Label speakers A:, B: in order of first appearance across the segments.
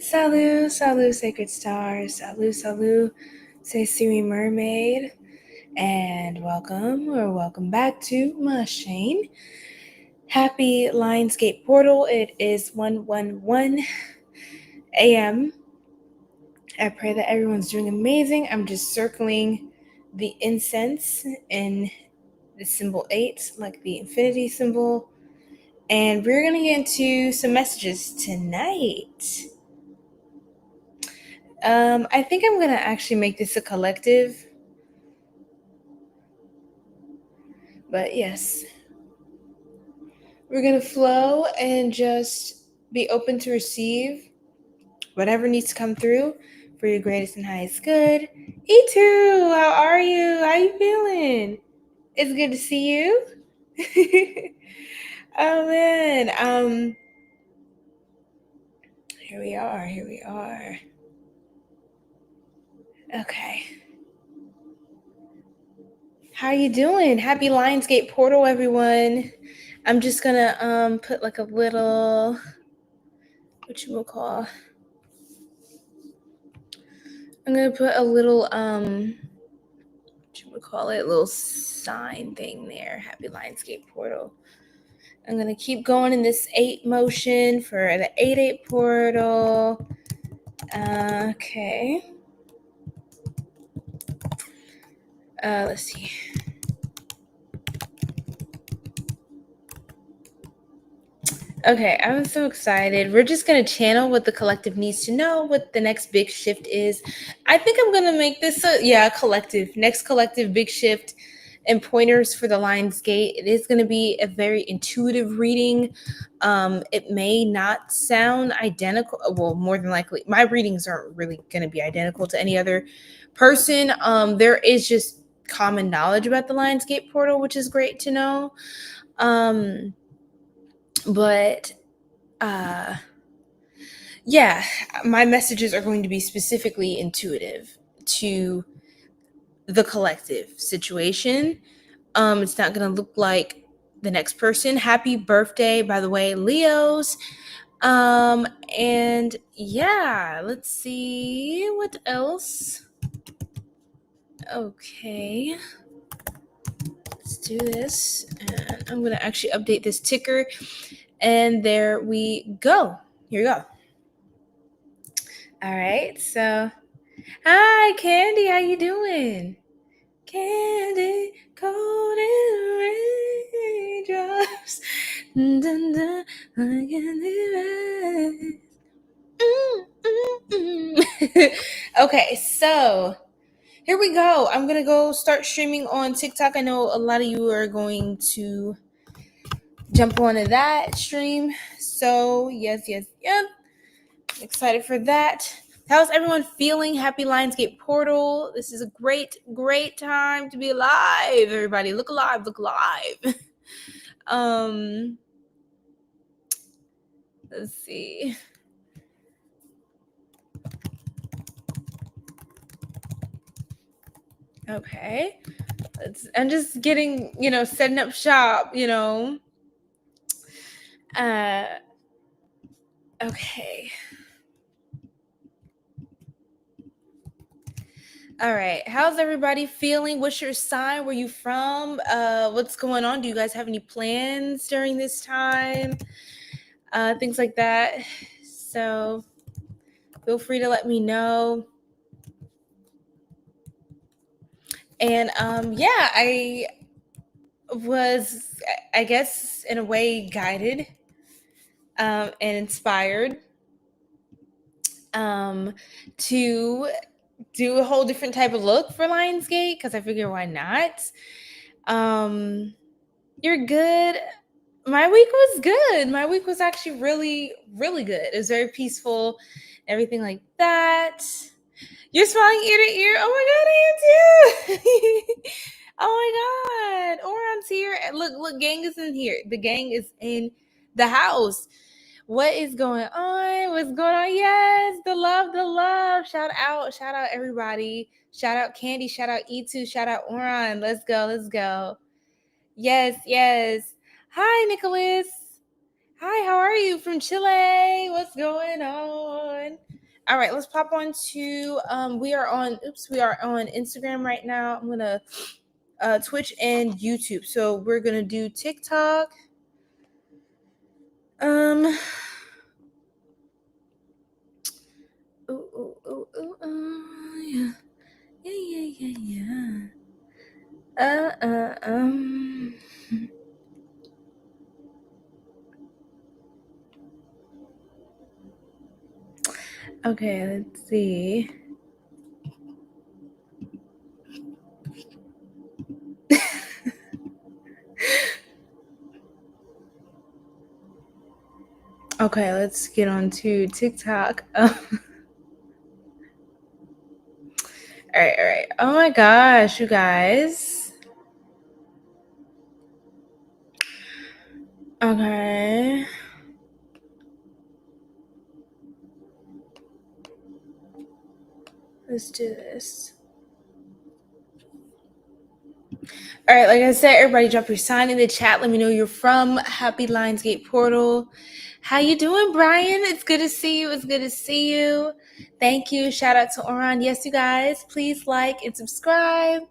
A: Salut, salut, sacred stars. Salut, salut, say Siri mermaid. And welcome back to Machine. Happy Lionsgate Portal. It is 1:11 a.m. I pray that everyone's doing amazing. I'm just circling the incense in the symbol 8, like the infinity symbol. And we're going to get into some messages tonight. I think I'm going to actually make this a collective. But yes, we're going to flow and just be open to receive whatever needs to come through for your greatest and highest good. E2, how are you? How you feeling? It's good to see you. Oh man. Here we are. Okay. How you doing? Happy Lionsgate Portal, everyone. I'm just gonna put like a little, I'm gonna put a little little sign thing there. Happy Lionsgate Portal. I'm gonna keep going in this 8 motion for the 8-8 portal. Okay. Let's see. Okay, I'm so excited. We're just going to channel what the collective needs to know, what the next big shift is. I think I'm going to make this next collective big shift and pointers for the Lionsgate. It is going to be a very intuitive reading. It may not sound identical. Well, more than likely, my readings aren't really going to be identical to any other person. There is just common knowledge about the Lionsgate portal, which is great to know. But yeah, my messages are going to be specifically intuitive to the collective situation. It's not going to look like the next person. Happy birthday, by the way, Leos. And yeah, let's see what else. Okay, let's do this. And I'm going to actually update this ticker. And there we go. Here we go. All right, so hi, Candy. How you doing? Candy, golden raindrops. Dun, dun, on candy rain. Okay, so here we go. I'm going to go start streaming on TikTok. I know a lot of you are going to jump onto that stream. So, yes. Excited for that. How's everyone feeling? Happy Lionsgate Portal. This is a great time to be alive. Everybody, look alive. Let's see. Okay. I'm just getting, setting up shop, Okay. All right. How's everybody feeling? What's your sign? Where you from? What's going on? Do you guys have any plans during this time? Things like that. So feel free to let me know. And I was, I guess, in a way guided and inspired to do a whole different type of look for Lionsgate, because I figure why not? You're good. My week was good. My week was actually really, really good. It was very peaceful, everything like that. You're smiling ear to ear. Oh my God, I am too. Oh my God. Oran's here. Look, gang is in here. The gang is in the house. What is going on? What's going on? Yes, the love. Shout out everybody. Shout out Candy. Shout out E2. Shout out Oran. Let's go. Yes. Hi, Nicholas. Hi, how are you from Chile? What's going on? All right, let's pop on to we are on Instagram right now. I'm gonna Twitch and YouTube. So we're gonna do TikTok. Ooh, ooh, ooh, ooh, yeah. Yeah. Okay, let's see. Okay, let's get on to TikTok. All right. Oh my gosh, you guys. Okay. Let's do this. All right, like I said, everybody drop your sign in the chat. Let me know you're from Happy Lionsgate Portal. How you doing, Brian? It's good to see you. It's good to see you. Thank you. Shout out to Oran. Yes, you guys, please like and subscribe.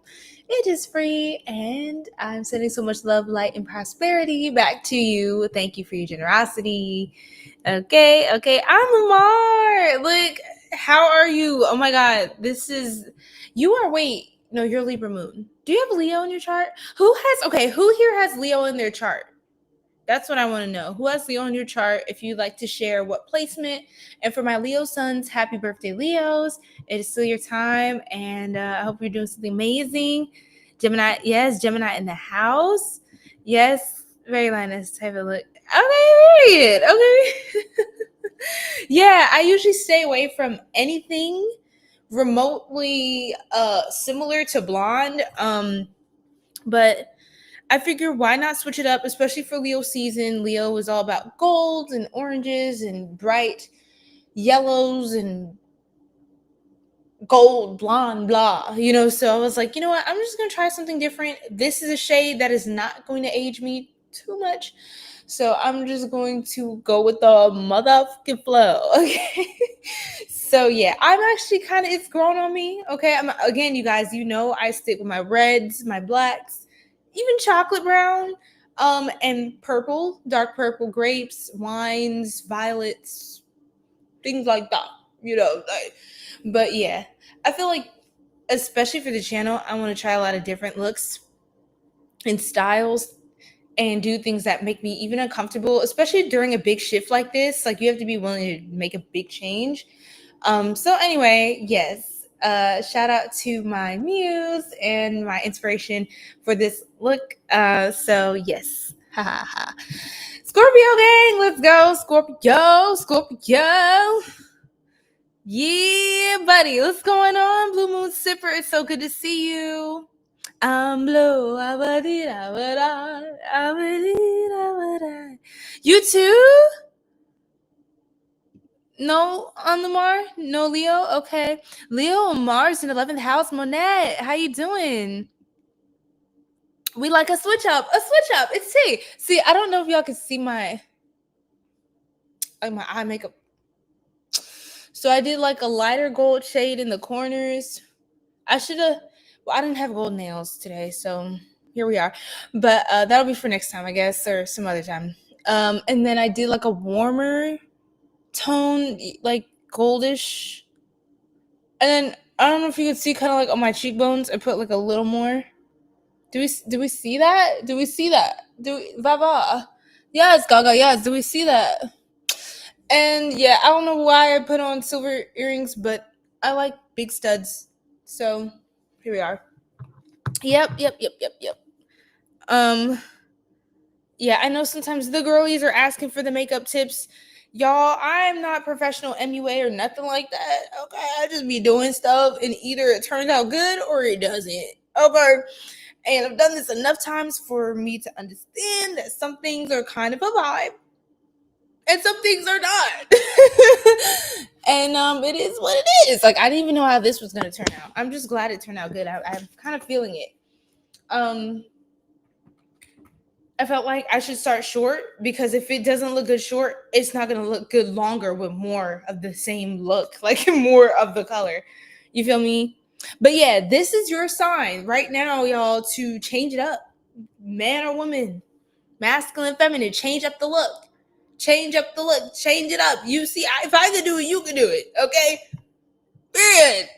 A: It is free, and I'm sending so much love, light, and prosperity back to you. Thank you for your generosity. Okay. I'm Lamar. Look, how are you? Oh my God, no, you're Libra Moon. Do you have Leo in your chart? Who here has Leo in their chart? That's what I want to know. Who has Leo in your chart? If you'd like to share what placement. And for my Leo sons, happy birthday, Leos. It is still your time. And I hope you're doing something amazing. Gemini, yes, Gemini in the house. Yes, very nice. Have a look. Okay, period. Okay. Yeah, I usually stay away from anything remotely similar to blonde. But I figure why not switch it up, especially for Leo season. Leo is all about golds and oranges and bright yellows and gold, blonde, blah, so I was like, you know what, I'm just gonna try something different. This is a shade that is not going to age me too much, so I'm just going to go with the motherfucking flow. Okay. So yeah, I'm actually it's grown on me. Okay. Again, you guys, I stick with my reds, my blacks, even chocolate brown, and purple, dark purple, grapes, wines, violets, things like that, but yeah, I feel like, especially for the channel, I want to try a lot of different looks and styles and do things that make me even uncomfortable, especially during a big shift like this. Like, you have to be willing to make a big change. So anyway, yes, shout out to my muse and my inspiration for this look. So yes, ha ha ha. Scorpio gang, let's go, Scorpio. Yeah, buddy, what's going on, Blue Moon Sipper? It's so good to see you. I'm blue. You too? No, on the Mar? No, Leo? Okay. Leo and Mars in 11th house. Monette, how you doing? We like a switch up. It's T. See, I don't know if y'all can see my eye makeup. So I did like a lighter gold shade in the corners. I didn't have gold nails today, so here we are. But that'll be for next time, I guess, or some other time. And then I did like a warmer tone, like goldish. And then I don't know if you could see kind of like on my cheekbones, I put like a little more. Do we see that? Vava? Yes, Gaga, yes. Do we see that? And yeah, I don't know why I put on silver earrings, but I like big studs. So here we are. Yep. Yeah, I know sometimes the girlies are asking for the makeup tips. Y'all, I'm not professional MUA or nothing like that. Okay, I just be doing stuff and either it turns out good or it doesn't. Okay. And I've done this enough times for me to understand that some things are kind of a vibe and some things are not. And it is what it is. Like, I didn't even know how this was gonna turn out. I'm just glad it turned out good. I'm kind of feeling it. I felt like I should start short because if it doesn't look good short, it's not gonna look good longer with more of the same look, like more of the color. You feel me? But yeah, this is your sign right now, y'all, to change it up. Man or woman, masculine, feminine, change up the look. Change up the look. Change it up. You see, if I can do it, you can do it. Okay? Period.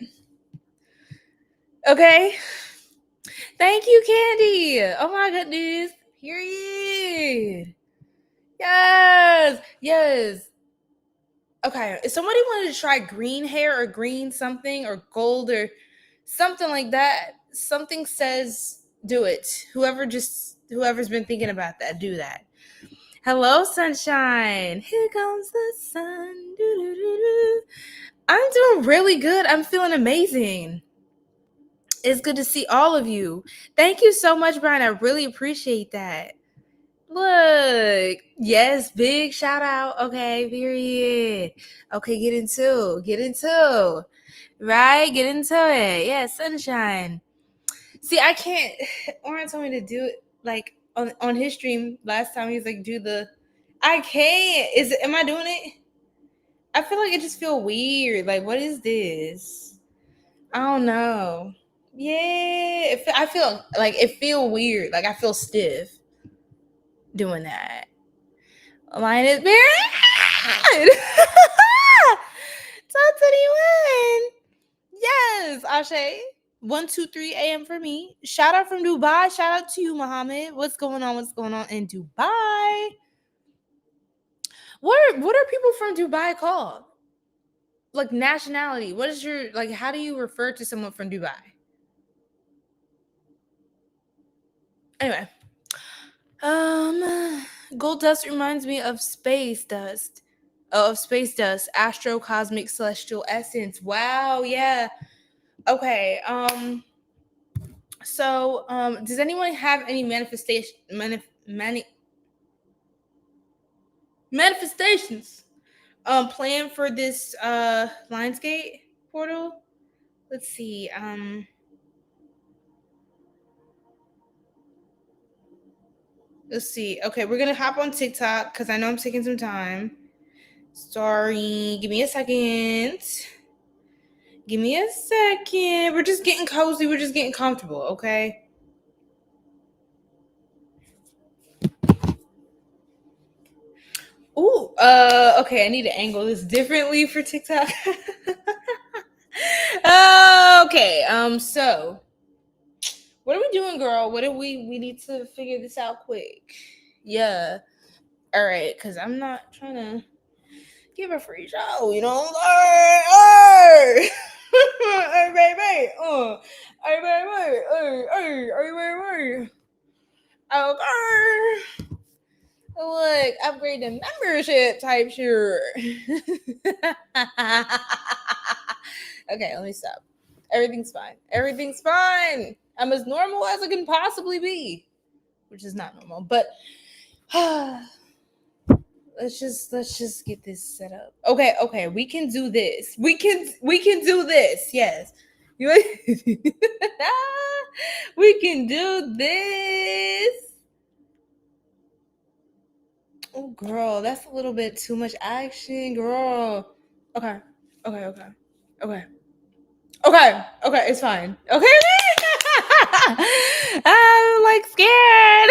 A: Okay? Thank you, Candy. Oh my goodness. Period. Yes. Yes. Okay. If somebody wanted to try green hair or green something or gold or something like that, something says do it. Whoever's been thinking about that, do that. Hello, sunshine. Here comes the sun. Doo-doo-doo-doo. I'm doing really good. I'm feeling amazing. It's good to see all of you. Thank you so much, Brian. I really appreciate that. Look, yes, big shout out. Okay, period. Okay, get into, right? Get into it. Yeah, sunshine. See, I can't. Oren told me to do it like on his stream last time. He's like, do the. I can't. Am I doing it? I feel like it just feel weird. Like, what is this? I don't know. Yeah, I feel like it feel weird. Like I feel stiff doing that. Mine is bad. Top 21. Yes, Ashe. 123 a.m. for me. Shout out from Dubai. Shout out to you, Muhammad. What's going on? What's going on in Dubai? What are people from Dubai called? Like nationality. What is your like? How do you refer to someone from Dubai? Anyway, gold dust reminds me of space dust. Of space dust, astro cosmic celestial essence. Wow, yeah. Okay. So does anyone have any manifestations planned for this Lionsgate portal? Let's see. Let's see. Okay, we're gonna hop on TikTok because I know I'm taking some time. Sorry, give me a second. Give me a second. We're just getting cozy. We're just getting comfortable, okay? Ooh, okay, I need to angle this differently for TikTok. Okay, so what are we doing, girl? What do we need to figure this out quick? Yeah. All right, because I'm not trying to give a free show, you know? Hey, baby. Hey, baby. Hey, baby. Okay. Look, upgrade the membership type sure. Okay, let me stop. Everything's fine. Everything's fine. I'm as normal as I can possibly be, which is not normal. But let's just get this set up. Okay, we can do this. We can do this. Yes. We can do this. Oh, girl, that's a little bit too much action, girl. Okay. Okay. It's fine. Okay. I'm like scared.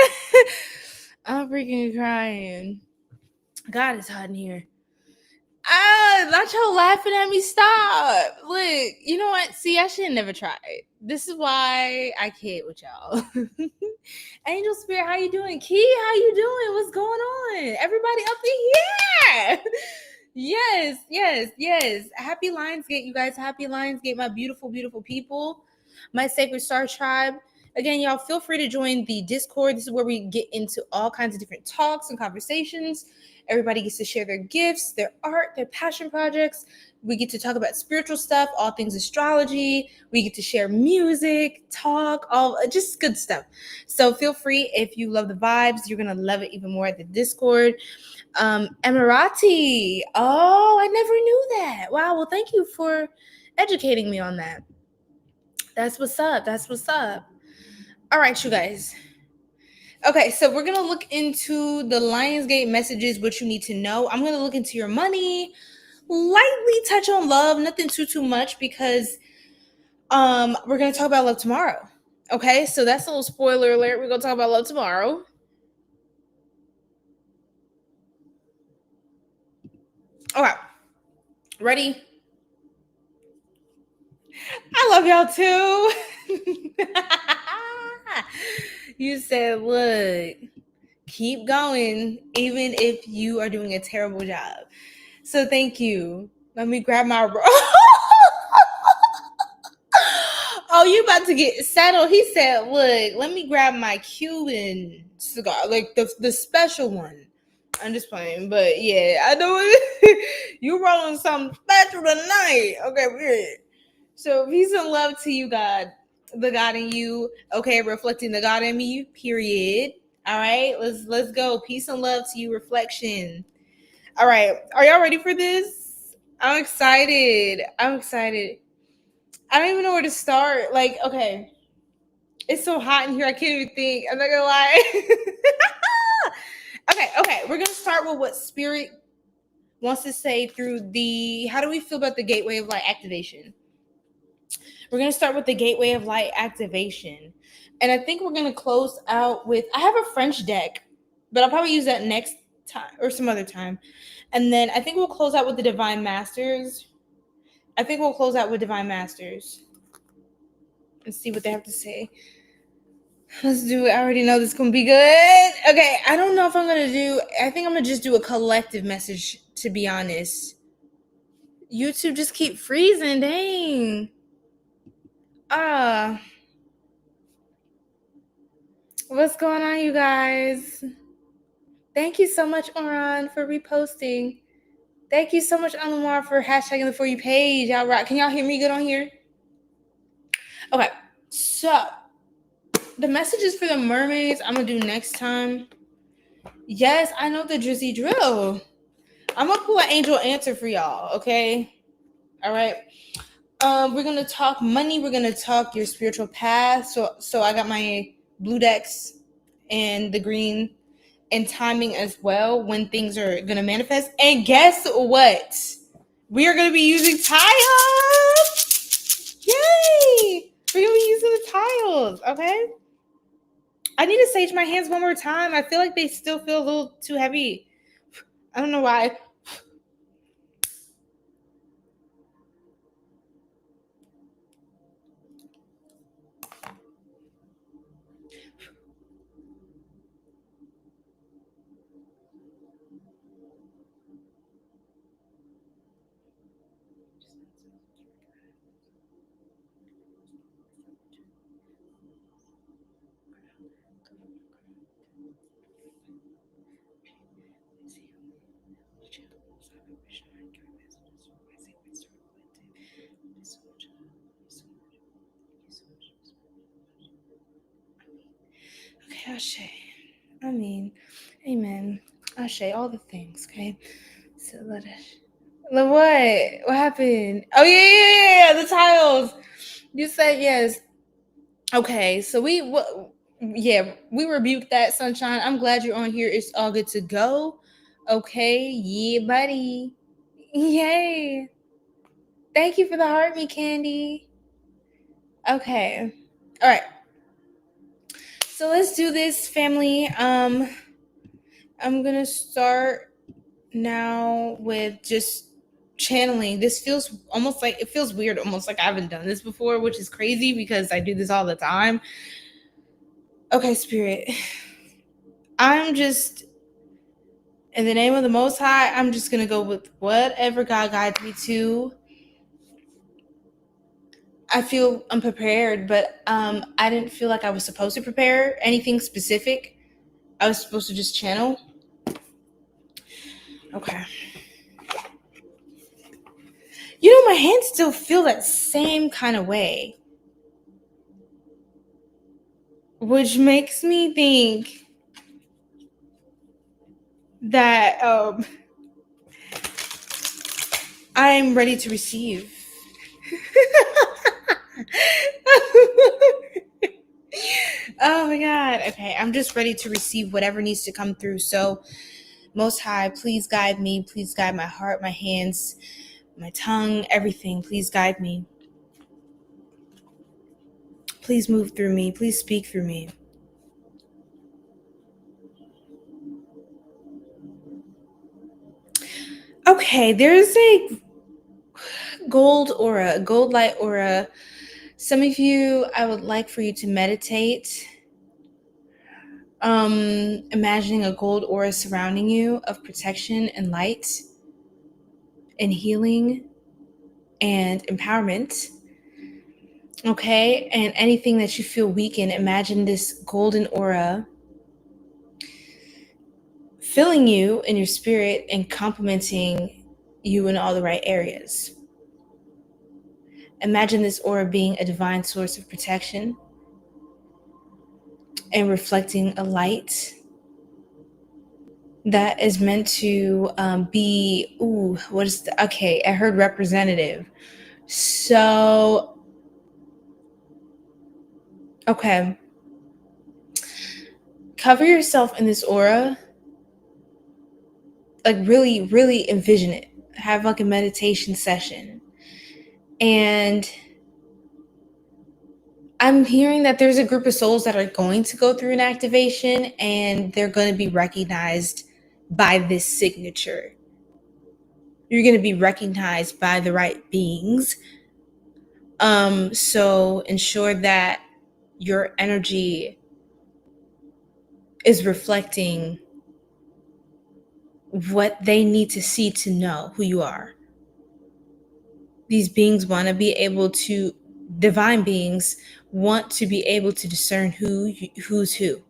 A: I'm freaking crying. God, it's hot in here. Not y'all laughing at me. Stop. Look, you know what? See, I should have never tried. This is why I can't with y'all. Angel Spirit, how you doing? Key, how you doing? What's going on? Everybody up in here. Yes. Happy Lionsgate, you guys. Happy Lionsgate, my beautiful, beautiful people. My Sacred Star Tribe. Again, y'all feel free to join the Discord. This is where we get into all kinds of different talks and conversations. Everybody gets to share their gifts, their art, their passion projects. We get to talk about spiritual stuff, all things astrology. We get to share music, talk, all just good stuff. So feel free, if you love the vibes, you're going to love it even more at the Discord. Emirati. Oh, I never knew that. Wow. Well, thank you for educating me on that. That's what's up. All right, you guys. Okay, so we're gonna look into the Lionsgate messages, what you need to know. I'm gonna look into your money, lightly touch on love, nothing too much, because we're gonna talk about love tomorrow. Okay, so that's a little spoiler alert. We're gonna talk about love tomorrow. Okay, ready? I love y'all too. You said, look, keep going, even if you are doing a terrible job. So thank you. Let me grab my. Oh, you about to get settled? He said, "Look, let me grab my Cuban cigar, like the special one." I'm just playing, but yeah, I know it. You rolling something special tonight. Okay, weird. So peace and love to you, God, the God in you. Okay, reflecting the God in me. Period. All right, let's go. Peace and love to you, reflection. All right, are y'all ready for this? I'm excited. I'm excited. I don't even know where to start. Like, okay, it's so hot in here. I can't even think. I'm not gonna lie. Okay. We're gonna start with what Spirit wants to say through the. How do we feel about the gateway of light activation? We're gonna start with the gateway of light activation, and I think we're gonna close out with. I have a French deck, but I'll probably use that next time or some other time, and then I think we'll close out with the Divine Masters. I think we'll close out with Divine Masters and see what they have to say. Let's do it. I already know this is gonna be good. Okay, I don't know if I'm gonna do. I think I'm gonna just do a collective message. To be honest, YouTube just keep freezing. Dang. Ah, what's going on, you guys? Thank you so much, Oran, for reposting. Thank you so much, Anwar, for hashtagging the For You page. Y'all rock. Can y'all hear me good on here? Okay, so the messages for the mermaids I'm gonna do next time. Yes, I know the Drizzy drill. I'm gonna pull an angel answer for y'all, okay? All right. We're gonna talk money. We're gonna talk your spiritual path. So I got my blue decks and the green and timing as well when things are gonna manifest. And guess what? We are gonna be using tiles. Yay! We're gonna be using the tiles. Okay. I need to sage my hands one more time. I feel like they still feel a little too heavy. I don't know why. Okay, Ashe. I mean, amen. Ashe, all the things, okay? So let us. What? What happened? Oh, yeah, the tiles. You said yes. Okay, so we rebuked that, sunshine. I'm glad you're on here. It's all good to go. Okay, yeah, buddy. Yay. Thank you for the heart, me candy. Okay. All right. So let's do this, family. I'm gonna start now with just channeling. This feels almost like, it feels weird, almost like I haven't done this before, which is crazy because I do this all the time. Okay, Spirit. I'm just, in the name of the Most High, I'm just gonna go with whatever God guides me to. I feel unprepared, but I didn't feel like I was supposed to prepare anything specific. I was supposed to just channel. Okay. You know, my hands still feel that same kind of way, which makes me think that I'm ready to receive. Oh my God. God. Okay, I'm just ready to receive whatever needs to come through. So, Most High, please guide me. Please guide my heart, my hands, my tongue, everything. Please guide me. Please move through me. Please speak through me. Okay, there's a gold aura, gold light aura. Some of you, I would like for you to meditate. Imagining a gold aura surrounding you of protection and light and healing and empowerment. Okay, and anything that you feel weak in, imagine this golden aura filling you in your spirit and complementing you in all the right areas. Imagine this aura being a divine source of protection and reflecting a light that is meant to be, okay, I heard representative. So, okay, cover yourself in this aura, like really, really envision it. Have like a meditation session. And I'm hearing that there's a group of souls that are going to go through an activation and they're going to be recognized by this signature. You're going to be recognized by the right beings. So ensure that your energy is reflecting what they need to see to know who you are. These beings want to be able to, divine beings want to be able to discern who's who.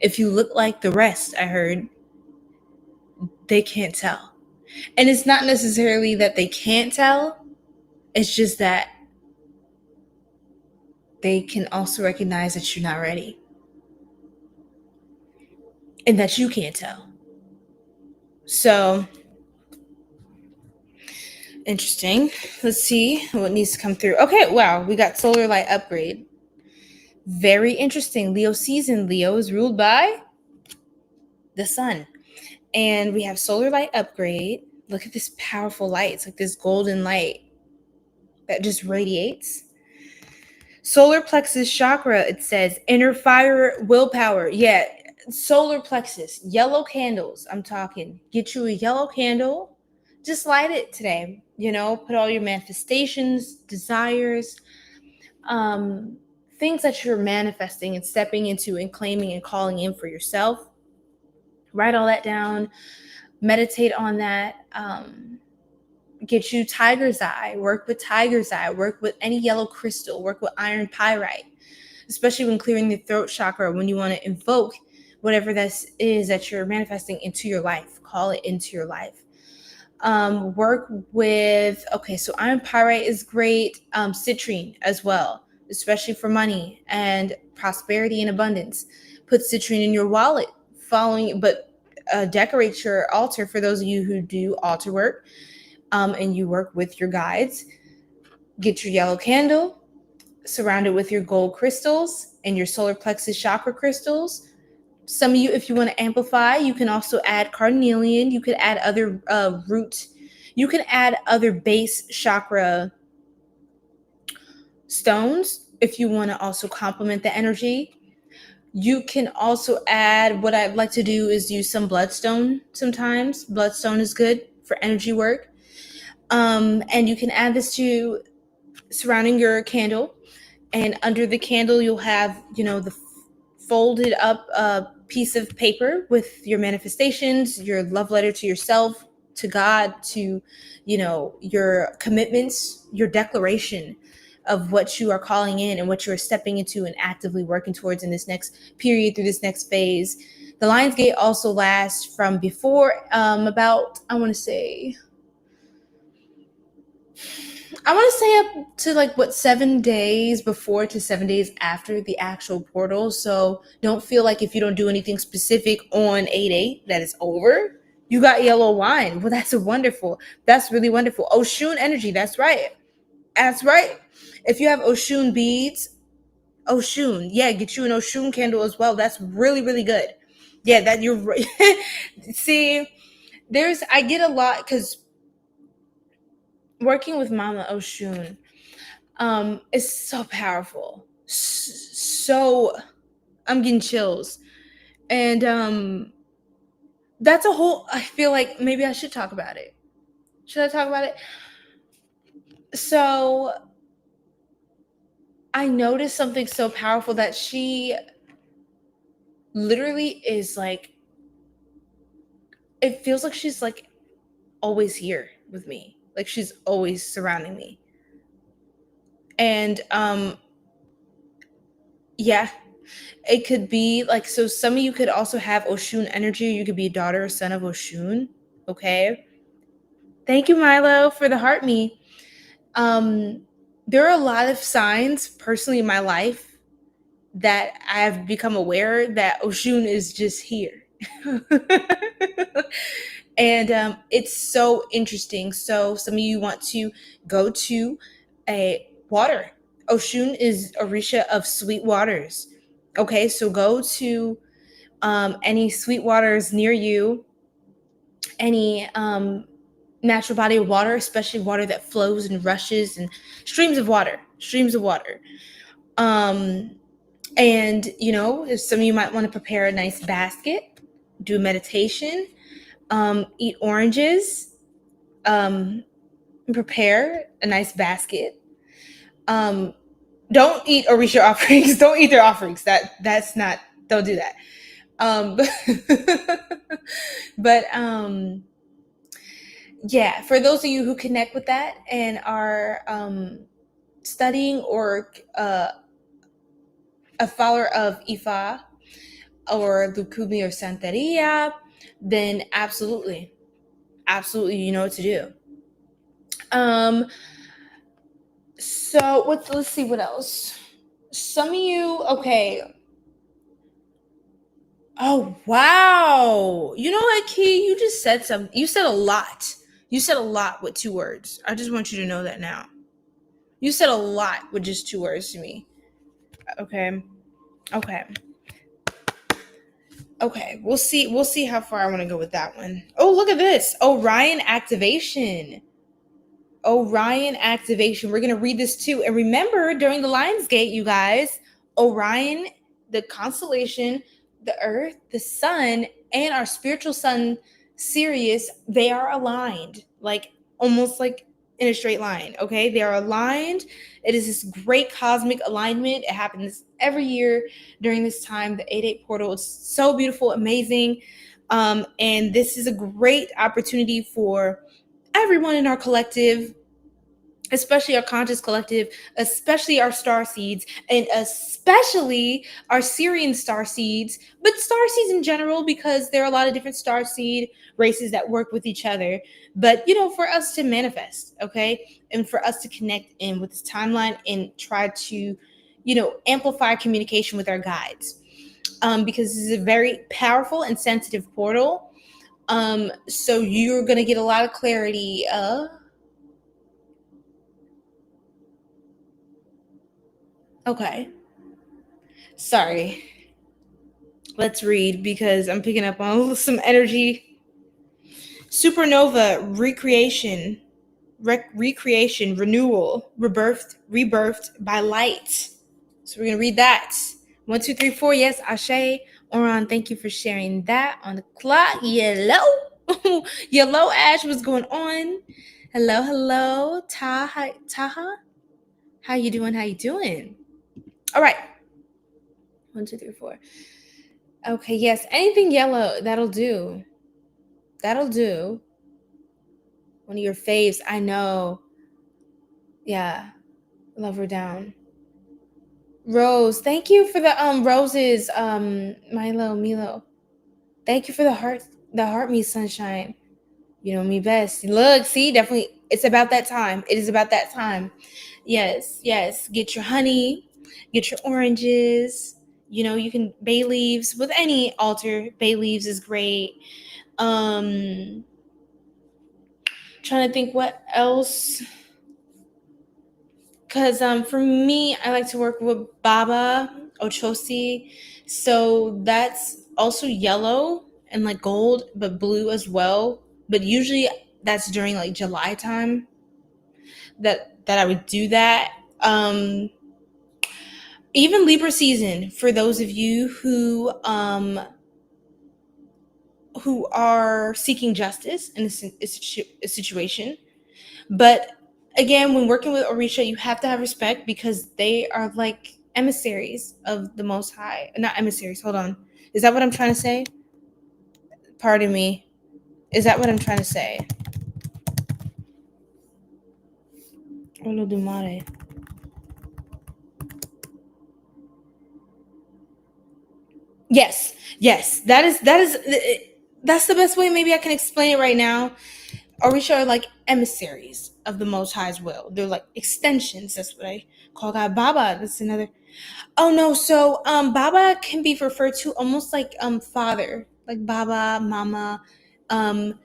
A: If you look like the rest, I heard, they can't tell. And it's not necessarily that they can't tell, it's just that they can also recognize that you're not ready and that you can't tell. So, interesting. Let's see what needs to come through. Okay, wow, we got solar light upgrade. Very interesting. Leo season. Leo is ruled by the sun. And we have solar light upgrade. Look at this powerful light. It's like this golden light that just radiates. Solar plexus chakra, it says inner fire, willpower. Yeah, solar plexus, yellow candles. I'm talking. Get you a yellow candle. Just light it today. Put all your manifestations, desires, things that you're manifesting and stepping into and claiming and calling in for yourself. Write all that down. Meditate on that. Get you tiger's eye. Work with tiger's eye. Work with any yellow crystal. Work with iron pyrite, especially when clearing the throat chakra, when you want to invoke whatever this is that you're manifesting into your life. Call it into your life. Work with, so iron pyrite is great. Citrine as well, especially for money and prosperity and abundance. Put citrine in your wallet, decorate your altar for those of you who do altar work, and you work with your guides. Get your yellow candle, surround it with your gold crystals and your solar plexus chakra crystals. Some of you, if you want to amplify, you can also add carnelian. You could add other root. You can add other base chakra stones if you want to also complement the energy. You can also add, what I'd like to do is use some bloodstone sometimes. Bloodstone is good for energy work. And you can add this to surrounding your candle. And under the candle, you'll have, the folded up piece of paper with your manifestations, your love letter to yourself, to God, to, your commitments, your declaration of what you are calling in and what you are stepping into and actively working towards in this next period, through this next phase. The Lion's Gate also lasts from before about, I want to say up to 7 days before to 7 days after the actual portal. So don't feel like if you don't do anything specific on 8/8 that it's over. You got yellow wine. Well, that's wonderful. That's really wonderful. Oshun energy. That's right. If you have Oshun beads, Oshun. Yeah, get you an Oshun candle as well. That's really, really good. Yeah, that you're right. See, I get a lot because working with Mama Oshun is so powerful. So I'm getting chills. And that's a whole, I feel like maybe I should talk about it. Should I talk about it? So I noticed something so powerful that she literally is like, it feels like she's like always here with me. Like she's always surrounding me. And yeah, it could be like, so some of you could also have Oshun energy. You could be a daughter or son of Oshun. Okay. Thank you, Milo, for the heart me. Um, there are a lot of signs personally in my life that I have become aware that Oshun is just here. And it's so interesting. So some of you want to go to a water. Oshun is Orisha of sweet waters. Okay, so go to any sweet waters near you, any natural body of water, especially water that flows and rushes, and streams of water, streams of water. And if some of you might want to prepare a nice basket, do meditation, eat oranges, prepare a nice basket. Don't eat Orisha offerings. Don't eat their offerings. That's not. Don't do that. But yeah, for those of you who connect with that and are studying or a follower of Ifa or Lukumi or Santeria, then absolutely, you know what to do. So let's see what else. Some of you, okay. Oh wow. You know what, Key? You just said something. You said a lot. You said a lot with 2 words. I just want you to know that now. You said a lot with just 2 words to me. Okay. Okay. Okay. We'll see. We'll see how far I want to go with that one. Oh, look at this. Orion activation. Orion activation. We're going to read this too. And remember, during the Lionsgate, you guys, Orion, the constellation, the Earth, the Sun, and our spiritual sun, Sirius, they are aligned, like almost like in a straight line. Okay. They are aligned. It is this great cosmic alignment. It happens every year during this time, the 8-8 portal. It's so beautiful, amazing. And this is a great opportunity for everyone in our collective, especially our conscious collective, especially our star seeds, and especially our Syrian star seeds, but star seeds in general, because there are a lot of different star seed races that work with each other. But, for us to manifest, okay, and for us to connect in with this timeline and try to, amplify communication with our guides, because this is a very powerful and sensitive portal. So you're going to get a lot of clarity. Okay. Sorry. Let's read because I'm picking up on some energy. Supernova, recreation, recreation, renewal, rebirthed by light. So we're going to read that. 1, 2, 3, 4. Yes, Ashe. Oran, thank you for sharing that on the clock. Yellow. Yellow Ash, what's going on? Hello, hello. Taha. How you doing? How you doing? All right. 1, 2, 3, 4. Okay, yes. Anything yellow, that'll do. That'll do. One of your faves. I know. Yeah. Love her down. Rose, thank you for the roses, Milo. Thank you for the heart me sunshine. You know me best. Look, see, definitely it's about that time. It is about that time. Yes, yes. Get your honey, get your oranges. You can bay leaves with any altar. Bay leaves is great. Trying to think what else. Because for me, I like to work with Baba Ochosi. So that's also yellow and like gold, but blue as well. But usually that's during like July time that I would do that. Even Libra season for those of you who are seeking justice in a situation. But again, when working with Orisha, you have to have respect because they are like emissaries of the Most High. Not emissaries, hold on. Is that what I'm trying to say? Pardon me. Is that what I'm trying to say? Olodumare. Yes, yes. That's the best way maybe I can explain it right now. Orisha are like emissaries of the Most High's will. They're like extensions. That's what I call God. Baba, that's another. Oh no, so Baba can be referred to almost like father, like Baba, Mama, um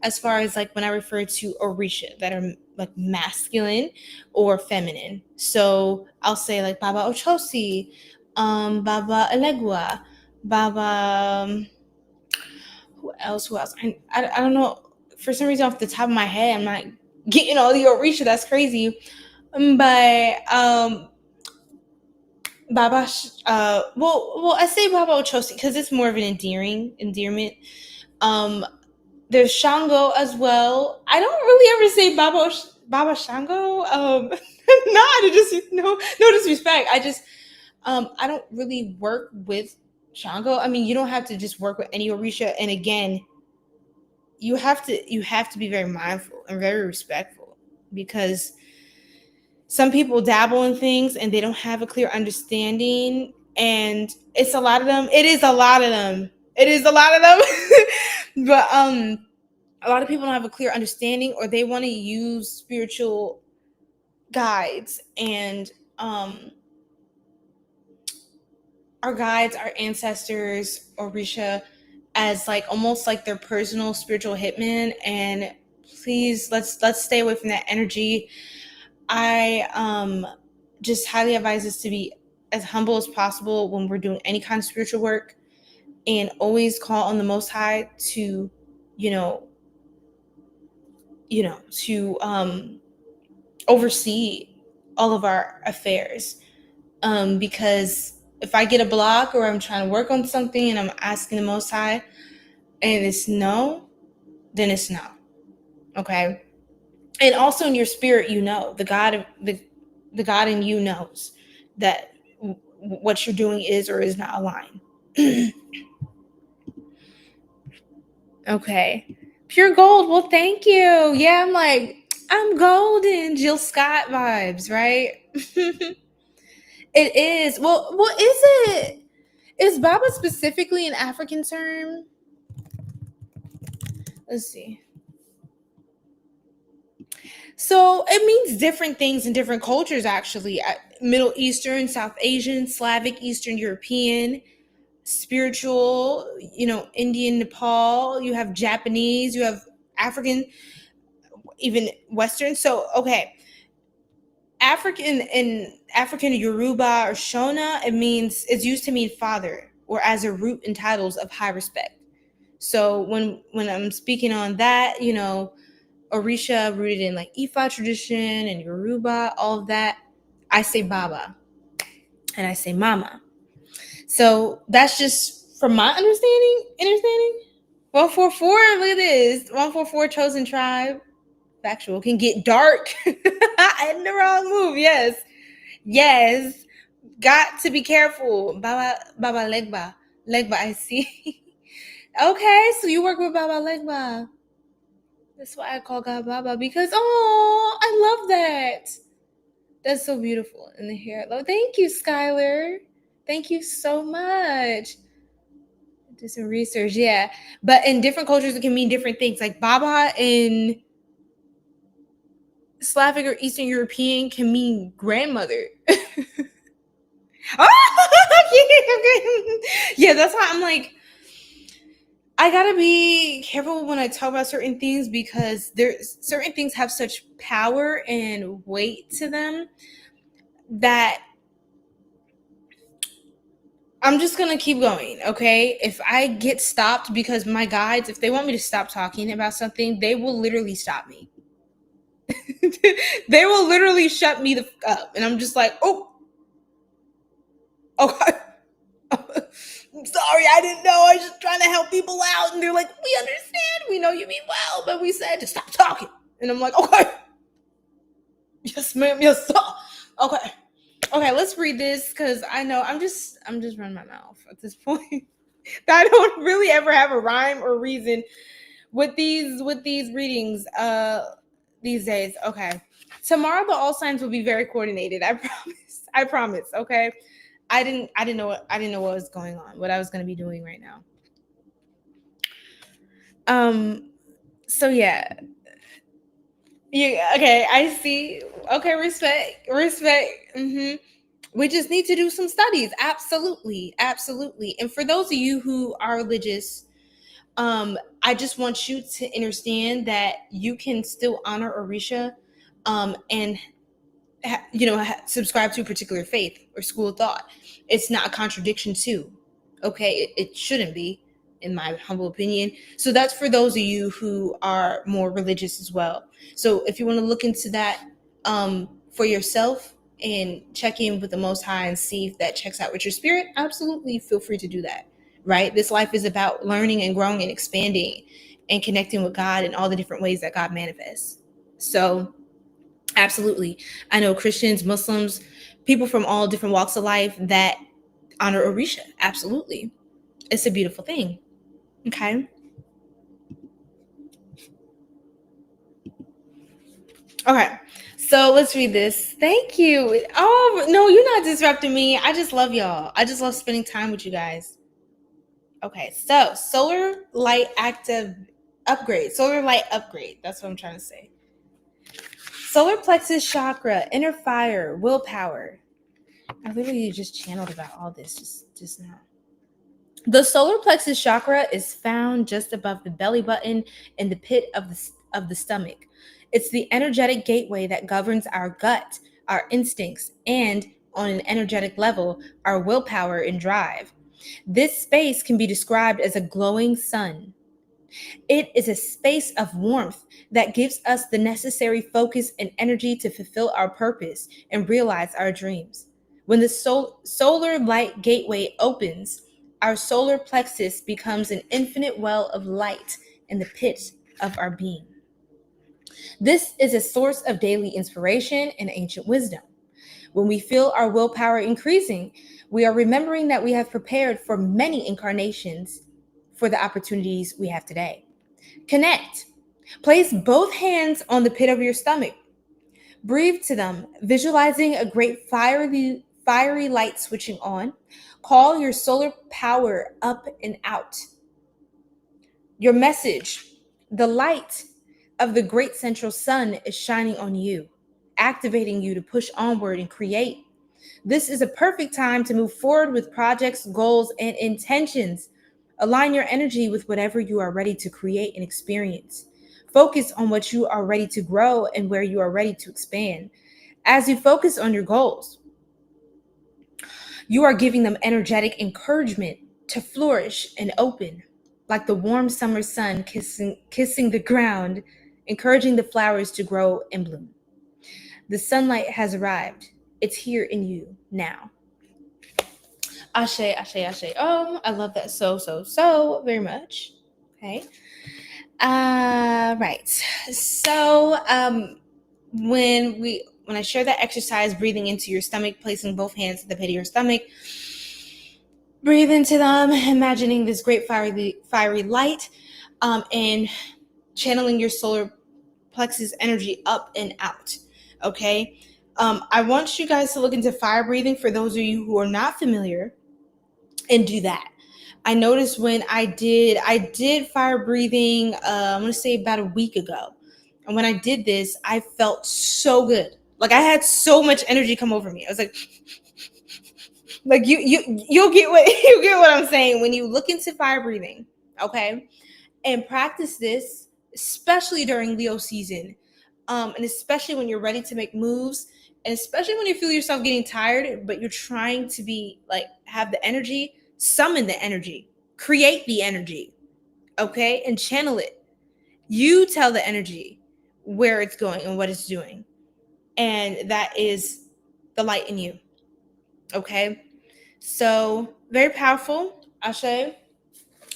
A: as far as like when I refer to Orisha that are like masculine or feminine. So I'll say like Baba Ochosi, Baba Elegua, Baba who else? I don't know. For some reason off the top of my head I'm not getting all the Orisha, that's crazy. But Baba, well, I say Baba Ochosi because it's more of an endearment. Um, there's Shango as well. I don't really ever say Baba Shango. Not to just no disrespect. I don't really work with Shango. I mean, you don't have to just work with any Orisha. And again, you have to be very mindful and very respectful because some people dabble in things and they don't have a clear understanding, and it's a lot of them. But a lot of people don't have a clear understanding, or they want to use spiritual guides and our guides, our ancestors, Orisha, as like almost like their personal spiritual hitman. And please, let's stay away from that energy. I just highly advise us to be as humble as possible when we're doing any kind of spiritual work, and always call on the Most High to, you know, to oversee all of our affairs. Because if I get a block or I'm trying to work on something and I'm asking the Most High and it's no, then it's no. Okay. And also in your spirit, the God of the God in you knows that what you're doing is or is not aligned. Okay. Pure gold. Well, thank you. Yeah, I'm golden. Jill Scott vibes, right? It is. Well, what is it? Is Baba specifically an African term? Let's see. So it means different things in different cultures, actually. Middle Eastern, South Asian, Slavic, Eastern European, spiritual, Indian, Nepal. You have Japanese, you have African, even Western. So, okay. African Yoruba or Shona, it's used to mean father or as a root in titles of high respect. So when I'm speaking on that, Orisha rooted in like Ifa tradition and Yoruba, all of that, I say Baba and I say Mama. So that's just from my understanding. 144, look at this. 144 chosen tribe. Factual can get dark in the wrong move. Yes. Got to be careful. Baba Legba, I see. Okay, so you work with Baba Legba. That's why I call God Baba, because I love that. That's so beautiful in the hair. Thank you, Skylar. Thank you so much. Do some research, yeah. But in different cultures, it can mean different things. Like Baba in Slavic or Eastern European can mean grandmother. Yeah, that's why I'm like, I gotta be careful when I talk about certain things because certain things have such power and weight to them. that I'm just going to keep going, okay? If I get stopped, because my guides, if they want me to stop talking about something, they will literally stop me. They will literally shut me the up. And I'm just like, oh, okay. Sorry, I didn't know. I was just trying to help people out. And they're like, we understand. We know you mean well, but we said to stop talking. And I'm like, okay. Yes, ma'am. Yes, sir. Okay. Okay, let's read this because I know I'm just running my mouth at this point. I don't really ever have a rhyme or reason with these readings these days. Okay. Tomorrow the all signs will be very coordinated. I promise. I promise. Okay. I didn't know what was going on, what I was gonna be doing right now. So yeah. Yeah, okay, I see. Okay, respect. Respect. We just need to do some studies. Absolutely. Absolutely. And for those of you who are religious, I just want you to understand that you can still honor Orisha, and subscribe to a particular faith or school of thought. It's not a contradiction to. Okay, it shouldn't be, in my humble opinion. So that's for those of you who are more religious as well. So if you want to look into that for yourself and check in with the Most High and see if that checks out with your spirit, absolutely feel free to do that. Right? This life is about learning and growing and expanding and connecting with God in all the different ways that God manifests. So absolutely. I know Christians, Muslims, people from all different walks of life that honor Orisha. Absolutely. It's a beautiful thing. Okay. Okay. So let's read this. Thank you. Oh, no, you're not disrupting me. I just love y'all. I just love spending time with you guys. Okay. So solar light active upgrade. Solar light upgrade. That's what I'm trying to say. Solar plexus chakra, inner fire, willpower. I literally just channeled about all this just now. The solar plexus chakra is found just above the belly button in the pit of the stomach. It's the energetic gateway that governs our gut, our instincts, and on an energetic level, our willpower and drive. This space can be described as a glowing sun. It is a space of warmth that gives us the necessary focus and energy to fulfill our purpose and realize our dreams. When the solar light gateway opens, our solar plexus becomes an infinite well of light in the pit of our being. This is a source of daily inspiration and ancient wisdom. When we feel our willpower increasing, we are remembering that we have prepared for many incarnations for the opportunities we have today. Connect. Place both hands on the pit of your stomach. Breathe to them, visualizing a great fiery light switching on. Call your solar power up and out. Your message: the light of the great central sun is shining on you, activating you to push onward and create. This is a perfect time to move forward with projects, goals, and intentions. Align your energy with whatever you are ready to create and experience. Focus on what you are ready to grow and where you are ready to expand. As you focus on your goals, you are giving them energetic encouragement to flourish and open, like the warm summer sun kissing the ground, encouraging the flowers to grow and bloom. The sunlight has arrived. It's here in you now. Ashe, ashe, ashe. I love that so very much. Okay. Right. So, when I share that exercise, breathing into your stomach, placing both hands at the pit of your stomach, breathe into them, imagining this great fiery light, and channeling your solar plexus energy up and out. Okay. I want you guys to look into fire breathing for those of you who are not familiar, and do that. I noticed when I did fire breathing, I'm gonna say about a week ago. And when I did this, I felt so good. Like I had so much energy come over me. I was like you'll get what you get what I'm saying when you look into fire breathing, okay? And practice this, especially during Leo season. And especially when you're ready to make moves, and especially when you feel yourself getting tired, but you're trying to be like have the energy, summon the energy, create the energy, okay, and channel it. You tell the energy where it's going and what it's doing, and that is the light in you. Okay, so very powerful, Ashe.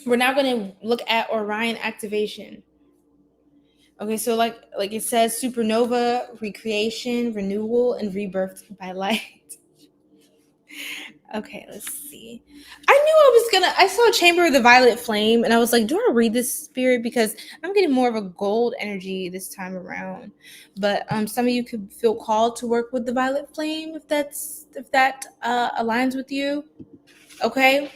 A: We're now going to look at Orion activation. Okay, so like it says, supernova, recreation, renewal, and rebirth by light. Okay, let's see. I saw Chamber of the Violet Flame, and I was like, do I read this, spirit? Because I'm getting more of a gold energy this time around. But some of you could feel called to work with the Violet Flame if that aligns with you. Okay.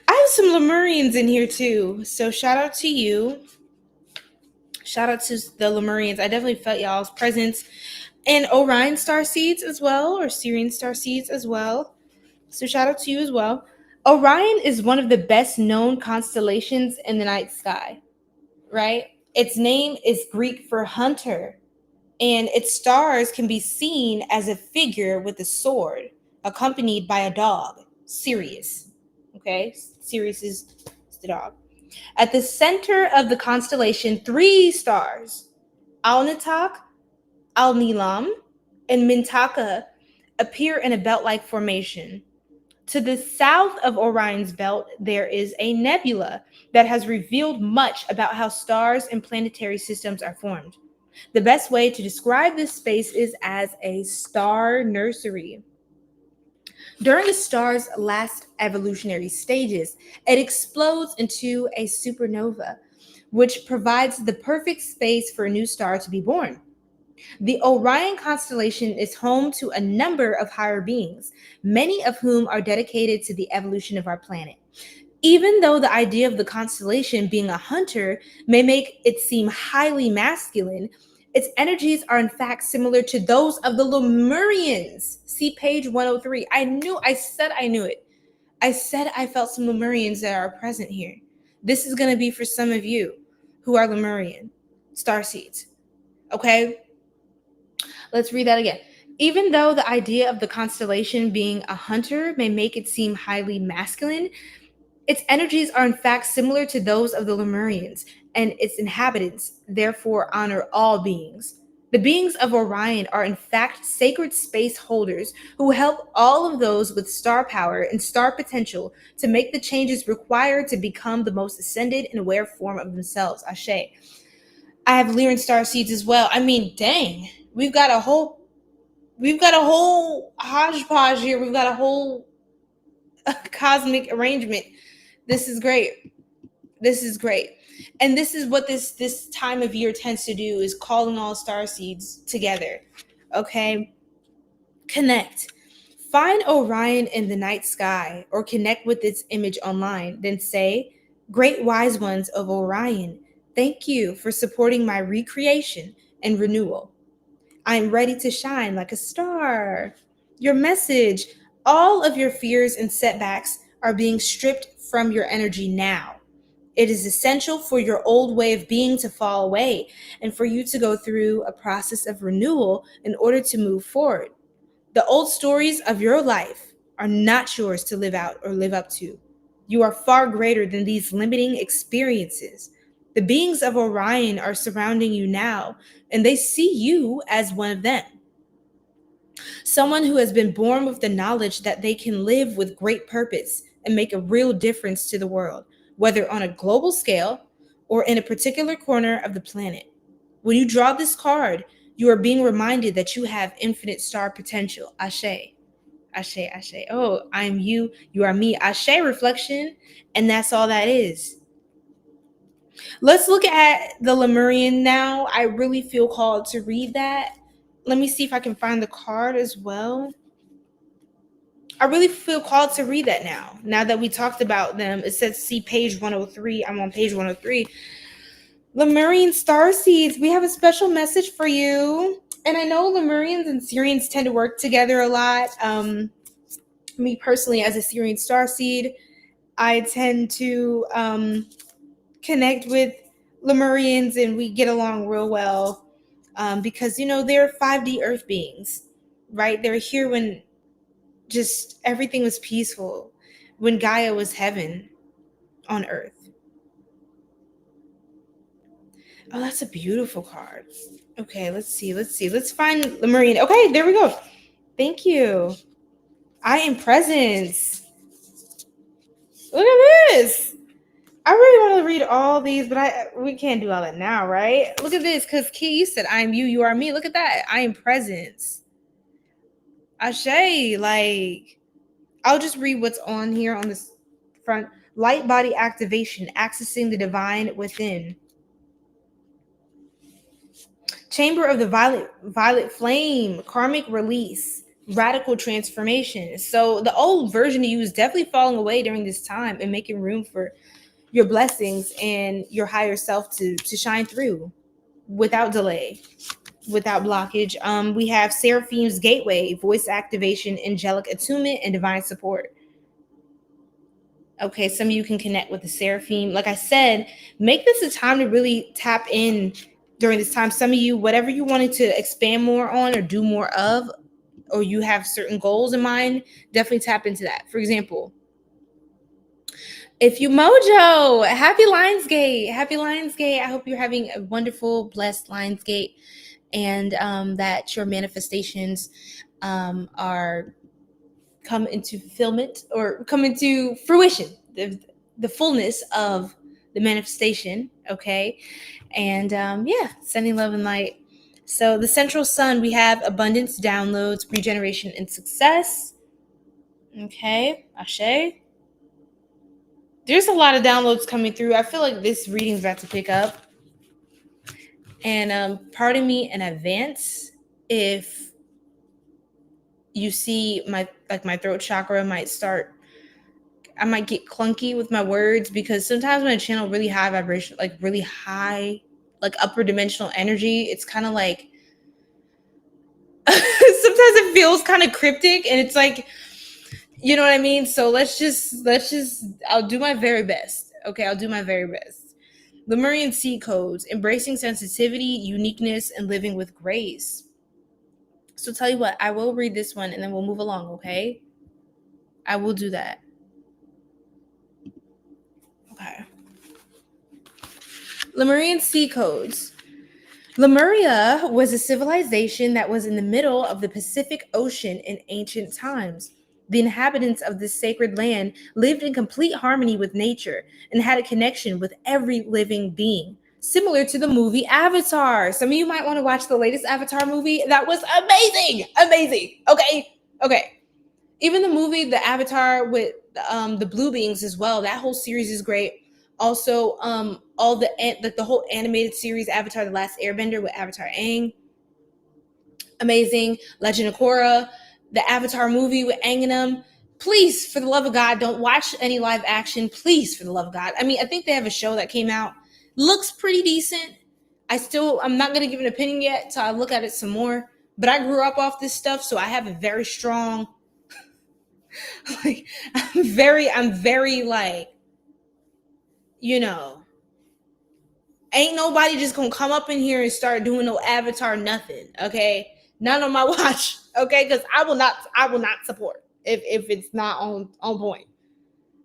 A: I have some Lemurians in here too. So shout out to you. Shout out to the Lemurians. I definitely felt y'all's presence. And Orion star seeds as well, or Syrian star seeds as well. So shout out to you as well. Orion is one of the best known constellations in the night sky, right? Its name is Greek for hunter, and its stars can be seen as a figure with a sword accompanied by a dog, Sirius. Okay, Sirius is the dog. At the center of the constellation, three stars, Alnitak, Al-Nilam, and Mintaka, appear in a belt-like formation. To the south of Orion's belt, there is a nebula that has revealed much about how stars and planetary systems are formed. The best way to describe this space is as a star nursery. During a star's last evolutionary stages, it explodes into a supernova, which provides the perfect space for a new star to be born. The Orion constellation is home to a number of higher beings, many of whom are dedicated to the evolution of our planet. Even though the idea of the constellation being a hunter may make it seem highly masculine, its energies are in fact similar to those of the Lemurians. See page 103. I said I knew it. I said I felt some Lemurians that are present here. This is going to be for some of you who are Lemurian starseeds. Okay? Let's read that again. Even though the idea of the constellation being a hunter may make it seem highly masculine, its energies are in fact similar to those of the Lemurians, and its inhabitants therefore honor all beings. The beings of Orion are in fact sacred space holders who help all of those with star power and star potential to make the changes required to become the most ascended and aware form of themselves. Ashe. I have Lyran star seeds as well. I mean, dang, we've got a whole hodgepodge here. We've got a whole cosmic arrangement. This is great. This is great. And this is what this time of year tends to do, is calling all star seeds together. Okay? Connect. Find Orion in the night sky or connect with its image online. Then say, "Great wise ones of Orion, thank you for supporting my recreation and renewal. I'm ready to shine like a star." Your message, all of your fears and setbacks are being stripped from your energy now. It is essential for your old way of being to fall away and for you to go through a process of renewal in order to move forward. The old stories of your life are not yours to live out or live up to. You are far greater than these limiting experiences. The beings of Orion are surrounding you now, and they see you as one of them. Someone who has been born with the knowledge that they can live with great purpose and make a real difference to the world, whether on a global scale or in a particular corner of the planet. When you draw this card, you are being reminded that you have infinite star potential. Ashe. Ashe, Ashe. Oh, I'm you, you are me. Ashe reflection, and that's all that is. Let's look at the Lemurian now. I really feel called to read that. Let me see if I can find the card as well. I really feel called to read that now. Now that we talked about them, it says see page 103. I'm on page 103. Lemurian star seeds, we have a special message for you. And I know Lemurians and Syrians tend to work together a lot. Me personally, as a Syrian star seed, I tend to connect with Lemurians and we get along real well, because they're 5D Earth beings, right? They're here when just everything was peaceful, when Gaia was heaven on Earth. Oh, that's a beautiful card. Okay, let's see. Let's find Lemurian. Okay, there we go. Thank you. I am presence. Look at this. I really want to read all these, but we can't do all that now, right? Look at this, because Key said, I am you, you are me. Look at that. I am presence. Ashe, like, I'll just read what's on here on this front. Light body activation, accessing the divine within. Chamber of the violet flame, karmic release, radical transformation. So the old version of you is definitely falling away during this time and making room for your blessings and your higher self to shine through without delay, without blockage. We have Seraphim's gateway, voice activation, angelic attunement, and divine support. Okay, some of you can connect with the Seraphim. Like I said, make this a time to really tap in during this time. Some of you, whatever you wanted to expand more on or do more of, or you have certain goals in mind, definitely tap into that. For example, if you Mojo, happy Lionsgate. Happy Lionsgate. I hope you're having a wonderful, blessed Lionsgate, and that your manifestations are come into fulfillment or come into fruition, the fullness of the manifestation. Okay. And sending love and light. So the central sun, we have abundance, downloads, regeneration, and success. Okay. Ashe. There's a lot of downloads coming through. I feel like this reading's about to pick up. And pardon me in advance if you see my throat chakra I might get clunky with my words, because sometimes when I channel really high vibration, like really high, like upper dimensional energy, it's kind of like sometimes it feels kind of cryptic, and it's like, you know what I mean? So let's just I'll do my very best. Okay, I'll do my very best. Lemurian seed codes, embracing sensitivity, uniqueness, and living with grace. So tell you what, I will read this one and then we'll move along, okay? I will do that. Okay. Lemurian sea codes. Lemuria was a civilization that was in the middle of the Pacific Ocean in ancient times. The inhabitants of this sacred land lived in complete harmony with nature and had a connection with every living being, similar to the movie Avatar. Some of you might want to watch the latest Avatar movie. That was amazing. Amazing. Okay. Even the movie, the Avatar with the blue beings as well. That whole series is great. Also, all the whole animated series, Avatar: The Last Airbender with Avatar Aang, amazing. Legend of Korra, the Avatar movie with Aang and them. Please, for the love of God, don't watch any live action. Please, for the love of God. I mean, I think they have a show that came out. Looks pretty decent. I'm not going to give an opinion yet till I look at it some more. But I grew up off this stuff, so I have a very strong, like, I'm very like, ain't nobody just gonna come up in here and start doing no Avatar nothing, okay? Not on my watch, okay? Because I will not support if it's not on point,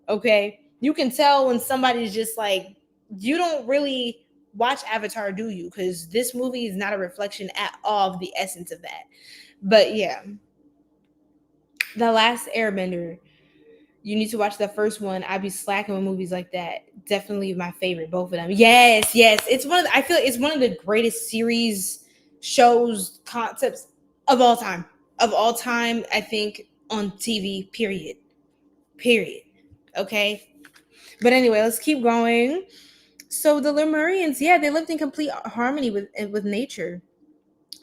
A: okay? You can tell when somebody's just like, you don't really watch Avatar, do you? Because this movie is not a reflection at all of the essence of that. But yeah, The Last Airbender. You need to watch the first one. I'd be slacking with movies like that. Definitely my favorite, both of them. Yes. It's I feel like it's one of the greatest series, shows, concepts of all time. Of all time, I think, on TV, period. Okay? But anyway, let's keep going. So the Lemurians, they lived in complete harmony with nature.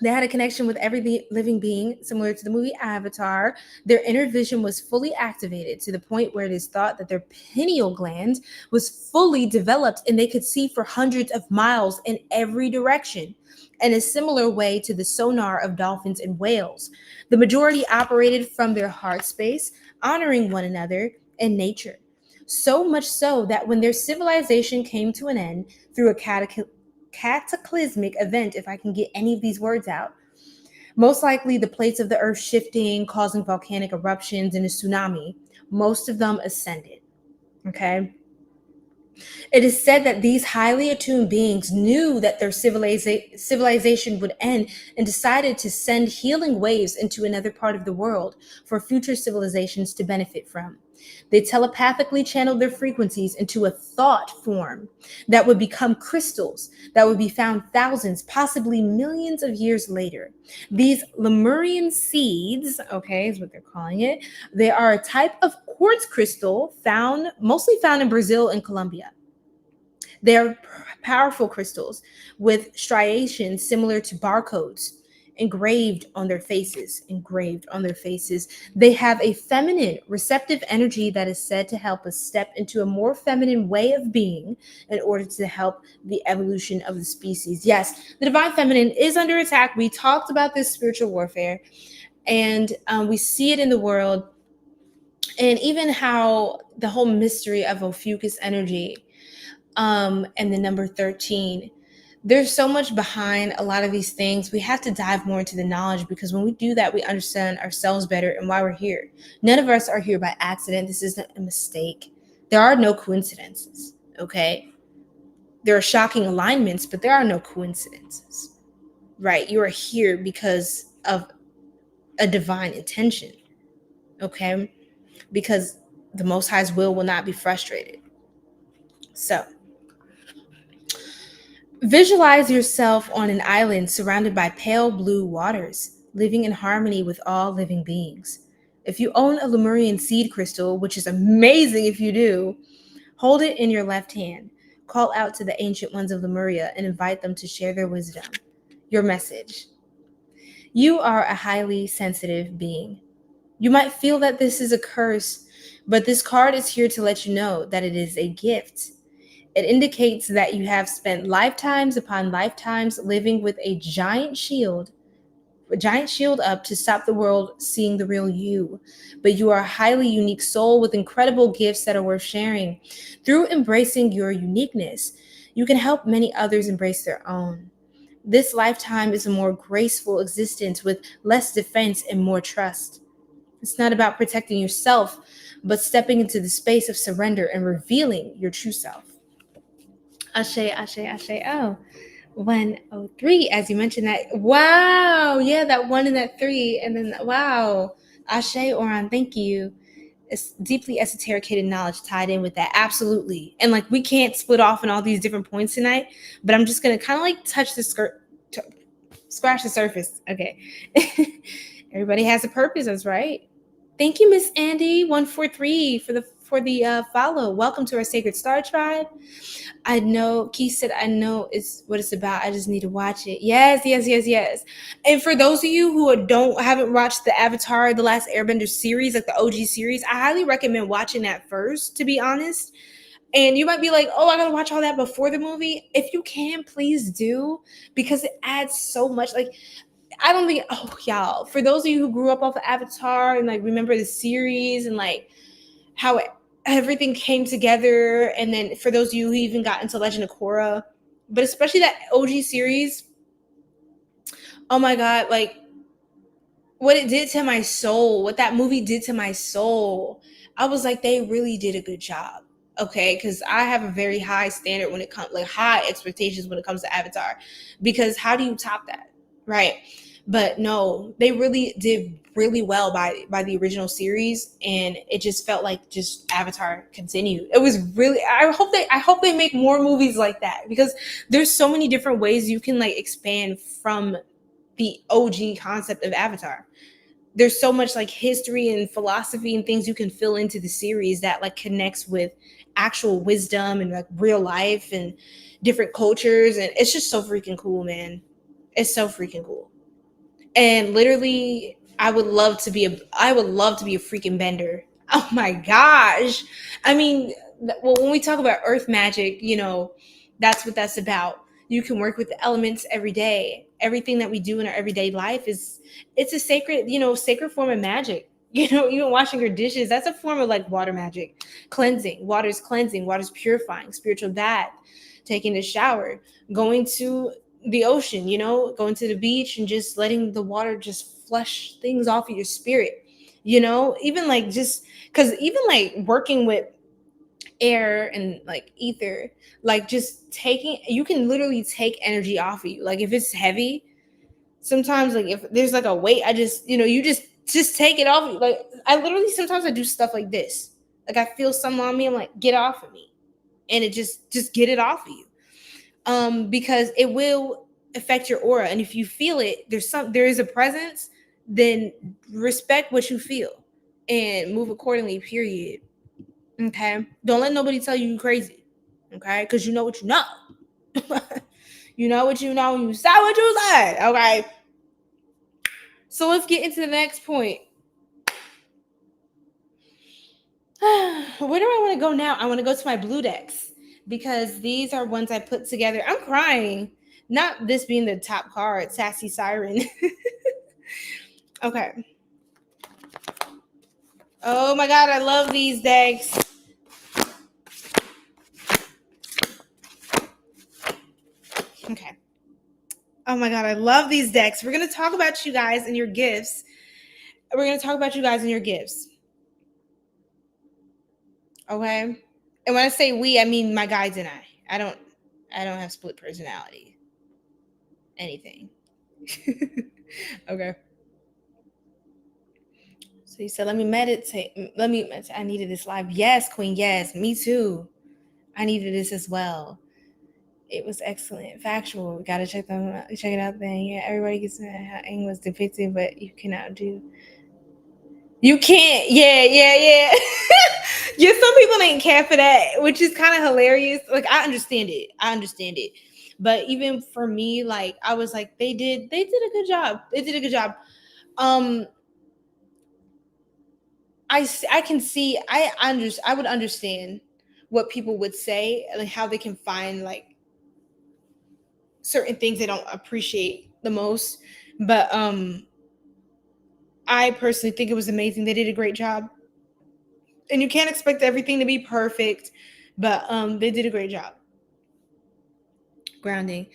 A: They had a connection with every living being, similar to the movie Avatar. Their inner vision was fully activated to the point where it is thought that their pineal gland was fully developed and they could see for hundreds of miles in every direction, in a similar way to the sonar of dolphins and whales. The majority operated from their heart space, honoring one another and nature. So much so that when their civilization came to an end through a cataclysmic event, if I can get any of these words out, most likely the plates of the earth shifting, causing volcanic eruptions and a tsunami, most of them ascended. Okay. It is said that these highly attuned beings knew that their civilization would end and decided to send healing waves into another part of the world for future civilizations to benefit from. They telepathically channeled their frequencies into a thought form that would become crystals that would be found thousands, possibly millions of years later. These Lemurian seeds, okay, is what they're calling it. They are a type of quartz crystal mostly found in Brazil and Colombia. They are powerful crystals with striations similar to barcodes engraved on their faces. Engraved on their faces. They have a feminine, receptive energy that is said to help us step into a more feminine way of being in order to help the evolution of the species. Yes, the divine feminine is under attack. We talked about this spiritual warfare, and we see it in the world, and even how the whole mystery of Ophiuchus energy and the number 13. There's so much behind a lot of these things. We have to dive more into the knowledge, because when we do that, we understand ourselves better and why we're here. None of us are here by accident. This isn't a mistake. There are no coincidences, okay? There are shocking alignments, but there are no coincidences, right? You are here because of a divine intention, okay? Because the Most High's will not be frustrated. So, visualize yourself on an island surrounded by pale blue waters, living in harmony with all living beings. If you own a Lemurian seed crystal, which is amazing if you do, hold it in your left hand. Call out to the ancient ones of Lemuria and invite them to share their wisdom. Your message: you are a highly sensitive being. You might feel that this is a curse, but this card is here to let you know that it is a gift. It indicates that you have spent lifetimes upon lifetimes living with a giant shield up to stop the world seeing the real you. But you are a highly unique soul with incredible gifts that are worth sharing. Through embracing your uniqueness, you can help many others embrace their own. This lifetime is a more graceful existence with less defense and more trust. It's not about protecting yourself, but stepping into the space of surrender and revealing your true self. Ashe, Ashe, Ashe. Oh, 103, as you mentioned that. Wow. Yeah, that one and that three. And then, wow. Ashe, Oran, thank you. It's deeply esoteric hidden knowledge tied in with that. Absolutely. And like, we can't split off in all these different points tonight, but I'm just going to kind of like touch the scratch the surface. Okay. Everybody has a purpose. That's right. Thank you, Miss Andy 143 for the follow. Welcome to our Sacred Star Tribe. I know, Keith said, I know it's what it's about. I just need to watch it. Yes, yes, yes, yes. And for those of you who haven't watched the Avatar, The Last Airbender series, like the OG series, I highly recommend watching that first, to be honest. And you might be like, oh, I gotta watch all that before the movie. If you can, please do, because it adds so much. Like, I don't think, oh, y'all, for those of you who grew up off of Avatar and like remember the series and like how everything came together, and then for those of you who even got into Legend of Korra, but especially that OG series, oh my God, like what it did to my soul, what that movie did to my soul, I was like, they really did a good job. Okay, because I have a very high standard when it comes, like high expectations when it comes to Avatar, because how do you top that, right? But no, they really did really well by the original series, and it just felt like just Avatar continued. It was really, I hope they make more movies like that, because there's so many different ways you can like expand from the OG concept of Avatar. There's so much like history and philosophy and things you can fill into the series that like connects with actual wisdom and like real life and different cultures, and it's just so freaking cool, man. It's so freaking cool. And literally, I would love to be a freaking bender. Oh my gosh. I mean, well, when we talk about earth magic, you know, that's what that's about. You can work with the elements every day. Everything that we do in our everyday life it's a sacred, sacred form of magic. Even washing your dishes, that's a form of like water magic. Cleansing, water's purifying, spiritual bath, taking a shower, going to the ocean, going to the beach and just letting the water just flush things off of your spirit, even like just because even like working with air and like ether, like just taking, you can literally take energy off of you. Like if it's heavy, sometimes like if there's like a weight, I just, you just take it off. Like I literally sometimes I do stuff like this. Like I feel something on me, I'm like, get off of me. And it just get it off of you. Because it will affect your aura. And if you feel it, there is a presence, then respect what you feel and move accordingly, period. Okay. Don't let nobody tell you crazy. Okay, because you know what you know. You know what you know, and you said what you said. Okay. So let's get into the next point. Where do I want to go now? I want to go to my blue decks because these are ones I put together. I'm crying. Not this being the top card, Sassy Siren. Okay. Oh my God, I love these decks. Okay. Oh my God, I love these decks. We're going to talk about you guys and your gifts. We're going to talk about you guys and your gifts. Okay. And when I say we, I mean my guides and I. I don't have split personality. Anything. Okay. So you said, let me meditate. I needed this live. Yes, Queen. Yes, me too. I needed this as well. It was excellent. Factual. We gotta check it out then. Yeah, everybody gets how Aang was depicted, but you cannot do. You can't. Yeah. Yeah, some people ain't care for that, which is kind of hilarious. Like I understand it. But even for me, like I was like, they did a good job. They did a good job. Um I can see, I would understand what people would say, like how they can find like certain things they don't appreciate the most. But I personally think it was amazing. They did a great job. And you can't expect everything to be perfect, but they did a great job. Grounding.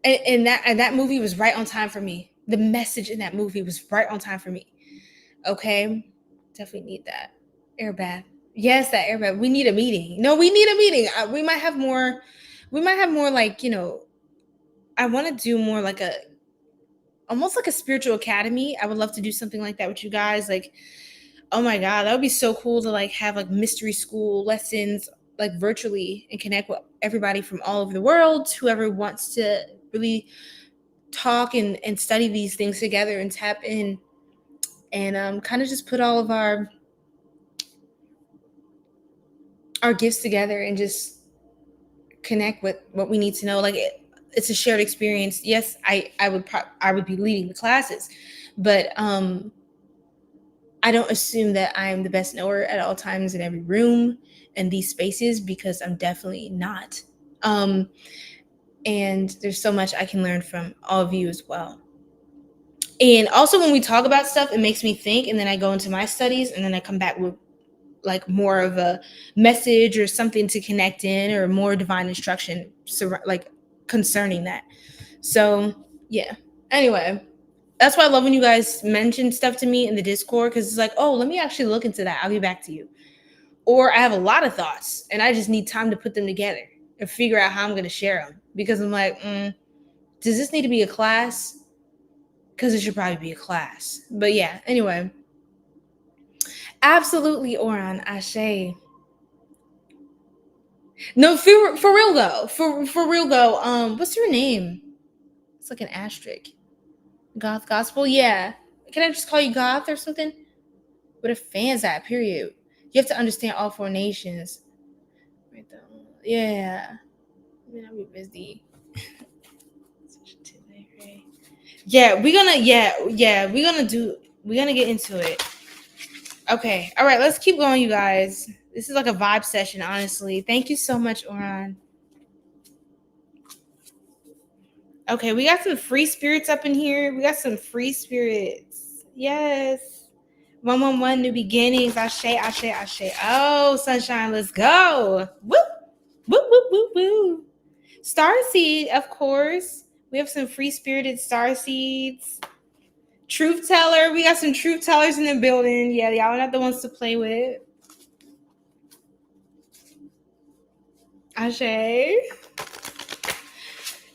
A: And that movie was right on time for me. The message in that movie was right on time for me. Okay? Definitely need that. Air bath. Yes, that air bath. We need a meeting. No, we need a meeting. We might have more. We might have more like, I want to do more like almost like a spiritual academy. I would love to do something like that with you guys. Like, oh my God, that would be so cool to like have like mystery school lessons like virtually and connect with everybody from all over the world, whoever wants to really talk and study these things together and tap in and kind of just put all of our gifts together and just connect with what we need to know. Like it's a shared experience. Yes, I would be leading the classes, but I don't assume that I'm the best knower at all times in every room and these spaces, because I'm definitely not. um and there's so much I can learn from all of you as well. And also when we talk about stuff, it makes me think, and then I go into my studies and then I come back with like more of a message or something to connect in, or more divine instruction like concerning that. So yeah, anyway, that's why I love when you guys mention stuff to me in the Discord, because it's like, oh, let me actually look into that, I'll be back to you. Or I have a lot of thoughts and I just need time to put them together and figure out how I'm going to share them, because I'm like, does this need to be a class? Because it should probably be a class. But yeah, anyway, absolutely, Oran Ashe. No, for real though. For real though. What's your name? It's like an asterisk. Goth Gospel? Yeah. Can I just call you Goth or something? What a fan's at, period. You have to understand all four nations. Right though. Yeah. Man, I'll be busy. Yeah, we're gonna get into it. Okay. All right, let's keep going, you guys. This is like a vibe session, honestly. Thank you so much, Oran. Okay, we got some free spirits up in here. We got some free spirits. Yes. 111 new beginnings. Ashe, ashe, ashe. Oh, sunshine, let's go. Woo, woo, woo, woo, woo. Starseed, of course. We have some free spirited starseeds. Truth teller. We got some truth tellers in the building. Yeah, y'all are not the ones to play with. Ashe.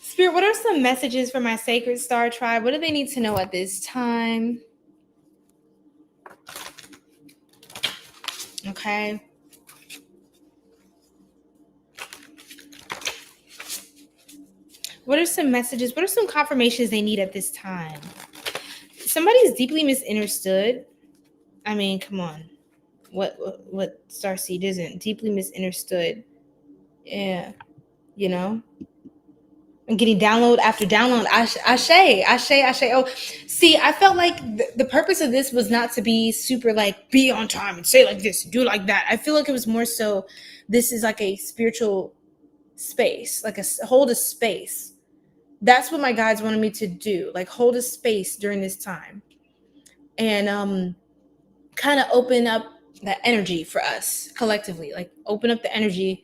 A: Spirit, what are some messages for my sacred star tribe? What do they need to know at this time? Okay. What are some messages? What are some confirmations they need at this time? Somebody's deeply misunderstood. I mean, come on. What Starseed isn't? Deeply misunderstood. Yeah. You know? I'm getting download after download. Ashe. Oh, see, I felt like the purpose of this was not to be super like be on time and say like this, do like that. I feel like it was more so this is like a spiritual space, like hold a space. That's what my guides wanted me to do, like hold a space during this time and kind of open up that energy for us collectively, like open up the energy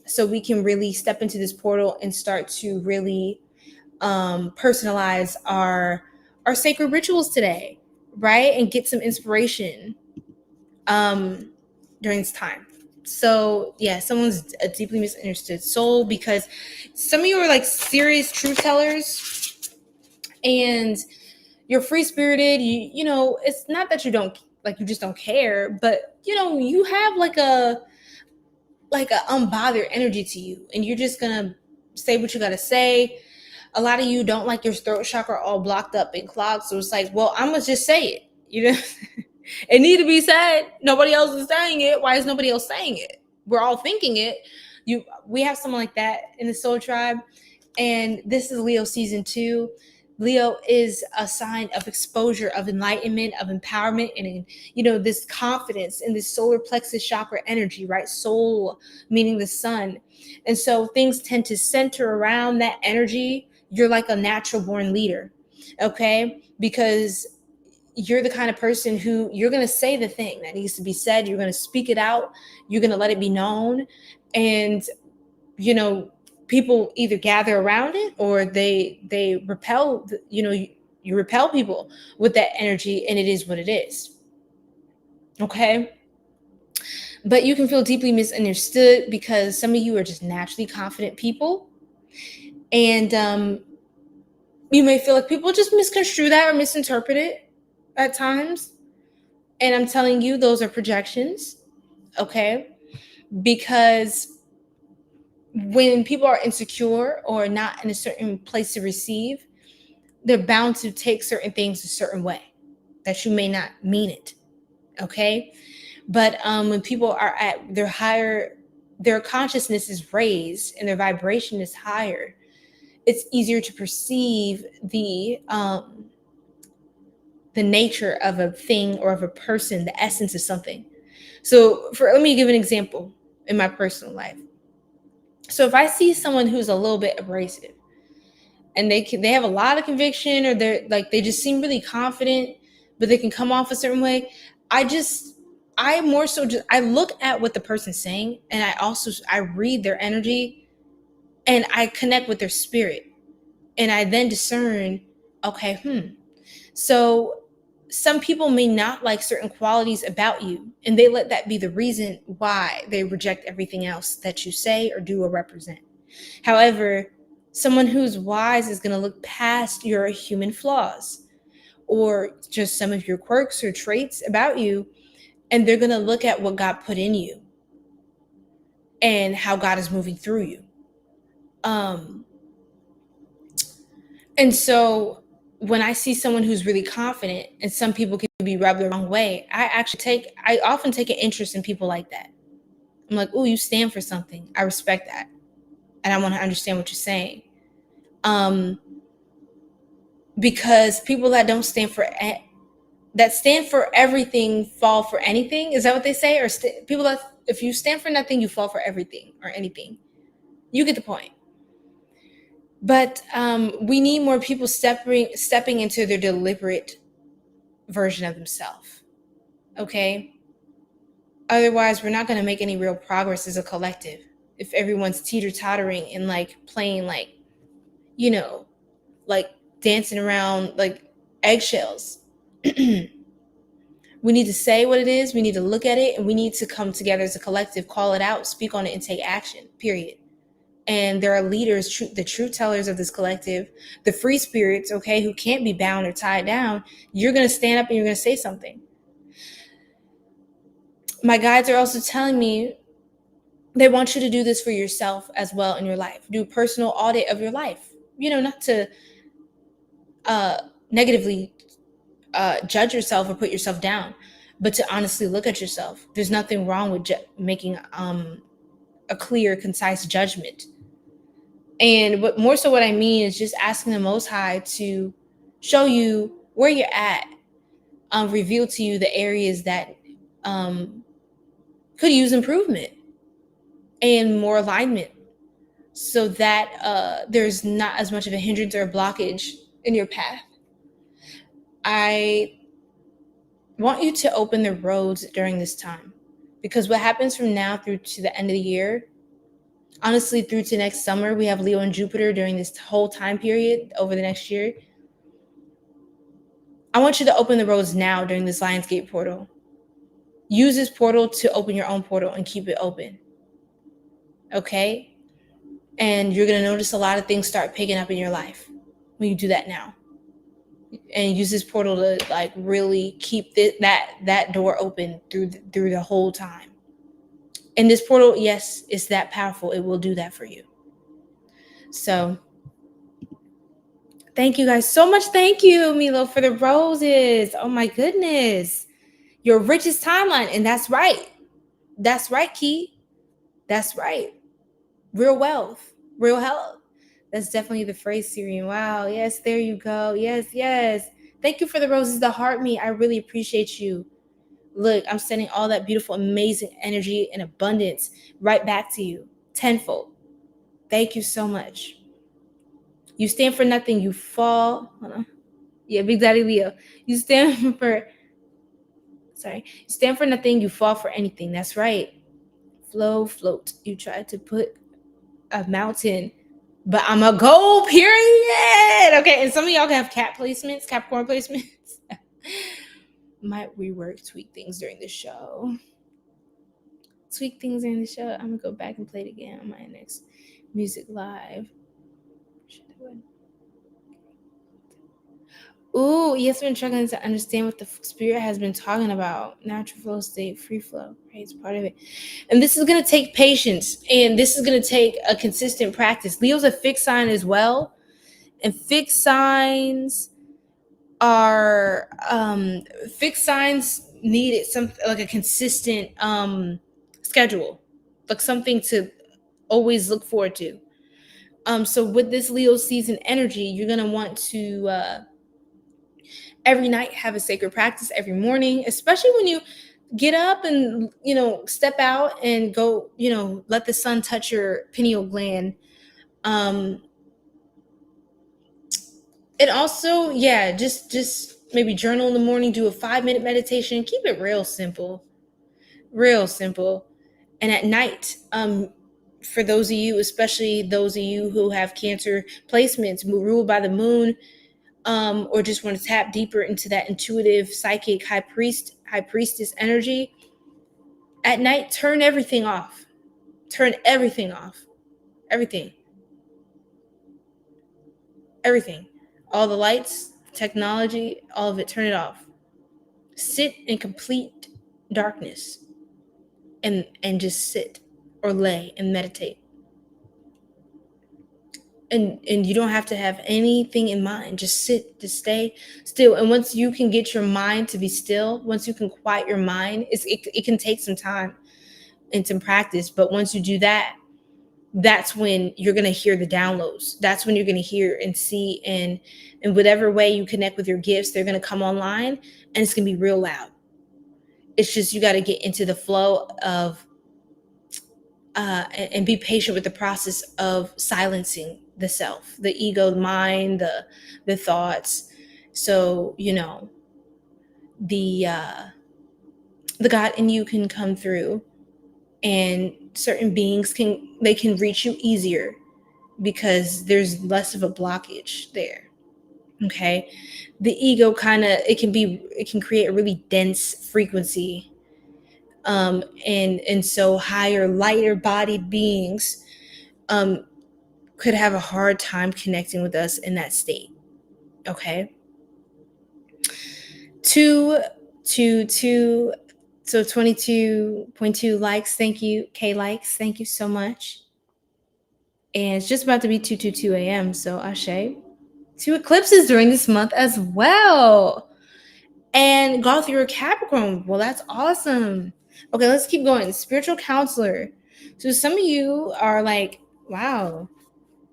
A: so we can really step into this portal and start to really personalize our sacred rituals today, right? And get some inspiration during this time. So yeah, someone's a deeply misunderstood soul because some of you are like serious truth tellers and you're free spirited. You know, it's not that you don't like you just don't care, but you know, you have like a unbothered energy to you, and you're just gonna say what you gotta say. A lot of you don't like your throat chakra all blocked up and clogged, so it's like, well, I'm gonna just say it. You know, it need to be said. Nobody else is saying it. Why is nobody else saying it? We're all thinking it. We have someone like that in the soul tribe, and this is Leo season 2. Leo is a sign of exposure, of enlightenment, of empowerment, and you know, this confidence in this solar plexus chakra energy, right? Soul meaning the sun. And so things tend to center around that energy. You're like a natural born leader, okay? Because you're the kind of person who you're going to say the thing that needs to be said. You're going to speak it out. You're going to let it be known. And, you know, people either gather around it or they repel, you know, you repel people with that energy, and it is what it is. Okay. But you can feel deeply misunderstood because some of you are just naturally confident people. And you may feel like people just misconstrue that or misinterpret it at times. And I'm telling you, those are projections. Okay. Because when people are insecure or not in a certain place to receive, they're bound to take certain things a certain way that you may not mean it. Okay. But when people are at their higher, their consciousness is raised and their vibration is higher, it's easier to perceive the nature of a thing or of a person, the essence of something. So let me give an example in my personal life. So if I see someone who's a little bit abrasive and they have a lot of conviction, or they just seem really confident, but they can come off a certain way, I more so just I look at what the person's saying, and I read their energy, and I connect with their spirit, and I then discern, okay, so some people may not like certain qualities about you, and they let that be the reason why they reject everything else that you say or do or represent. However, someone who's wise is going to look past your human flaws or just some of your quirks or traits about you, and they're going to look at what God put in you and how God is moving through you. And so when I see someone who's really confident, and some people can be rubbed the wrong way, I often take an interest in people like that. I'm like, oh, you stand for something. I respect that. And I want to understand what you're saying. Because people that don't stand for that stand for everything fall for anything. Is that what they say? Or people that if you stand for nothing, you fall for everything or anything. You get the point. But we need more people stepping into their deliberate version of themselves. Okay. Otherwise, we're not going to make any real progress as a collective if everyone's teeter-tottering and like playing like, you know, like dancing around like eggshells. We need to say what it is, we need to look at it, and we need to come together as a collective, call it out, speak on it, and take action, period. And there are leaders, the truth tellers of this collective, the free spirits, okay, who can't be bound or tied down. You're going to stand up and you're going to say something. My guides are also telling me they want you to do this for yourself as well in your life. Do a personal audit of your life. Not to uh, negatively judge yourself or put yourself down, but to honestly look at yourself. There's nothing wrong with making a clear, concise judgment. And more so what I mean is just asking the Most High to show you where you're at, reveal to you the areas that could use improvement and more alignment, so that there's not as much of a hindrance or a blockage in your path. I want you to open the roads during this time, because what happens from now through to the end of the year, honestly through to next summer, we have Leo and Jupiter during this whole time period over the next year. I want you to open the roads now during this Lionsgate portal. Use this portal to open your own portal and keep it open. Okay? And you're going to notice a lot of things start picking up in your life when you do that now. And use this portal to like really keep that door open through the whole time. And this portal, yes, it's that powerful. It will do that for you. So thank you guys so much. Thank you, Milo, for the roses. Oh my goodness. Your richest timeline. And that's right. That's right, Key. That's right. Real wealth, real health. That's definitely the phrase, Syrian. Wow. Yes, there you go. Yes, yes. Thank you for the roses, the heart me. I really appreciate you. Look, I'm sending all that beautiful, amazing energy and abundance right back to you tenfold. Thank you so much. You stand for nothing, you fall. Hold on. Yeah, Big Daddy Leo. You stand for nothing, you fall for anything. That's right. Flow, float. You try to put a mountain, but I'm a goal, period. Okay, and some of y'all can have Capricorn placements. Might rework, tweak things during the show. I'm gonna go back and play it again on my next music live. Ooh, yes, been struggling to understand what the spirit has been talking about. Natural flow state, free flow, right? It's part of it. And this is going to take patience, and this is going to take a consistent practice. Leo's a fixed sign as well. And fixed signs needed some like a consistent schedule, like something to always look forward to. So with this Leo season energy, you're going to want to every night have a sacred practice every morning, especially when you get up and step out and go, let the sun touch your pineal gland. And also, yeah, just maybe journal in the morning, do a 5-minute meditation, keep it real simple. And at night, for those of you, especially those of you who have Cancer placements ruled by the moon, or just want to tap deeper into that intuitive, psychic, high priestess energy, at night, turn everything off. Turn everything off. Everything. All the lights, technology, all of it, turn it off. Sit in complete darkness and just sit or lay and meditate. And you don't have to have anything in mind. Just sit, just stay still. And once you can get your mind to be still, once you can quiet your mind, it can take some time and some practice. But once you do that, that's when you're going to hear the downloads. That's when you're going to hear and see, and in whatever way you connect with your gifts, they're going to come online, and it's going to be real loud. It's just, you got to get into the flow of and be patient with the process of silencing the self, the ego, the mind, the thoughts. So the the God in you can come through, and certain beings can reach you easier because there's less of a blockage there. Okay. The ego kind of, it can create a really dense frequency. And so higher, lighter bodied beings could have a hard time connecting with us in that state. Okay. Two, so 22.2 likes. Thank you. K likes. Thank you so much. And it's just about to be 2:22 a.m. So Ashe. 2 eclipses during this month as well. And go through your Capricorn. Well, that's awesome. Okay, let's keep going. Spiritual counselor. So some of you are like, wow,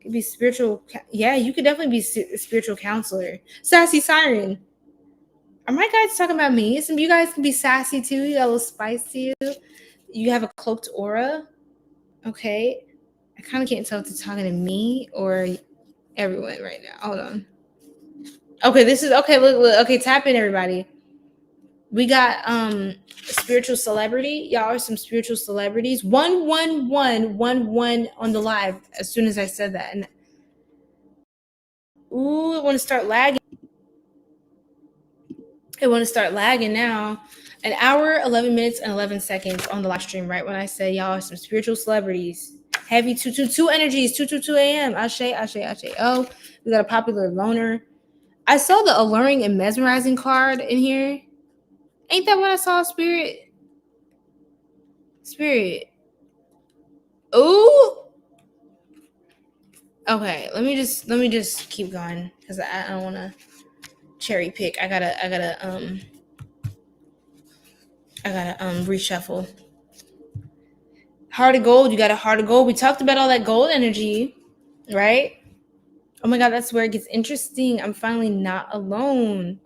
A: could be spiritual. Yeah, you could definitely be a spiritual counselor. Sassy siren. Are my guys talking about me? Some of you guys can be sassy too. You got a little spice to you. You have a cloaked aura. Okay. I kind of can't tell if they're talking to me or everyone right now. Hold on. Okay, this is okay. Look. Okay, tap in, everybody. We got spiritual celebrity. Y'all are some spiritual celebrities. 11111 on the live as soon as I said that. And ooh, I want to start lagging. Now. An hour, 11 minutes, and 11 seconds on the live stream, right when I say y'all are some spiritual celebrities. Heavy 222 energies, 222 a.m. Ashe. Oh, we got a popular loner. I saw the alluring and mesmerizing card in here. Ain't that what I saw, Spirit? Ooh. Okay, let me just keep going because I don't want to cherry pick. I gotta reshuffle. Heart of gold. You got a heart of gold. We talked about all that gold energy, right? Oh my God, that's where it gets interesting. I'm finally not alone.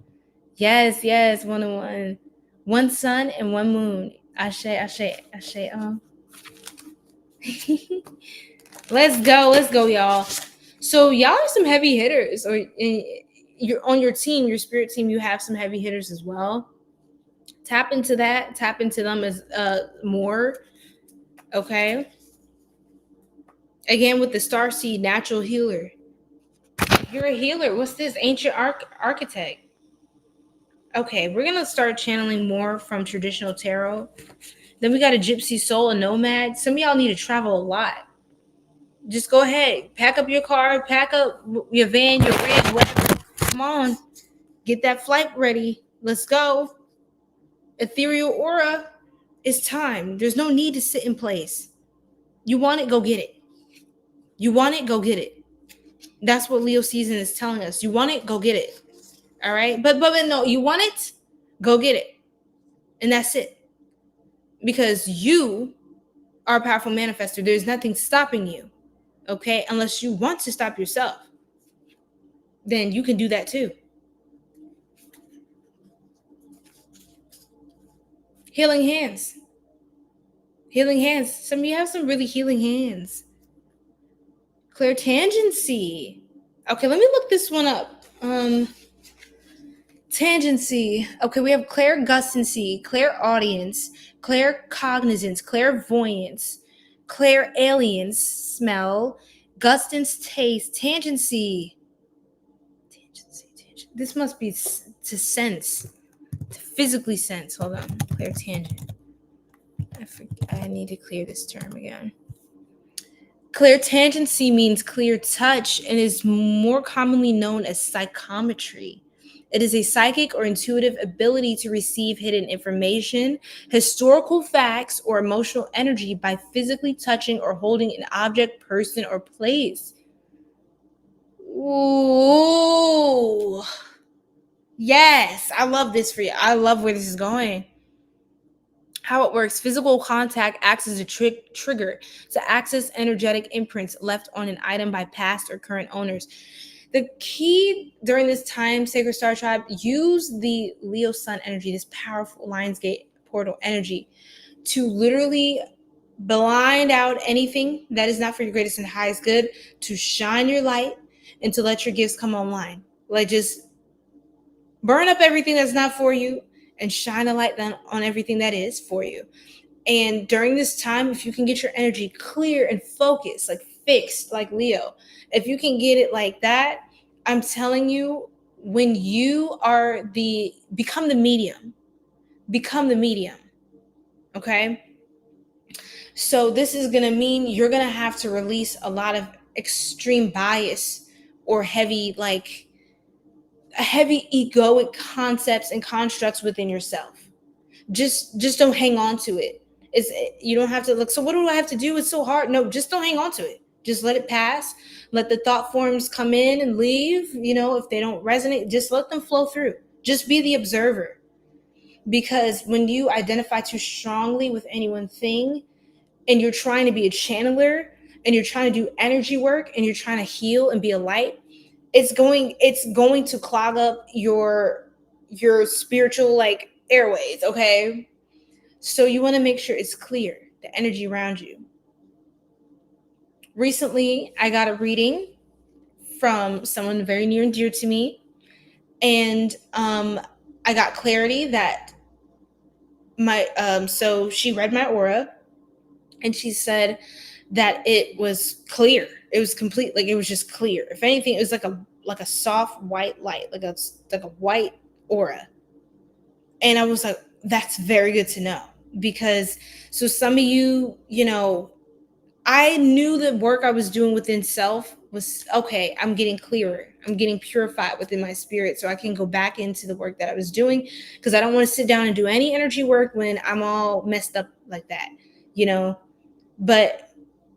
A: Yes, 101. One sun and one moon. Ashe. Let's go, y'all. So y'all are some heavy hitters, or you're on your team, your spirit team. You have some heavy hitters as well. Tap into that. Tap into them as more. Okay. Again, with the star seed, natural healer. You're a healer. What's this? Ancient architect. Okay, we're gonna start channeling more from traditional tarot. Then we got a gypsy soul, a nomad. Some of y'all need to travel a lot. Just go ahead, pack up your car, pack up your van, your rig, whatever. Come on, get that flight ready. Let's go. Ethereal aura. It's time. There's no need to sit in place. You want it, go get it. You want it, go get it. That's what Leo season is telling us. You want it, go get it. All right, but no, you want it, go get it, and that's it. Because you are a powerful manifester. There's nothing stopping you. Okay, unless you want to stop yourself, then you can do that too. Healing hands. Some of you have some really healing hands. Clairtangency. Okay, let me look this one up. Tangency. Okay, we have clairgustancy, clairaudience, claircognizance, clairvoyance, clairalience, smell, gustance, taste, tangency. This must be to sense, to physically sense. Hold on, clairtangent. I need to clear this term again. Clairtangency means clear touch and is more commonly known as psychometry. It is a psychic or intuitive ability to receive hidden information, historical facts, or emotional energy by physically touching or holding an object, person, or place. Ooh. Yes, I love this for you. I love where this is going. How it works. Physical contact acts as a trigger to access energetic imprints left on an item by past or current owners. The key during this time, Sacred Star Tribe, use the Leo Sun energy, this powerful Lionsgate portal energy, to literally blind out anything that is not for your greatest and highest good, to shine your light, and to let your gifts come online. Like, just burn up everything that's not for you and shine a light on everything that is for you. And during this time, if you can get your energy clear and focused, like fixed, like Leo, if you can get it like that, I'm telling you, when you are become the medium, okay? So this is going to mean you're going to have to release a lot of extreme bias or heavy egoic concepts and constructs within yourself. Just don't hang on to it. You don't have to look, so what do I have to do? It's so hard. No, just don't hang on to it. Just let it pass. Let the thought forms come in and leave. If they don't resonate, just let them flow through. Just be the observer. Because when you identify too strongly with any one thing, and you're trying to be a channeler, and you're trying to do energy work, and you're trying to heal and be a light, it's going to clog up your spiritual airways, okay? So you want to make sure it's clear, the energy around you. Recently, I got a reading from someone very near and dear to me, and I got clarity that so she read my aura, and she said that it was clear. It was complete, it was just clear. If anything, it was like a soft white light, like a white aura. And I was like, that's very good to know, because so some of you, I knew the work I was doing within self was okay. I'm getting clearer. I'm getting purified within my spirit, so I can go back into the work that I was doing, because I don't want to sit down and do any energy work when I'm all messed up like that, But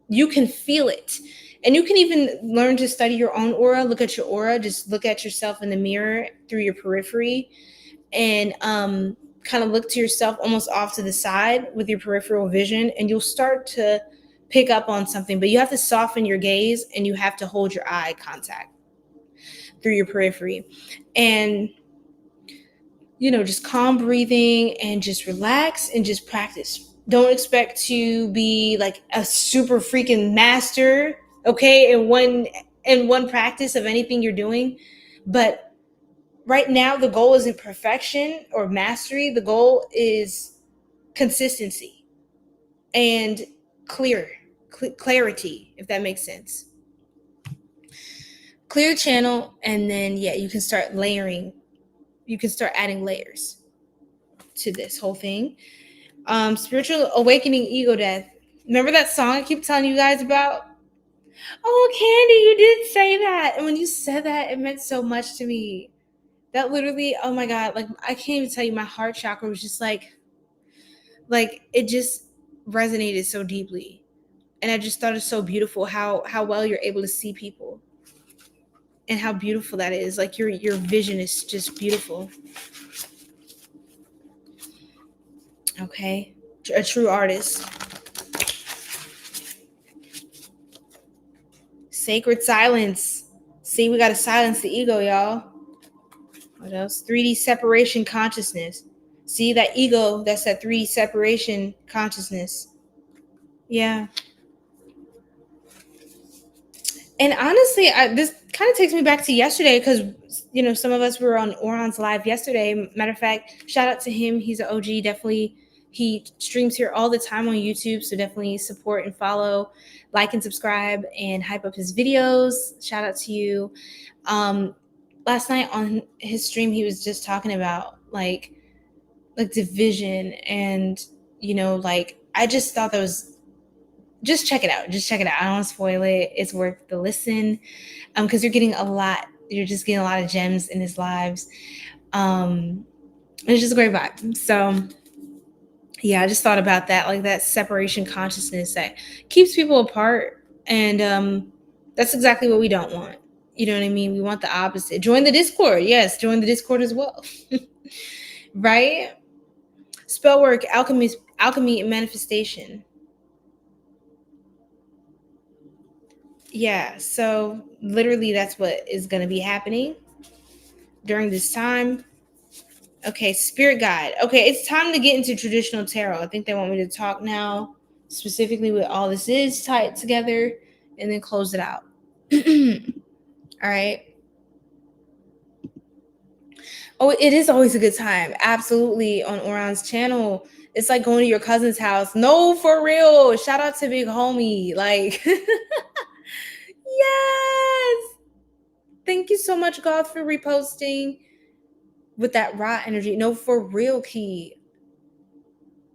A: you can feel it. And you can even learn to study your own aura. Look at your aura. Just look at yourself in the mirror through your periphery, and kind of look to yourself almost off to the side with your peripheral vision, and you'll start to pick up on something. But you have to soften your gaze, and you have to hold your eye contact through your periphery. And just calm breathing and just relax and just practice. Don't expect to be like a super freaking master, okay, in one practice of anything you're doing. But right now, the goal isn't perfection or mastery. The goal is consistency and clarity, if that makes sense. Clear the channel, and then you can start layering. You can start adding layers to this whole thing. Spiritual awakening, ego death. Remember that song I keep telling you guys about? Oh, Candy, you did say that. And when you said that, it meant so much to me. That literally, oh my God, I can't even tell you, my heart chakra was just like it just resonated so deeply. And I just thought it's so beautiful how well you're able to see people, and how beautiful that is. Like your vision is just beautiful. Okay. A true artist. Sacred silence. See, we got to silence the ego, y'all. What else? 3D separation consciousness. See, that ego, that's that 3D separation consciousness. Yeah. And honestly, this kind of takes me back to yesterday, because some of us were on Oran's live yesterday. Matter of fact, shout out to him. He's an OG. Definitely, he streams here all the time on YouTube, so definitely support and follow, like and subscribe, and hype up his videos. Shout out to you. Last night on his stream, he was just talking about like division, and I just thought that was. Just check it out. I don't want to spoil it. It's worth the listen, because you're getting a lot. You're just getting a lot of gems in his lives. It's just a great vibe. So yeah, I just thought about that, like that separation consciousness that keeps people apart, and that's exactly what we don't want. You know what I mean? We want the opposite. Join the Discord. Yes, join the Discord as well. Right? Spell work, alchemy, and manifestation. Yeah, so literally that's what is going to be happening during this time. Okay, spirit guide. Okay, it's time to get into traditional tarot. I think they want me to talk now, specifically what all this is, tie it together, and then close it out. All right. Oh, it is always a good time. Absolutely. On Oran's channel. It's like going to your cousin's house. No, for real. Shout out to Big Homie. Like, yes. Thank you so much, God, for reposting with that raw energy. No, for real, Key.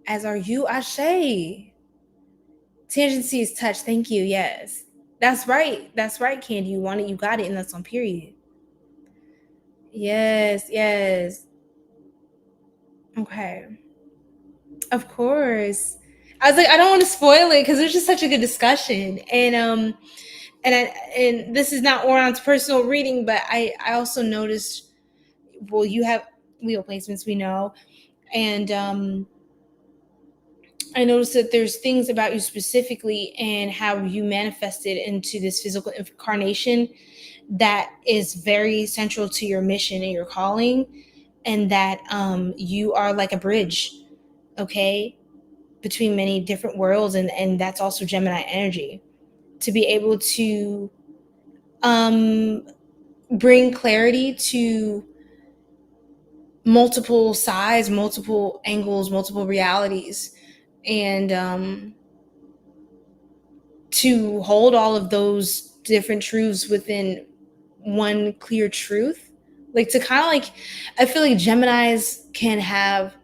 A: As are you, Ashe. Tangency is touch. Thank you. Yes. That's right. That's right, Candy. You want it, you got it, and that's on period. Yes, yes. Okay. Of course. I was like, I don't want to spoil it because it was just such a good discussion. And this is not Oron's personal reading, but I also noticed, well, you have wheel placements, we know. And I noticed that there's things about you specifically and how you manifested into this physical incarnation that is very central to your mission and your calling, and that you are like a bridge, okay, between many different worlds, and that's also Gemini energy, to be able to bring clarity to multiple sides, multiple angles, multiple realities, and to hold all of those different truths within one clear truth. Like, to kind of like, I feel like Geminis can have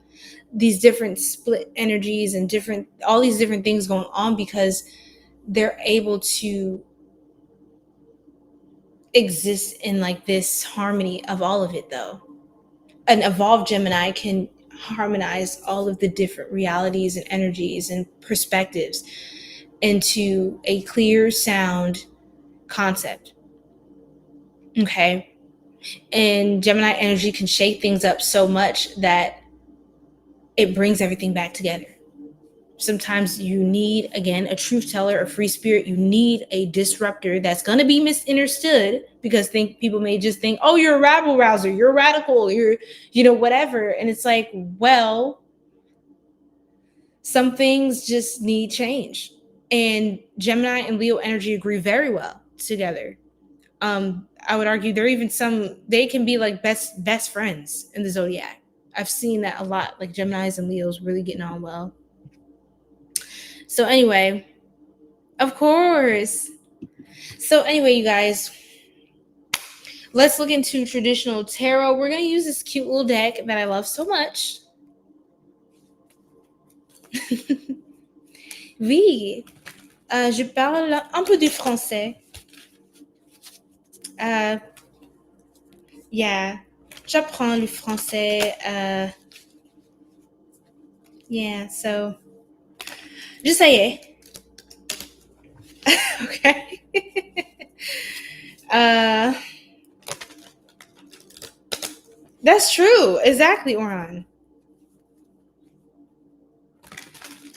A: these different split energies and different, all these different things going on because they're able to exist in like this harmony of all of it. Though an evolved Gemini can harmonize all of the different realities and energies and perspectives into a clear sound concept. Okay. And Gemini energy can shake things up so much that it brings everything back together. Sometimes you need, again, a truth teller, a free spirit. You need a disruptor that's going to be misunderstood because people may just think, oh, you're a rabble rouser, you're a radical, you're, whatever. And it's like, well, some things just need change. And Gemini and Leo energy agree very well together. I would argue they can be like best friends in the zodiac. I've seen that a lot, like Geminis and Leos really getting on well. So anyway, of course. So anyway, you guys, let's look into traditional tarot. We're going to use this cute little deck that I love so much. Oui, je parle un peu du français. Yeah, j'apprends le français. Yeah, so just say it. Okay. That's true. Exactly, Oran.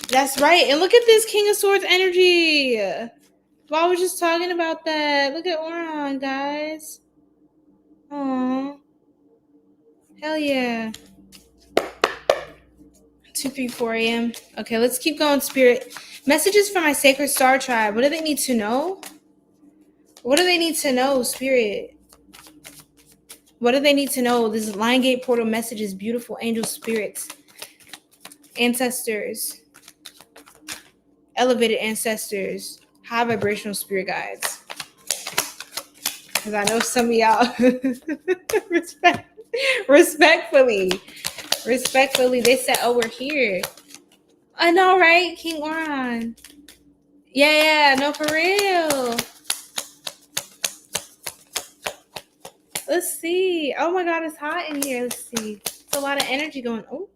A: That's right. And look at this King of Swords energy. Well, I was just talking about that. Look at Oran, guys. Aww. Hell yeah. 2, 3, 4 a.m. Okay, let's keep going, Spirit. Messages from my Sacred Star Tribe. What do they need to know? What do they need to know, Spirit? What do they need to know? This Lion Gate portal messages, beautiful angel spirits, ancestors, elevated ancestors, high vibrational spirit guides. Because I know some of y'all respectfully, they said, oh, we're here. I know, right? King Oran. Yeah, no, for real. Let's see. Oh my God, it's hot in here. Let's see. It's a lot of energy going. Oh.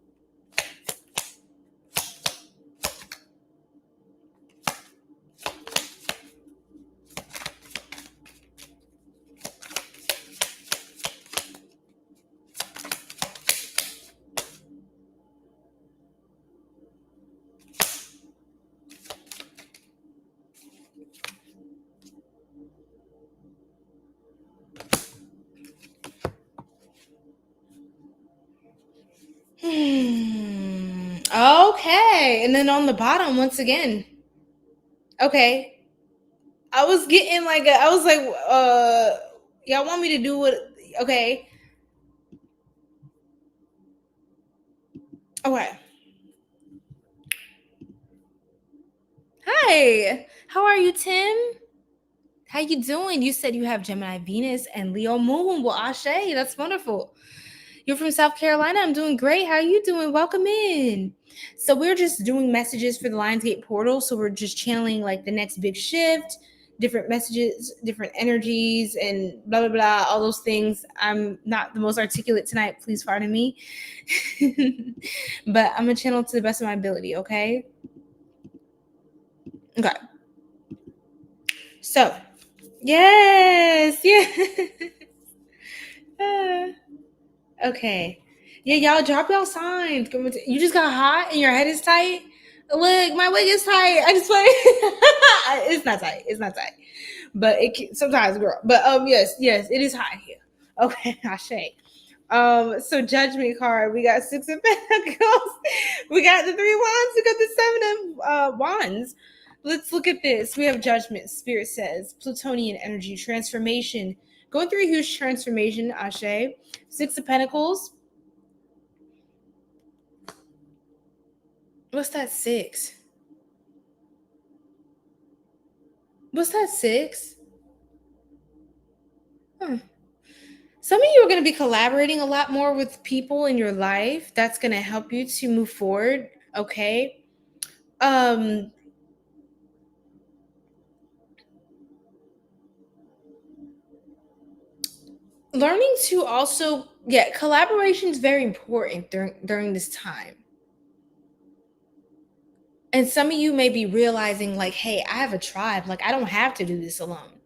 A: Okay. And then on the bottom, once again. Okay. I was getting like, y'all want me to do what? Okay. Okay. Hi. How are you, Tim? How you doing? You said you have Gemini Venus and Leo Moon. Well, Ashe, that's wonderful. You're from South Carolina. I'm doing great. How are you doing? Welcome in. So we're just doing messages for the Lionsgate portal. So we're just channeling like the next big shift, different messages, different energies, and blah blah blah. All those things. I'm not the most articulate tonight. Please pardon me. But I'm gonna channel to the best of my ability. Okay. Okay. So yes, yeah. Okay. Yeah, y'all drop y'all signs. You just got hot and your head is tight. Look, my wig is tight. I just play. It's not tight. It's not tight. But sometimes, girl. But yes, it is hot here. Okay, I shake. So judgment card. We got 6 of Pentacles. We got the 3 wands. We got the 7 of wands. Let's look at this. We have judgment. Spirit says Plutonian energy transformation. Going through a huge transformation. Ashe. 6 of Pentacles. What's that 6? What's that 6? Huh. Some of you are going to be collaborating a lot more with people in your life. That's going to help you to move forward. Okay. Um, learning to also, yeah, collaboration is very important during this time. And some of you may be realizing, like, hey, I have a tribe. Like, I don't have to do this alone.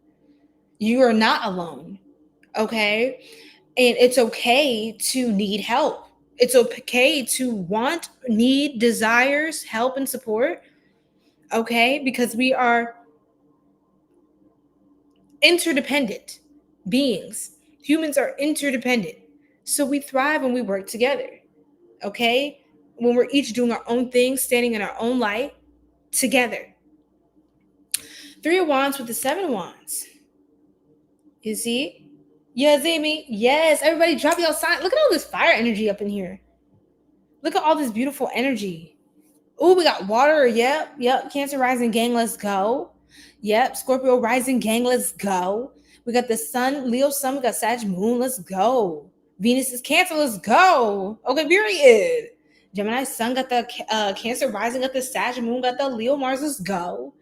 A: You are not alone. Okay. And it's okay to need help. It's okay to want, need, desires, help, and support. Okay. Because we are interdependent beings. Humans are interdependent. So we thrive when we work together. Okay. When we're each doing our own thing, standing in our own light together. 3 of Wands with the 7 of Wands. You see? Yeah, Amy. Yes. Everybody drop your sign. Look at all this fire energy up in here. Look at all this beautiful energy. Oh, we got water. Yep. Cancer rising gang. Let's go. Yep. Scorpio rising gang. Let's go. We got the sun, Leo sun. We got Sag moon. Let's go. Venus is Cancer. Let's go. Okay, period. Gemini sun got the Cancer rising. Got the Sag moon. Got the Leo Mars. Let's go.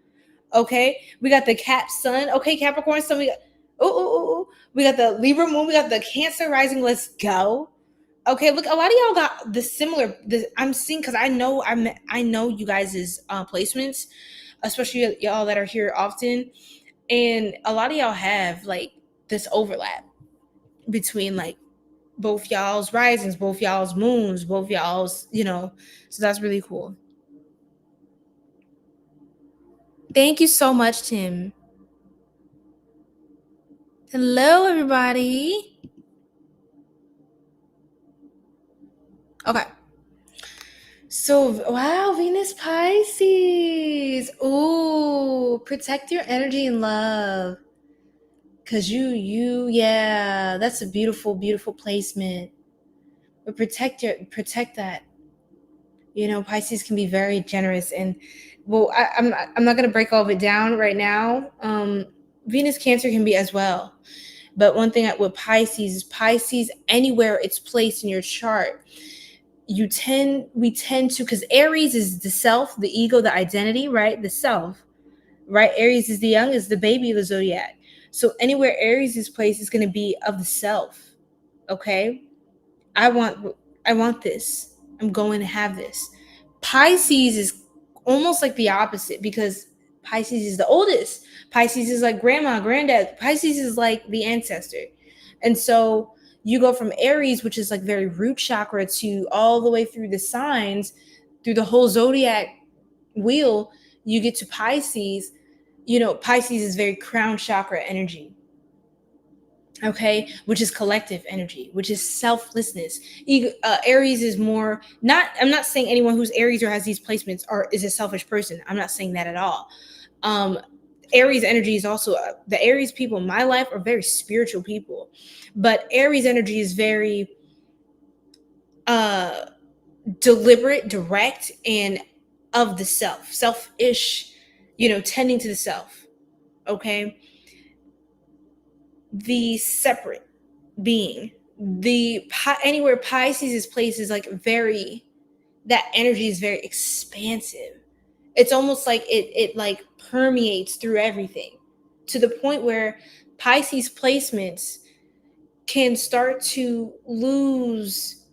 A: Okay, we got the Cap sun. Okay, Capricorn sun. We got we got the Libra moon. We got the Cancer rising. Let's go. Okay, look, a lot of y'all got the similar. I'm seeing because I know you guys' placements, especially y'all that are here often, and a lot of y'all have like this overlap between like both y'all's risings, both y'all's moons, both y'all's, so that's really cool. Thank you so much, Tim. Hello, everybody. Okay. So, wow, Venus Pisces. Ooh, protect your energy and love. Cause yeah, that's a beautiful, beautiful placement. But protect that. Pisces can be very generous, and well, I'm not gonna break all of it down right now. Venus Cancer can be as well. But one thing with Pisces is Pisces, anywhere it's placed in your chart, we tend to, because Aries is the self, the ego, the identity, right? The self, right? Aries is the young, is the baby of the zodiac. So anywhere Aries is placed is going to be of the self. Okay. I want this. I'm going to have this. Pisces is almost like the opposite, because Pisces is the oldest. Pisces is like grandma, granddad. Pisces is like the ancestor. And so you go from Aries, which is like very root chakra, to all the way through the signs, through the whole zodiac wheel, you get to Pisces. Pisces is very crown chakra energy. Okay, which is collective energy, which is selflessness. Aries is more, not, I'm not saying anyone who's Aries or has these placements is a selfish person. I'm not saying that at all. Aries energy is also, the Aries people in my life are very spiritual people, but Aries energy is very deliberate, direct, and of the selfish, tending to the self. Okay. The separate being, anywhere Pisces is placed is like very, that energy is very expansive. It's almost like it like permeates through everything, to the point where Pisces placements can start to lose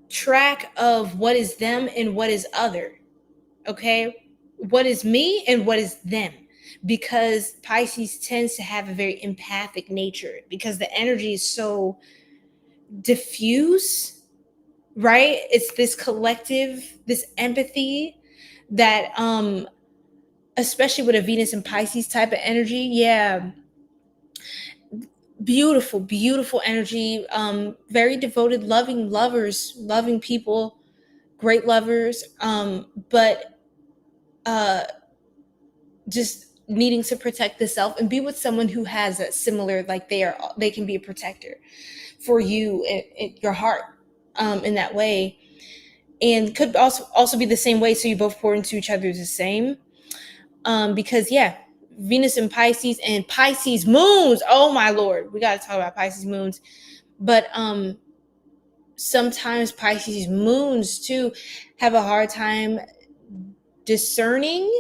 A: track of what is them and what is other. Okay, what is me and what is them, because Pisces tends to have a very empathic nature, because the energy is so diffuse, right? It's this collective, this empathy that especially with a Venus and Pisces type of energy. Yeah, beautiful, beautiful energy. Very devoted, loving lovers, loving people, great lovers. But uh just needing to protect the self and be with someone who has a similar, like they can be a protector for you in your heart, in that way. And could also be the same way, so you both pour into each other the same. Because yeah, Venus and Pisces moons, oh my lord, we got to talk about Pisces moons. But sometimes Pisces moons too have a hard time discerning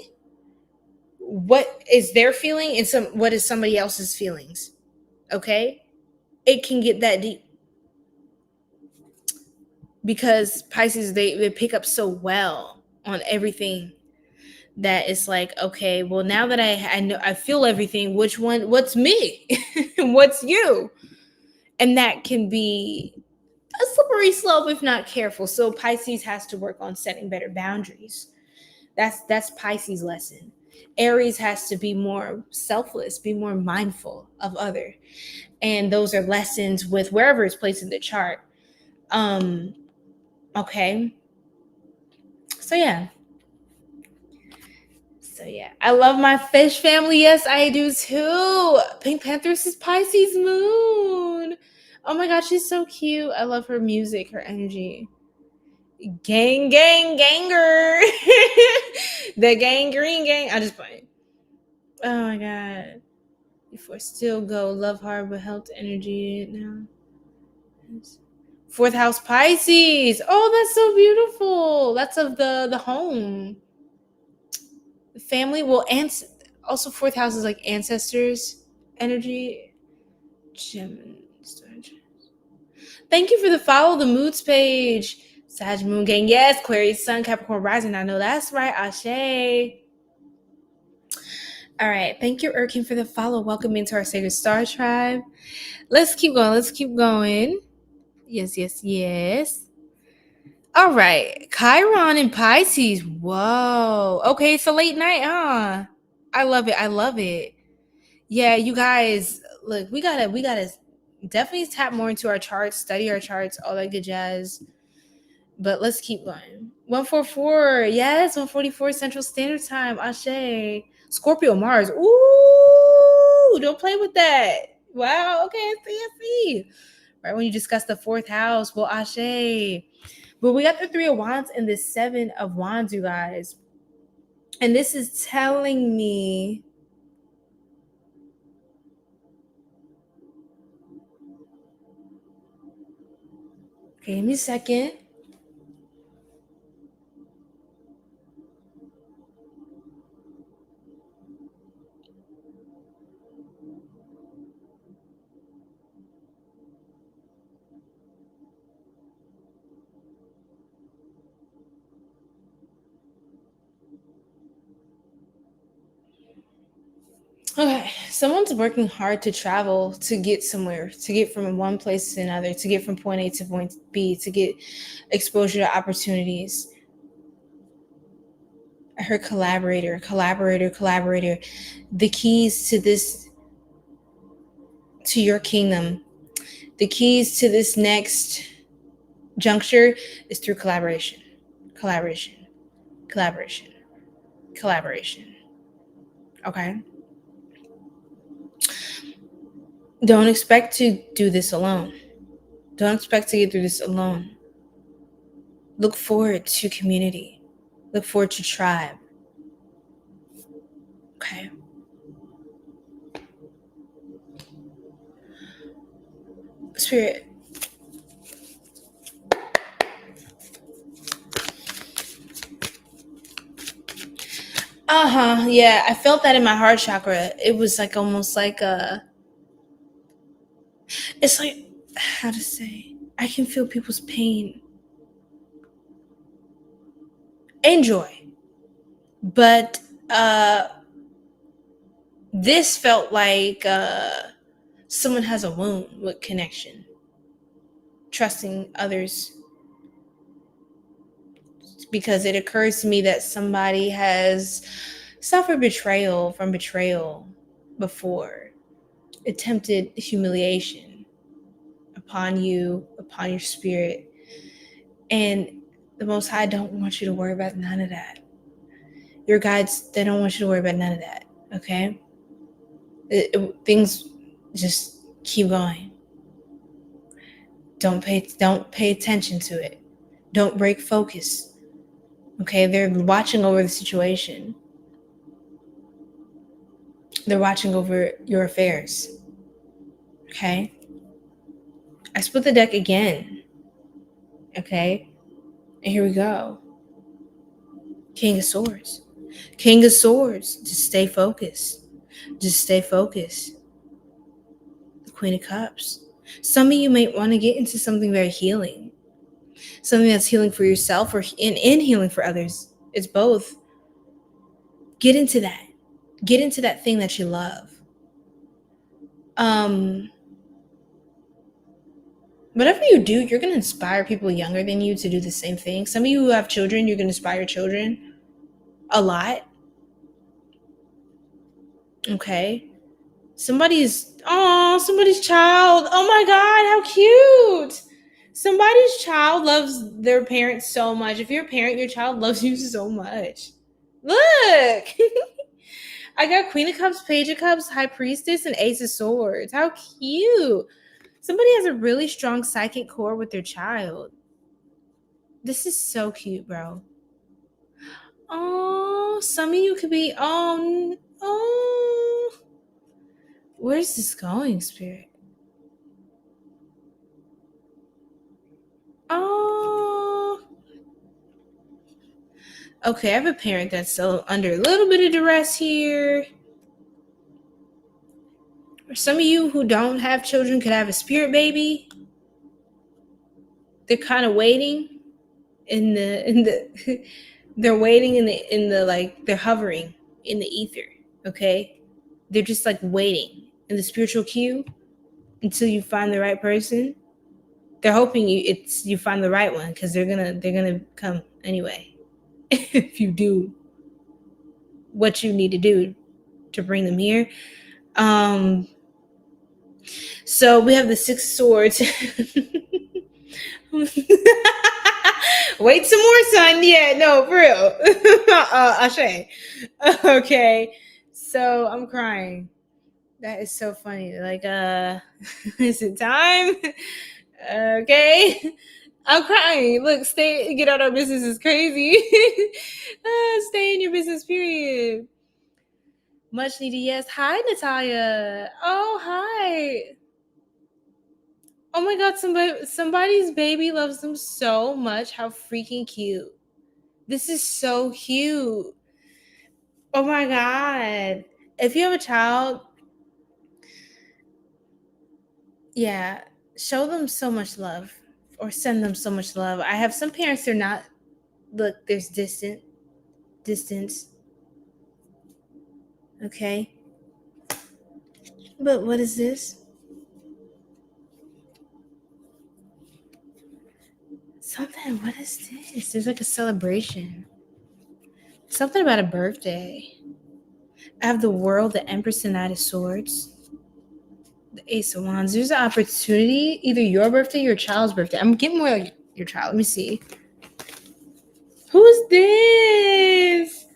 A: what is their feeling and what is somebody else's feelings. Okay, it can get that deep, because Pisces, they pick up so well on everything, that it's like, okay, well, now that I know, I feel everything, what's me what's you. And that can be a slippery slope if not careful. So Pisces has to work on setting better boundaries. That's Pisces lesson. Aries has to be more selfless, be more mindful of other. And those are lessons with wherever it's placed in the chart. Okay. So yeah. So yeah, I love my fish family. Yes, I do too. Pink Panthers is Pisces moon. Oh my gosh, she's so cute. I love her music, her energy. Gang, gang, ganger. The gang, green gang. I just play. Oh my god. Before still go, love hard but health energy now. Fourth house Pisces. Oh, that's so beautiful. That's of the home. The family. Well, and also fourth house is like ancestors energy. Gemini. Thank you for the follow the moods page. Sag Moon Gang. Yes, Aquarius Sun, Capricorn Rising. I know that's right. Ashe. All right. Thank you, Erkin, for the follow. Welcome into our Sacred Star Tribe. Let's keep going. Let's keep going. Yes, yes, yes. All right. Chiron and Pisces. Whoa. Okay, it's a late night, huh? I love it. I love it. Yeah, you guys, look, we gotta definitely tap more into our charts, study our charts, all that good jazz. But let's keep going. 144, yes, 144 Central Standard Time. Ashe. Scorpio Mars. Ooh, don't play with that. Wow, okay, I see. Right when you discuss the fourth house, well, Ashe. But we got the Three of Wands and the Seven of Wands, you guys. And this is telling me, okay, give me a second. Okay, someone's working hard to travel, to get somewhere, to get from one place to another, to get from point A to point B, to get exposure to opportunities. I heard collaborator. The keys to this, to your kingdom, the keys to this next juncture is through collaboration, collaboration, collaboration, collaboration. Okay? Don't expect to do this alone. Don't expect to get through this alone. Look forward to community. Look forward to tribe. Okay. Spirit. Yeah, I felt that in my heart chakra. It was like almost like it's like, how to say, I can feel people's pain and joy. But this felt like someone has a wound with connection, trusting others, because it occurs to me that somebody has suffered betrayal before, attempted humiliation upon you, upon your spirit. And the Most High don't want you to worry about none of that. Your guides, they don't want you to worry about none of that, okay? Things just keep going. Don't pay attention to it. Don't break focus. Okay, they're watching over the situation. They're watching over your affairs. Okay? I split the deck again. Okay? And here we go. King of Swords. King of Swords. Just stay focused. Just stay focused. The Queen of Cups. Some of you might want to get into something very healing. Something that's healing for yourself or in healing for others. It's both. Get into that. Get into that thing that you love. Whatever you do, you're going to inspire people younger than you to do the same thing. Some of you who have children, you're going to inspire children a lot. Okay. Somebody's child. Oh my God, how cute. Somebody's child loves their parents so much. If you're a parent, your child loves you so much. Look. I got Queen of Cups, Page of Cups, High Priestess, and Ace of Swords. How cute. Somebody has a really strong psychic core with their child. This is so cute, bro. Oh, some of you could be, where's this going, Spirit? Oh. Okay, I have a parent that's still under a little bit of duress here. Or some of you who don't have children could have a spirit baby. They're kind of waiting they're waiting in the like, they're hovering in the ether, okay? They're just like waiting in the spiritual queue until you find the right person. They're hoping you find the right one, because they're gonna come anyway if you do what you need to do to bring them here. So we have the Six of Swords. Wait some more, son. Yeah, no, for real. Ashe. Okay. So I'm crying. That is so funny. Like, is it time? Okay. I'm crying. Look, get out our business is crazy. Stay in your business, period. Much needed, yes. Hi, Natalia. Oh, hi. Oh my God, somebody's baby loves them so much. How freaking cute. This is so cute. Oh my God. If you have a child, yeah, show them so much love or send them so much love. I have some parents, they're not, look, there's distance. Okay. But what is this? Something, what is this? There's like a celebration. Something about a birthday. I have the World, the Empress, and Knight of Swords. The Ace of Wands. There's an opportunity, either your birthday or your child's birthday. I'm getting more like your child. Let me see. Who's this?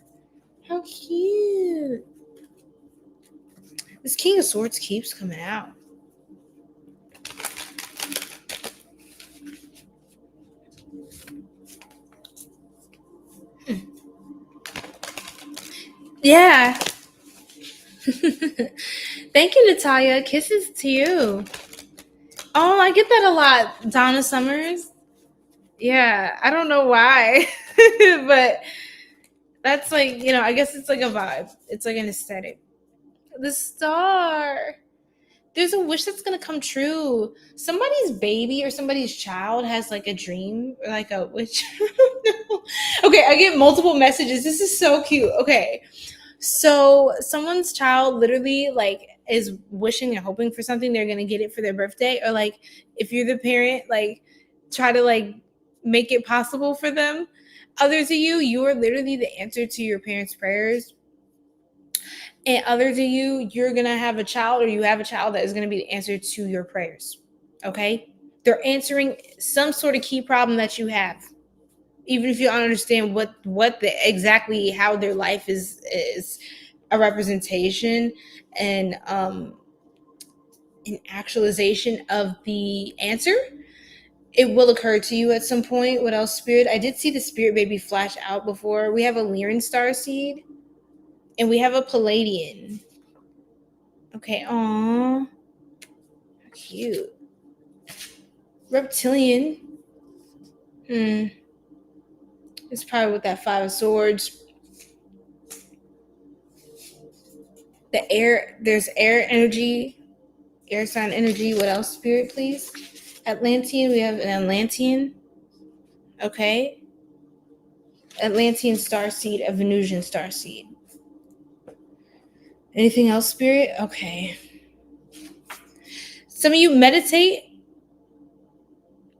A: How cute. This King of Swords keeps coming out. Yeah. Thank you, Natalia. Kisses to you. Oh, I get that a lot, Donna Summers. Yeah, I don't know why, but that's like, I guess it's like a vibe. It's like an aesthetic. The star. There's a wish that's gonna come true. Somebody's baby or somebody's child has like a dream or like a wish. Okay, I get multiple messages. This is so cute. Okay. So someone's child literally like is wishing and hoping for something, they're gonna get it for their birthday, or like if you're the parent, like try to like make it possible for them. Others of you are literally the answer to your parents' prayers. And others of you're gonna have a child, or you have a child that is gonna be the answer to your prayers. Okay? They're answering some sort of key problem that you have, even if you don't understand what the exactly how their life is a representation and an actualization of the answer. It will occur to you at some point. What else, Spirit? I did see the Spirit baby flash out before. We have a Lyran star seed and we have a Palladian. Okay, aw, cute. Reptilian. It's probably with that Five of Swords. The air, there's air energy, air sign energy. What else, Spirit, please? Atlantean, we have an Atlantean. Okay. Atlantean star seed, a Venusian star seed. Anything else, Spirit? Okay. Some of you meditate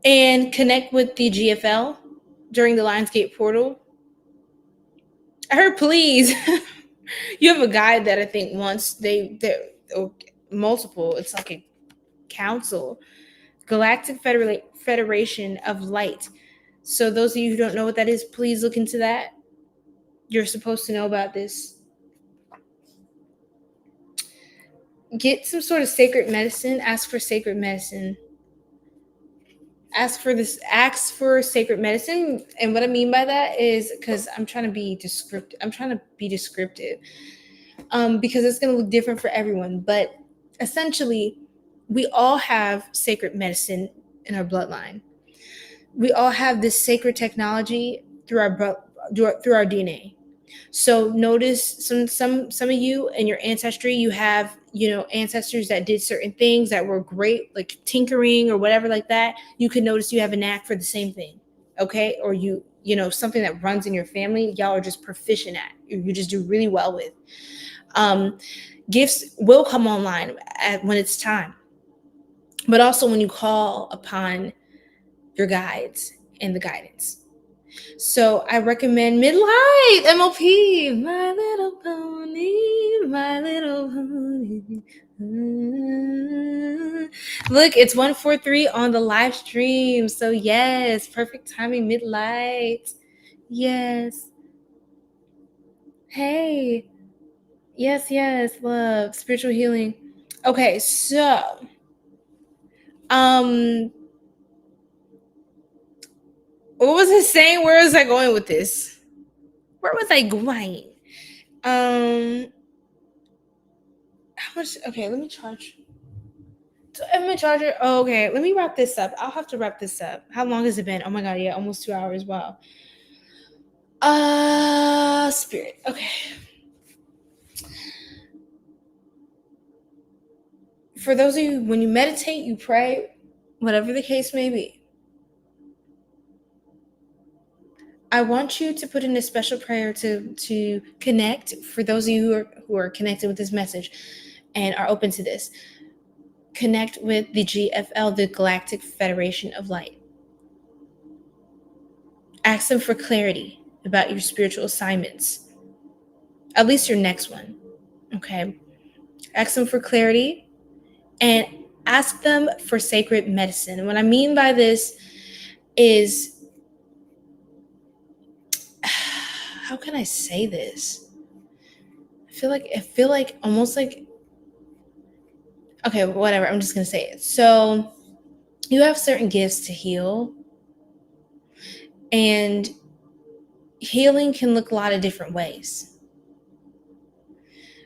A: and connect with the GFL during the Lionsgate portal. I heard please. You have a guide that I think once they multiple, it's like a council, Galactic Federation of Light. So those of you who don't know what that is, please look into that. You're supposed to know about this. Get some sort of sacred medicine. Ask for sacred medicine. Ask for sacred medicine. And what I mean by that is, because I'm trying to be descriptive. Because it's going to look different for everyone. But essentially, we all have sacred medicine in our bloodline. We all have this sacred technology through our DNA. So notice some of you in your ancestry, you have, ancestors that did certain things that were great, like tinkering or whatever like that. You can notice you have a knack for the same thing. Okay. Or something that runs in your family, y'all are just proficient at, you just do really well with. Gifts will come online when it's time, but also when you call upon your guides and the guidance. So I recommend Midlight MLP, My Little Pony, My Little Pony. Look, it's 143 on the live stream. So yes, perfect timing, Midlight. Yes. Hey. Yes, love. Spiritual healing. Okay, so what was I saying? Where was I going with this? Where was I going? How much? Okay, let me charge. Am I charger? Oh, okay, let me wrap this up. I'll have to wrap this up. How long has it been? Oh my god, yeah, almost 2 hours. Wow. Spirit. Okay. For those of you, when you meditate, you pray, whatever the case may be, I want you to put in a special prayer to connect. For those of you who are connected with this message and are open to this, connect with the GFL, the Galactic Federation of Light. Ask them for clarity about your spiritual assignments, at least your next one. Okay. Ask them for clarity and ask them for sacred medicine. And what I mean by this is, how can I say this? I feel like almost like, okay, whatever. I'm just going to say it. So you have certain gifts to heal, and healing can look a lot of different ways.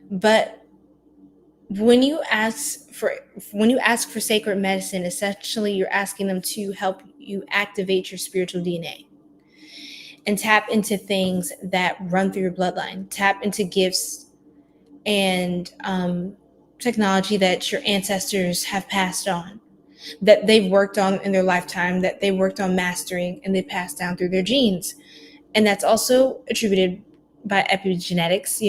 A: But when you ask for sacred medicine, essentially you're asking them to help you activate your spiritual DNA and tap into things that run through your bloodline, tap into gifts and technology that your ancestors have passed on, that they've worked on in their lifetime, that they worked on mastering and they passed down through their genes. And that's also attributed by epigenetics,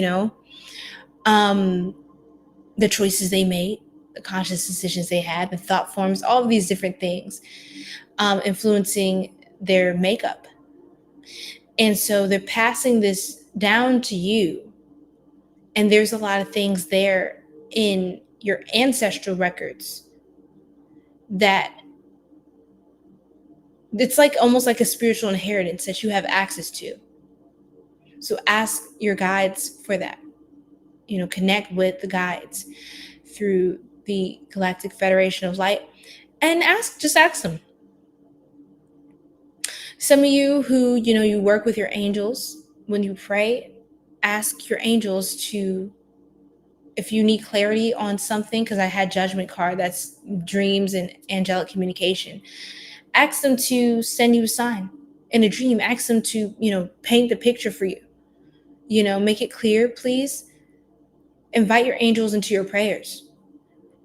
A: the choices they made, the conscious decisions they had, the thought forms, all of these different things influencing their makeup. And so they're passing this down to you. And there's a lot of things there in your ancestral records that it's like almost like a spiritual inheritance that you have access to. So ask your guides for that. Connect with the guides through the Galactic Federation of Light and just ask them. Some of you who, you work with your angels, when you pray, ask your angels to, if you need clarity on something, because I had judgment card, that's dreams and angelic communication. Ask them to send you a sign in a dream. Ask them to, paint the picture for you. Make it clear, please. Invite your angels into your prayers.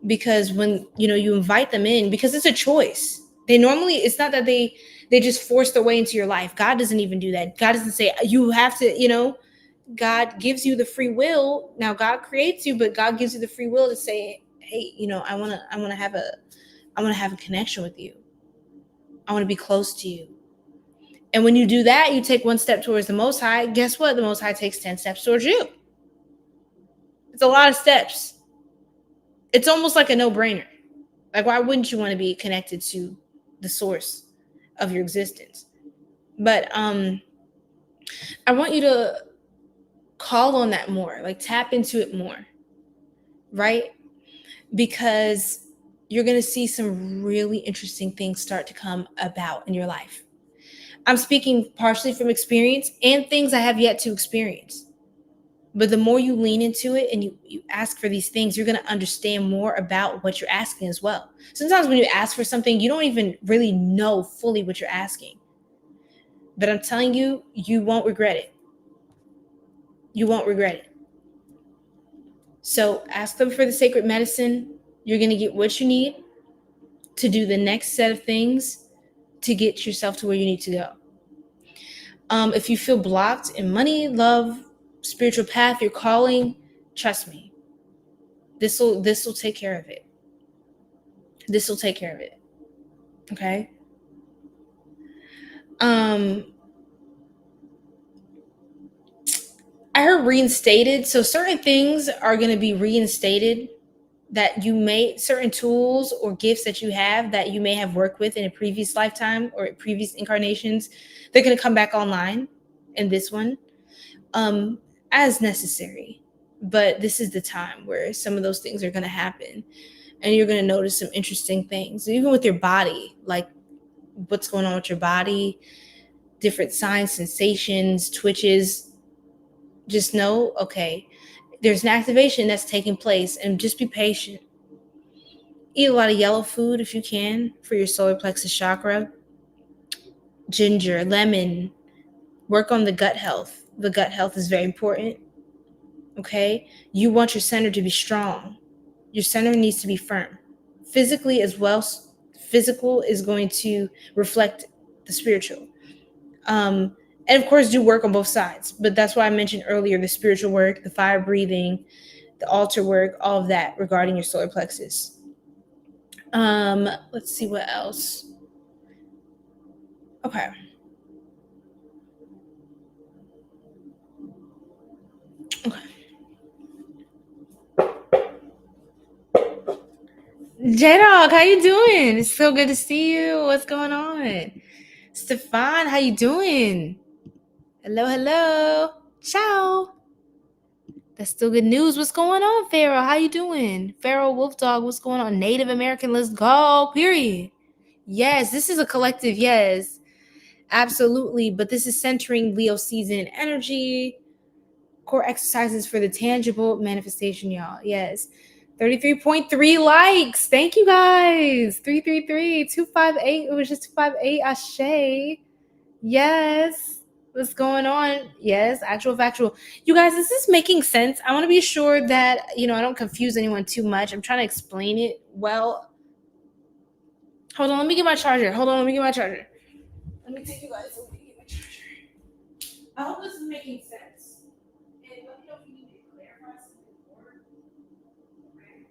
A: Because when, you invite them in, because it's a choice. It's not that they just force their way into your life. God doesn't even do that. God doesn't say you have to, God gives you the free will. Now God creates you, but God gives you the free will to say, hey, I want to have a connection with you. I want to be close to you. And when you do that, you take one step towards the Most High. Guess what? The Most High takes 10 steps towards you. It's a lot of steps. It's almost like a no-brainer. Like, why wouldn't you want to be connected to the source of your existence? But I want you to call on that more, like tap into it more, right? Because you're going to see some really interesting things start to come about in your life. I'm speaking partially from experience and things I have yet to experience. But the more you lean into it and you ask for these things, you're going to understand more about what you're asking as well. Sometimes when you ask for something, you don't even really know fully what you're asking. But I'm telling you, you won't regret it. You won't regret it. So ask them for the sacred medicine. You're going to get what you need to do the next set of things to get yourself to where you need to go. If you feel blocked in money, love, spiritual path, your calling, trust me. This will take care of it. This will take care of it. Okay? I heard reinstated. So certain things are going to be reinstated that certain tools or gifts that you have that you may have worked with in a previous lifetime or previous incarnations, they're going to come back online in this one as necessary. But this is the time where some of those things are going to happen. And you're going to notice some interesting things, even with your body, like what's going on with your body, different signs, sensations, twitches. Just know, okay, there's an activation that's taking place, and just be patient. Eat a lot of yellow food if you can for your solar plexus chakra. Ginger, lemon. Work on the gut health. The gut health is very important. Okay? You want your center to be strong. Your center needs to be firm. Physically as well. Physical is going to reflect the spiritual. And of course, do work on both sides. But that's why I mentioned earlier the spiritual work, the fire breathing, the altar work, all of that regarding your solar plexus. Let's see what else. Okay. J-Dog, how you doing? It's so good to see you. What's going on? Stefan, how you doing? Hello. Ciao. That's still good news. What's going on, Pharaoh? How you doing? Pharaoh Wolf Dog, what's going on? Native American, let's go. Period. Yes, this is a collective. Yes, absolutely. But this is centering Leo season energy. core exercises for the tangible manifestation, y'all. Yes. 33.3 likes. Thank you guys. 333 258. It was just 258. Ashe. Yes. What's going on? Yes, actual factual. You guys, is this making sense? I want to be sure that, I don't confuse anyone too much. I'm trying to explain it well. Hold on, let me get my charger. Let me take you guys over to get my charger. I hope this is making sense. And let me know if you need to clarify something more. Okay.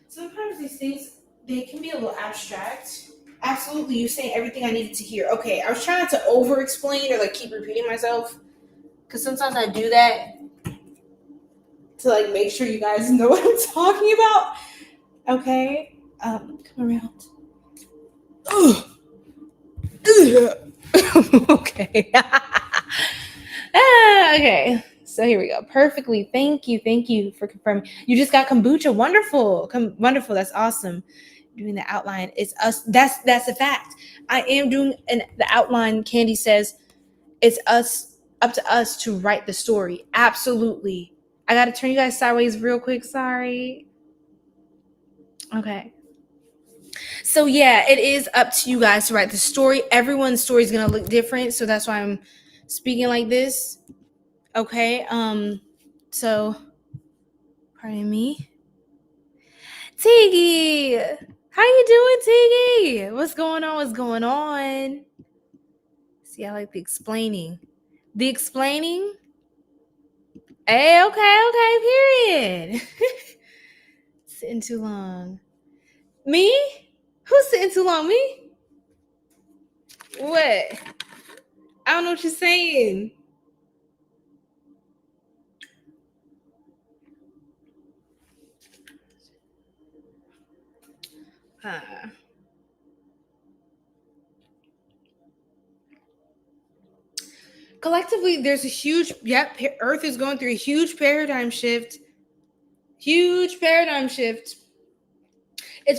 A: Sometimes these things, they can be a little abstract. Absolutely, you saying everything I needed to hear. Okay, I was trying to over explain or keep repeating myself, because sometimes I do that to make sure you guys know what I'm talking about. Okay, come around. Okay. Okay. So here we go. Perfectly. Thank you for confirming. You just got kombucha. Wonderful. Wonderful. That's awesome. Doing the outline. It's us. That's a fact. I am doing the outline. Candy says it's up to us to write the story. Absolutely. I gotta turn you guys sideways real quick. Sorry. Okay. So yeah, it is up to you guys to write the story. Everyone's story is gonna look different, so that's why I'm speaking like this. Okay. So pardon me. Tiggy! How you doing, Tiggy? What's going on? See, I like the explaining. The explaining? Hey, okay, period. Sitting too long. Me? Who's sitting too long? Me? What? I don't know what you're saying. Collectively, there's a huge, Earth is going through a huge paradigm shift. It's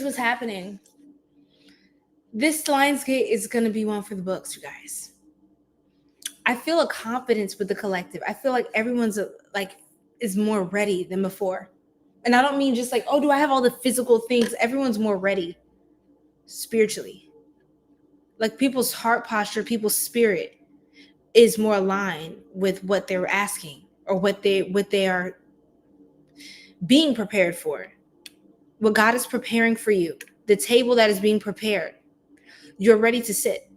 A: what's happening. This Lionsgate is going to be one for the books, you guys. I feel a confidence with the collective. I feel like everyone's is more ready than before. And I don't mean just oh, do I have all the physical things? Everyone's more ready spiritually. People's heart posture, people's spirit is more aligned with what they're asking or what they are being prepared for. What God is preparing for you, the table that is being prepared. You're ready to sit.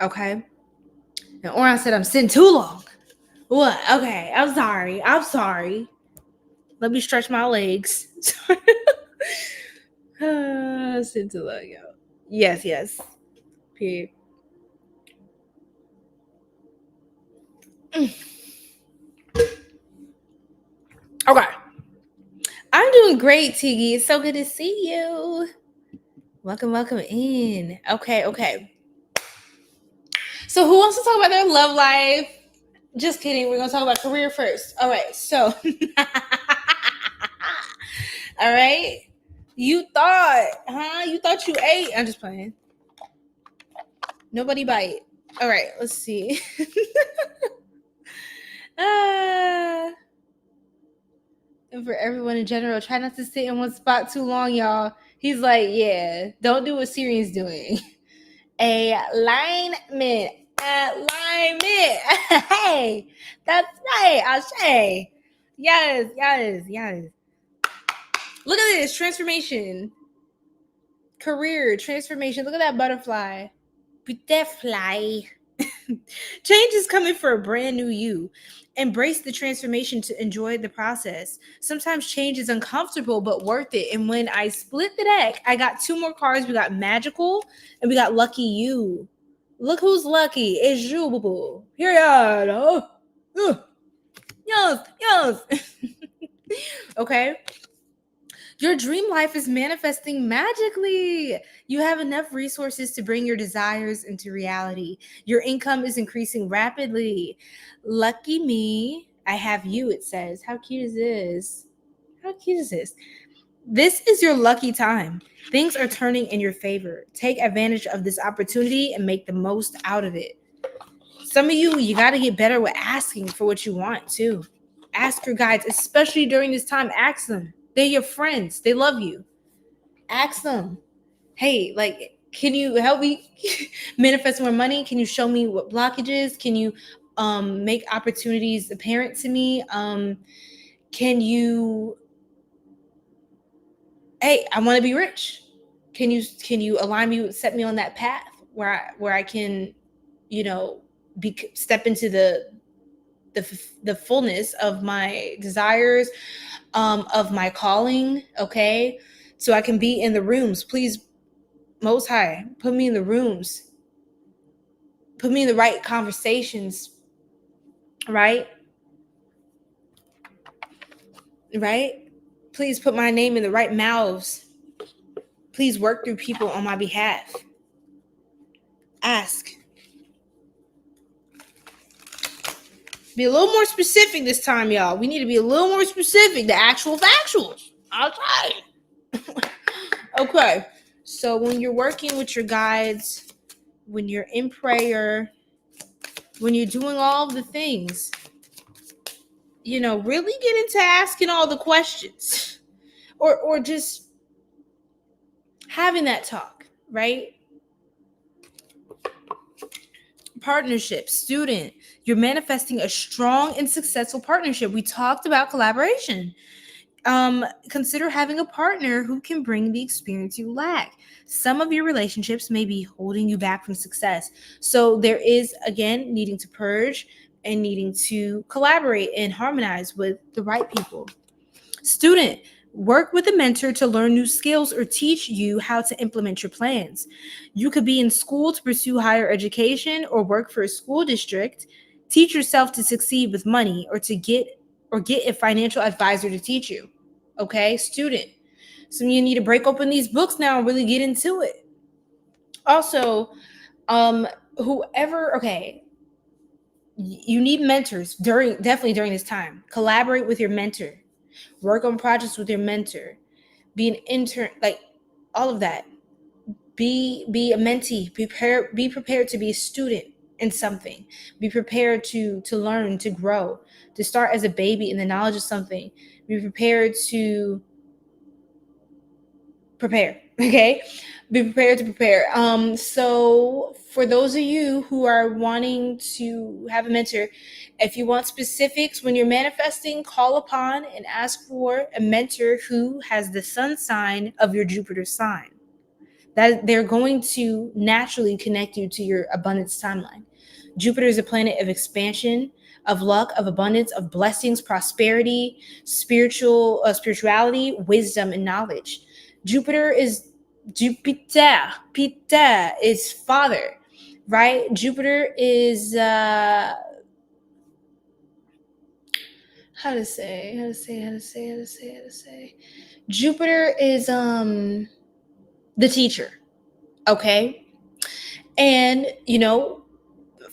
A: Okay? And Orion said, I'm sitting too long. What? Okay, I'm sorry. Let me stretch my legs. Sitting too long, yo. Yes. Period. Okay. I'm doing great, Tiggy. It's so good to see you. Welcome in. Okay. So who wants to talk about their love life? Just kidding. We're going to talk about career first. All right. So, all right. You thought, huh? You thought you ate. I'm just playing. Nobody bite. All right. Let's see. And for everyone in general, try not to sit in one spot too long, y'all. He's like, yeah, don't do what Syrian's doing. Alignment. Hey, that's right. I'll say. Yes. Look at this transformation. Career transformation. Look at that butterfly. Change is coming for a brand new you. Embrace the transformation to enjoy the process. Sometimes change is uncomfortable, but worth it. And when I split the deck, I got 2 more cards. We got Magical and we got Lucky You. Look who's lucky. It's you, boo boo. Period. Yes. Okay. Your dream life is manifesting magically. You have enough resources to bring your desires into reality. Your income is increasing rapidly. Lucky me, I have you, it says. How cute is this? This is your lucky time. Things are turning in your favor. Take advantage of this opportunity and make the most out of it. Some of you got to get better with asking for what you want too. Ask your guides, especially during this time. Ask them. They're your friends. They love you. Ask them, hey, like, can you help me manifest more money? Can you show me what blockages? Can you make opportunities apparent to me? Can you, hey, I want to be rich. Can you align me, set me on that path where I can, you know, step into the fullness of my desires, of my calling, okay? So I can be in the rooms. Please, Most High, put me in the rooms. Put me in the right conversations, right? Right? Please put my name in the right mouths. Please work through people on my behalf. Ask. Be a little more specific this time, y'all. We need to be a little more specific. The actual factuals. I'll try. Okay. So when you're working with your guides, when you're in prayer, when you're doing all of the things, really get into asking all the questions, or just having that talk, right? Partnership, student, you're manifesting a strong and successful partnership. We talked about collaboration. Consider having a partner who can bring the experience you lack. Some of your relationships may be holding you back from success. So there is, again, needing to purge and needing to collaborate and harmonize with the right people. Student, work with a mentor to learn new skills or teach you how to implement your plans. You could be in school to pursue higher education or work for a school district. Teach yourself to succeed with money or get a financial advisor to teach you. Okay, student. So you need to break open these books now and really get into it. Also, you need mentors definitely during this time. Collaborate with your mentor. Work on projects with your mentor. Be an intern, like all of that. Be a mentee. Be prepared to be a student in something. Be prepared to learn, to grow, to start as a baby in the knowledge of something. Be prepared to prepare. Okay, be prepared to prepare. So for those of you who are wanting to have a mentor, if you want specifics when you're manifesting, call upon and ask for a mentor who has the sun sign of your Jupiter sign. That they're going to naturally connect you to your abundance timeline. Jupiter is a planet of expansion, of luck, of abundance, of blessings, prosperity, spirituality, wisdom, and knowledge. Jupiter is father, right? Jupiter is Jupiter is the teacher. Okay. And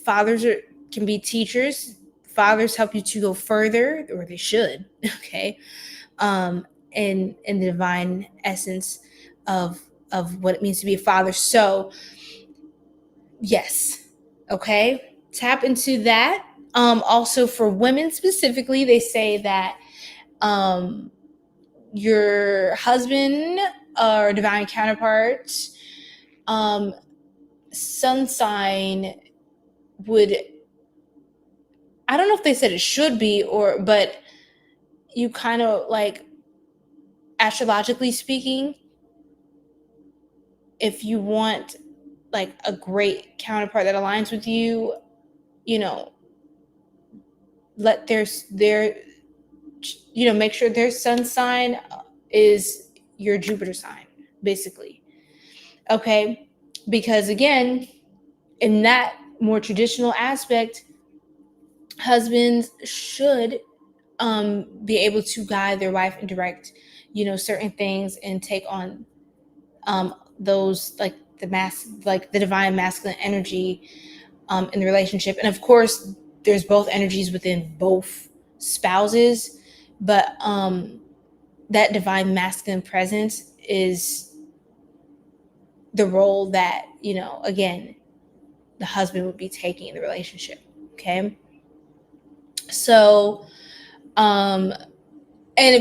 A: fathers can be teachers. Fathers help you to go further, or they should. Okay. In the divine essence of what it means to be a father. So yes. Okay. Tap into that. Also for women specifically, they say that your husband or divine counterpart, sun sign would, I don't know if they said it should be, but you kind of like, astrologically speaking, if you want like a great counterpart that aligns with you, let make sure their sun sign is your Jupiter sign, basically. Okay. Because again, in that more traditional aspect, husbands should be able to guide their wife and direct, certain things and take on those, like the divine masculine energy in the relationship. And of course, there's both energies within both spouses, but that divine masculine presence is the role that, again, the husband would be taking in the relationship. Okay. So, and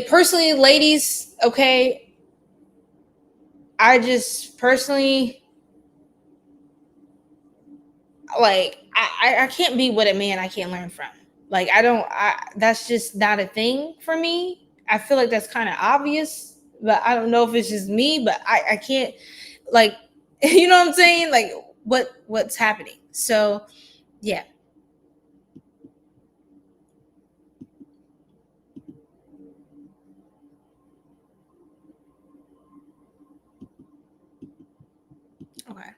A: personally, ladies, okay, I just personally, like, I can't be with a man I can't learn from. Like, that's just not a thing for me. I feel like that's kind of obvious, but I don't know if it's just me, but I can't, like, you know what I'm saying? Like, what's happening? So, yeah. Okay.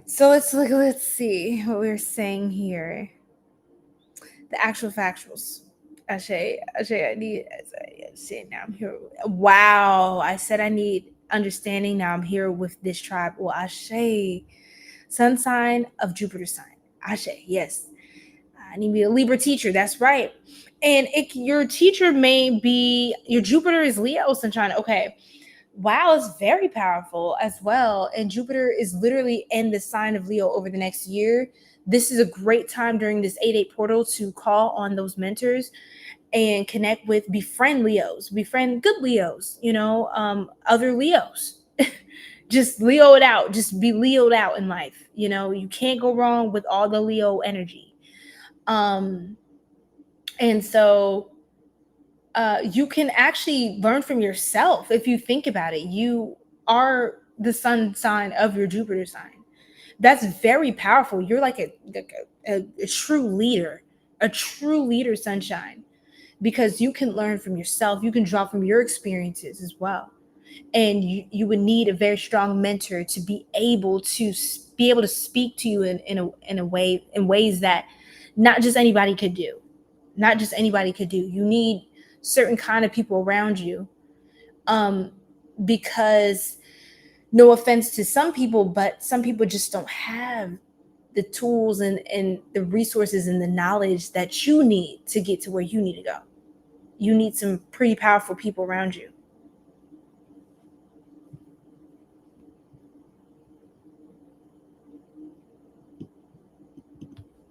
A: So let's see what we're saying here. The actual factuals. I need. I say now I'm here. Wow, I said I need understanding. Now I'm here with this tribe. Well, Ashe, sun sign of Jupiter sign. Ashe, yes. I need to be a Libra teacher. That's right. And your teacher may be your Jupiter is Leo sunshine. Okay. Wow, it's very powerful as well. And Jupiter is literally in the sign of Leo over the next year. This is a great time during this 8-8 portal to call on those mentors and connect with, befriend Leos, befriend good Leos, other Leos. Just Leo it out. Just be Leoed out in life. You can't go wrong with all the Leo energy. And so you can actually learn from yourself if you think about it. You are the sun sign of your Jupiter sign. That's very powerful. You're like a true leader, sunshine, because you can learn from yourself. You can draw from your experiences as well. And you would need a very strong mentor to be able to speak to you in ways that not just anybody could do. Not just anybody could do. You need certain kind of people around you, because no offense to some people, but some people just don't have the tools and the resources and the knowledge that you need to get to where you need to go. You need some pretty powerful people around you.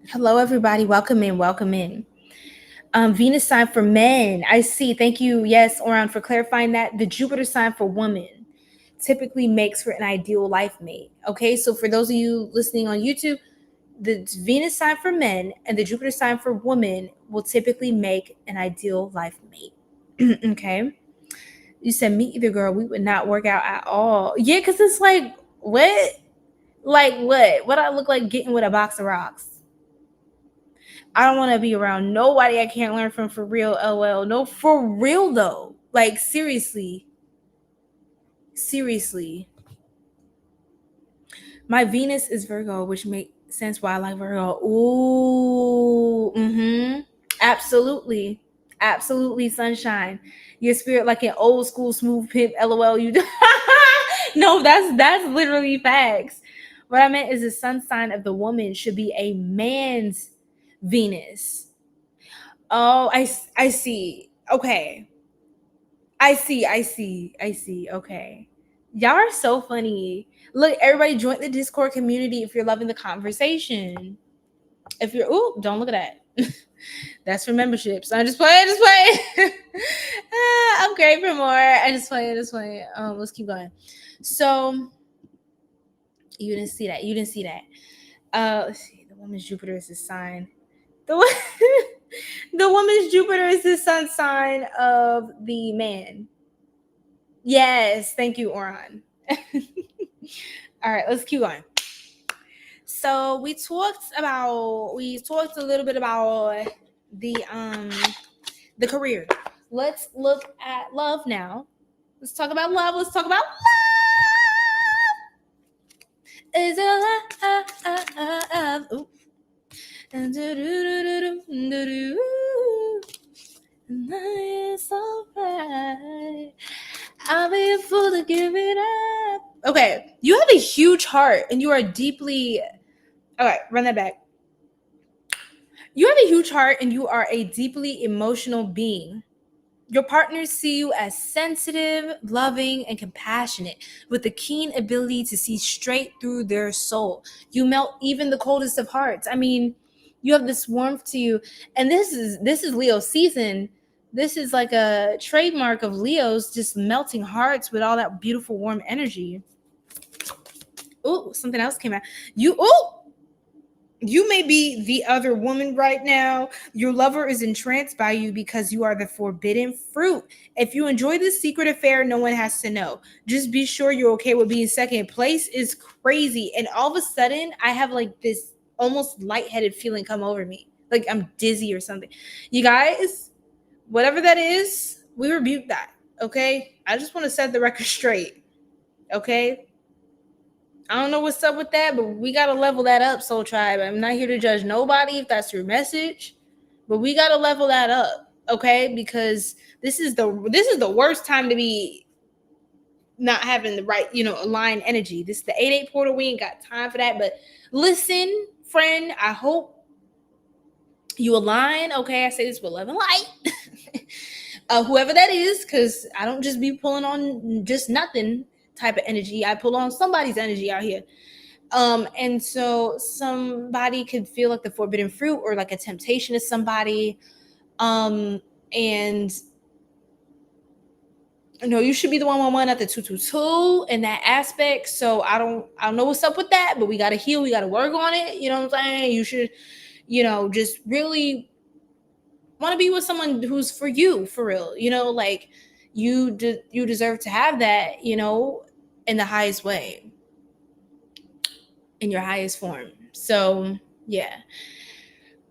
A: Hello, everybody. Welcome in. Welcome in. Venus sign for men. I see. Thank you. Yes, Oran, for clarifying that. The Jupiter sign for women typically makes for an ideal life mate. Okay, so for those of you listening on YouTube, the Venus sign for men and the Jupiter sign for women will typically make an ideal life mate. Okay. You said me either, girl. We would not work out at all. Yeah, because it's like, what? Like what? What I look like getting with a box of rocks? I don't want to be around nobody I can't learn from for real. LL. No, for real though. Like seriously. Seriously. My Venus is Virgo, which makes sense why I like Virgo. Ooh. Mm-hmm. Absolutely. Absolutely, sunshine. Your spirit like an old school smooth pimp. LOL. You no, that's literally facts. What I meant is the sun sign of the woman should be a man's Venus. Oh, I see. Okay. I see. Okay. Y'all are so funny. Look, everybody join the Discord community if you're loving the conversation. If you're don't look at that. That's for memberships. I'm just playing. I'm great for more. I just play. Let's keep going. So you didn't see that. Let's see. The woman's Jupiter is the sign. The the woman's Jupiter is the sun sign of the man. Yes, thank you, Oran. All right, let's keep going. So we talked a little bit about the career. Let's look at love now. Let's talk about love. Let's talk about love. Is it love? Ooh. It's alright. I'll be a fool to give it up. Okay, you have a huge heart and you are deeply. Okay, run that back. You have a huge heart and you are a deeply emotional being. Your partners see you as sensitive, loving, and compassionate, with a keen ability to see straight through their soul. You melt even the coldest of hearts. I mean, you have this warmth to you, and this is Leo season. This is like a trademark of Leos, just melting hearts with all that beautiful warm energy. Oh, something else came out. You may be the other woman right now. Your lover is entranced by you because you are the forbidden fruit. If you enjoy this secret affair, no one has to know. Just be sure you're okay with being second place is crazy. And all of a sudden, I have like this almost lightheaded feeling come over me. Like I'm dizzy or something. You guys, whatever that is, we rebuke that. Okay? I just want to set the record straight. Okay? I don't know what's up with that, but we gotta level that up, Soul Tribe. I'm not here to judge nobody if that's your message, but we gotta level that up, okay? Because this is the worst time to be not having the right, aligned energy. This is the 8-8 portal. We ain't got time for that. But listen, friend, I hope you align. Okay, I say this with love and light. Whoever that is, because I don't just be pulling on just nothing type of energy. I pull on somebody's energy out here. And so somebody could feel like the forbidden fruit or like a temptation to somebody. And you should be the 111 at the 222 in that aspect. So I don't know what's up with that, but we gotta heal, we gotta work on it. You know what I'm saying? You should, just really want to be with someone who's for you, for real. Like you deserve to have that, in the highest way, in your highest form. So yeah.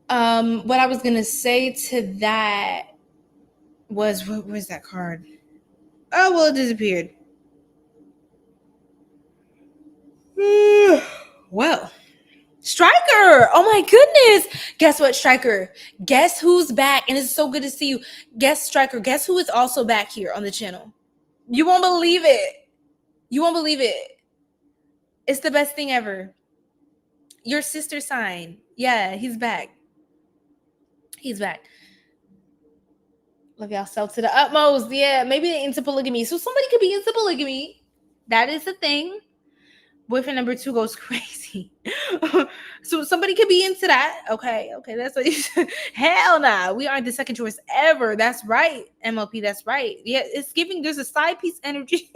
A: What I was gonna say to that was, where's that card? Oh well, it disappeared. Well, Striker. Oh my goodness. Guess what, Striker? Guess who's back? And it's so good to see you. Guess, Striker. Guess who is also back here on the channel? You won't believe it. You won't believe it. It's the best thing ever. Your sister sign. Yeah, he's back. He's back. Love y'all self to the utmost. Yeah, maybe they're into polygamy. So somebody could be into polygamy. That is a thing. Boyfriend number 2 goes crazy. So somebody could be into that. Okay, that's what you said. Hell nah. We aren't the second choice ever. That's right, MLP. That's right. Yeah, it's giving. There's a side piece energy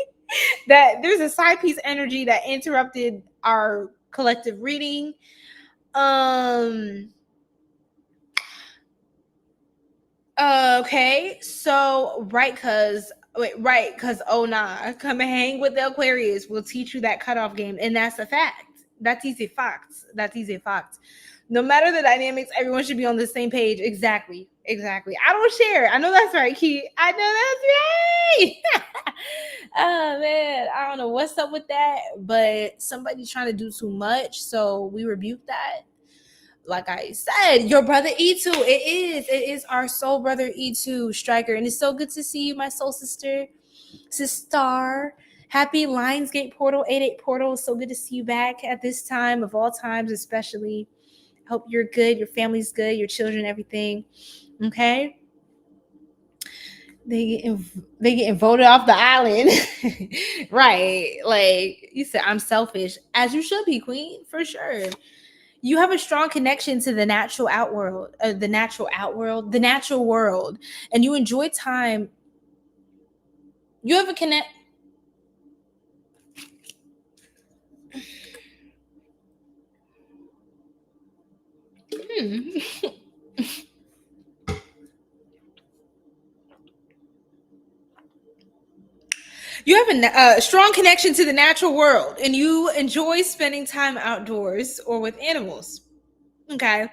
A: that interrupted our collective reading. Okay, so because oh nah, come and hang with the Aquarius. We'll teach you that cutoff game, and that's a fact. That is a fact. No matter the dynamics, everyone should be on the same page. Exactly. I don't share. I know that's right, Key. I know that's right. Oh man, I don't know what's up with that, but somebody's trying to do too much, so we rebuke that. Like I said, your brother E2. It is our soul brother E2 Striker. And it's so good to see you, my soul sister. Happy Lionsgate portal, 8-8 portal. So good to see you back at this time of all times, especially. Hope you're good, your family's good, your children, everything. Okay. They getting voted off the island. Right. Like you said, I'm selfish. As you should be, Queen, for sure. You have a strong connection to the natural outworld, the natural world, and you enjoy time. You have a connect. You have a strong connection to the natural world, and you enjoy spending time outdoors or with animals. Okay.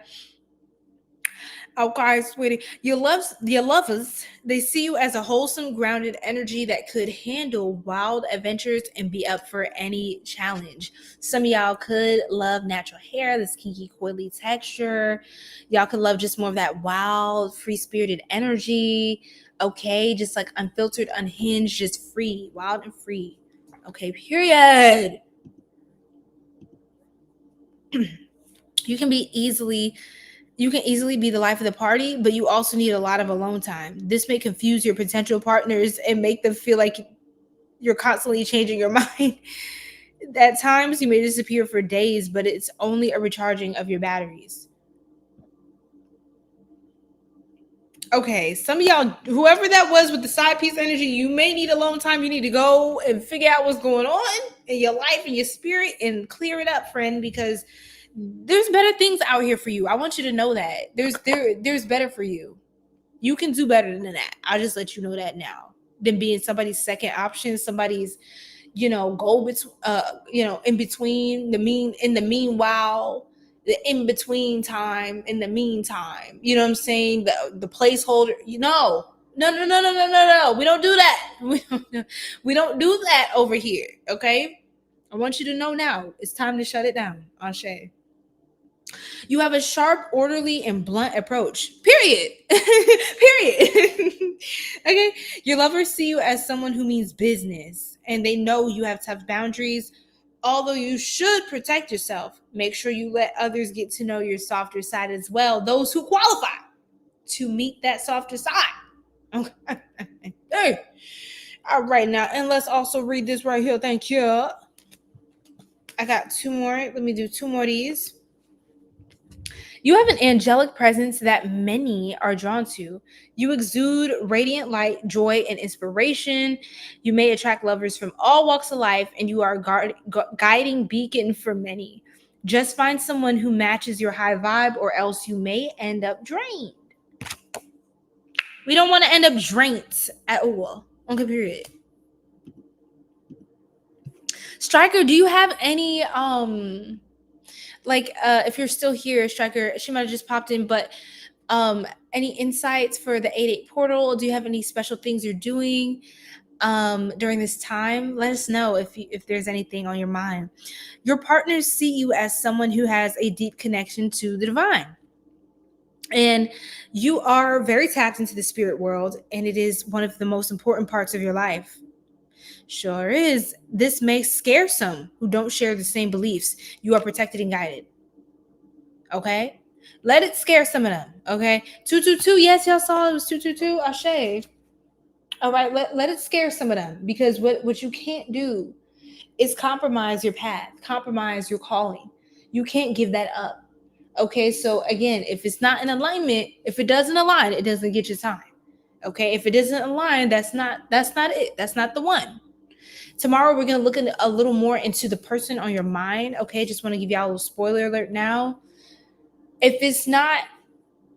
A: Okay, sweetie. Your lovers, they see you as a wholesome, grounded energy that could handle wild adventures and be up for any challenge. Some of y'all could love natural hair, this kinky, coily texture. Y'all could love just more of that wild, free-spirited energy. Okay, just like unfiltered, unhinged, just free, wild and free. Okay, period. You can be easily You can easily be the life of the party, but you also need a lot of alone time. This may confuse your potential partners and make them feel like you're constantly changing your mind. At times, you may disappear for days, but it's only a recharging of your batteries. Okay, some of y'all, whoever that was with the side piece energy, you may need alone time. You need to go and figure out what's going on in your life and your spirit and clear it up, friend, because there's better things out here for you. I want you to know that. There's better for you. You can do better than that. I'll just let you know that now. Than being somebody's second option, somebody's, go between, in between in the meanwhile, the in between time, in the meantime. You know what I'm saying? The placeholder. No. We don't do that. We don't do that over here. Okay. I want you to know now. It's time to shut it down. Ashe. You have a sharp, orderly, and blunt approach. Period. Period. Okay. Your lovers see you as someone who means business, and they know you have tough boundaries. Although you should protect yourself, make sure you let others get to know your softer side as well. Those who qualify to meet that softer side. Okay. Hey. All right, now, and let's also read this right here. Thank you. I got two more. Let me do two more of these. You have an angelic presence that many are drawn to. You exude radiant light, joy, and inspiration. You may attract lovers from all walks of life, and you are a guiding beacon for many. Just find someone who matches your high vibe, or else you may end up drained. We don't want to end up drained at all. Okay, period. Striker, do you have any if you're still here, Striker, she might have just popped in, but any insights for the 8-8 portal? Do you have any special things you're doing during this time? Let us know if there's anything on your mind. Your partners see you as someone who has a deep connection to the divine, and you are very tapped into the spirit world, and it is one of the most important parts of your life. Sure is. This may scare some who don't share the same beliefs. You are protected and guided. Okay? Let it scare some of them. Okay? 222. Yes, y'all saw it was 222. Ashe. All right. Let it scare some of them, because what you can't do is compromise your path, compromise your calling. You can't give that up. Okay? So again, if it's not in alignment, if it doesn't align, it doesn't get your time. Okay? If it doesn't align, that's not it. That's not the one. Tomorrow, we're going to look a little more into the person on your mind. Okay, just want to give y'all a little spoiler alert now. If it's not,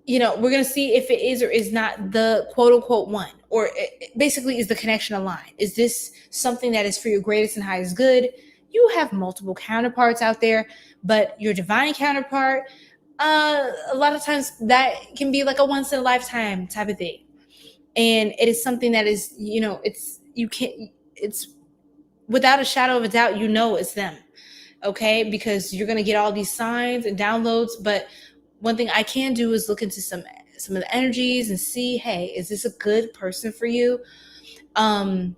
A: we're going to see if it is or is not the quote unquote one, or basically, is the connection aligned? Is this something that is for your greatest and highest good? You have multiple counterparts out there, but your divine counterpart, a lot of times that can be like a once in a lifetime type of thing. And it is something that is, it's without a shadow of a doubt, it's them. Okay, because you're going to get all these signs and downloads, but one thing I can do is look into some of the energies and see, hey, is this a good person for you? I'm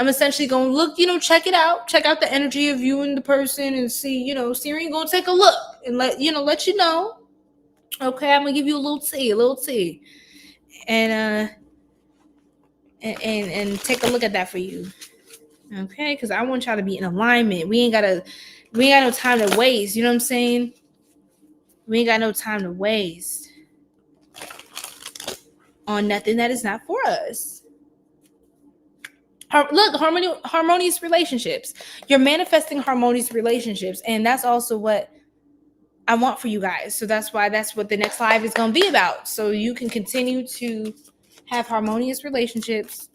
A: essentially going to look, check it out, check out the energy of you and the person, and see, Siri going to take a look and let you know. Okay, I'm going to give you a little tea, and take a look at that for you. Okay, because I want y'all to be in alignment. We ain't got no time to waste. You know what I'm saying? We ain't got no time to waste on nothing that is not for us. Look, harmonious relationships. You're manifesting harmonious relationships, and that's also what I want for you guys. So that's what the next live is going to be about. So you can continue to have harmonious relationships.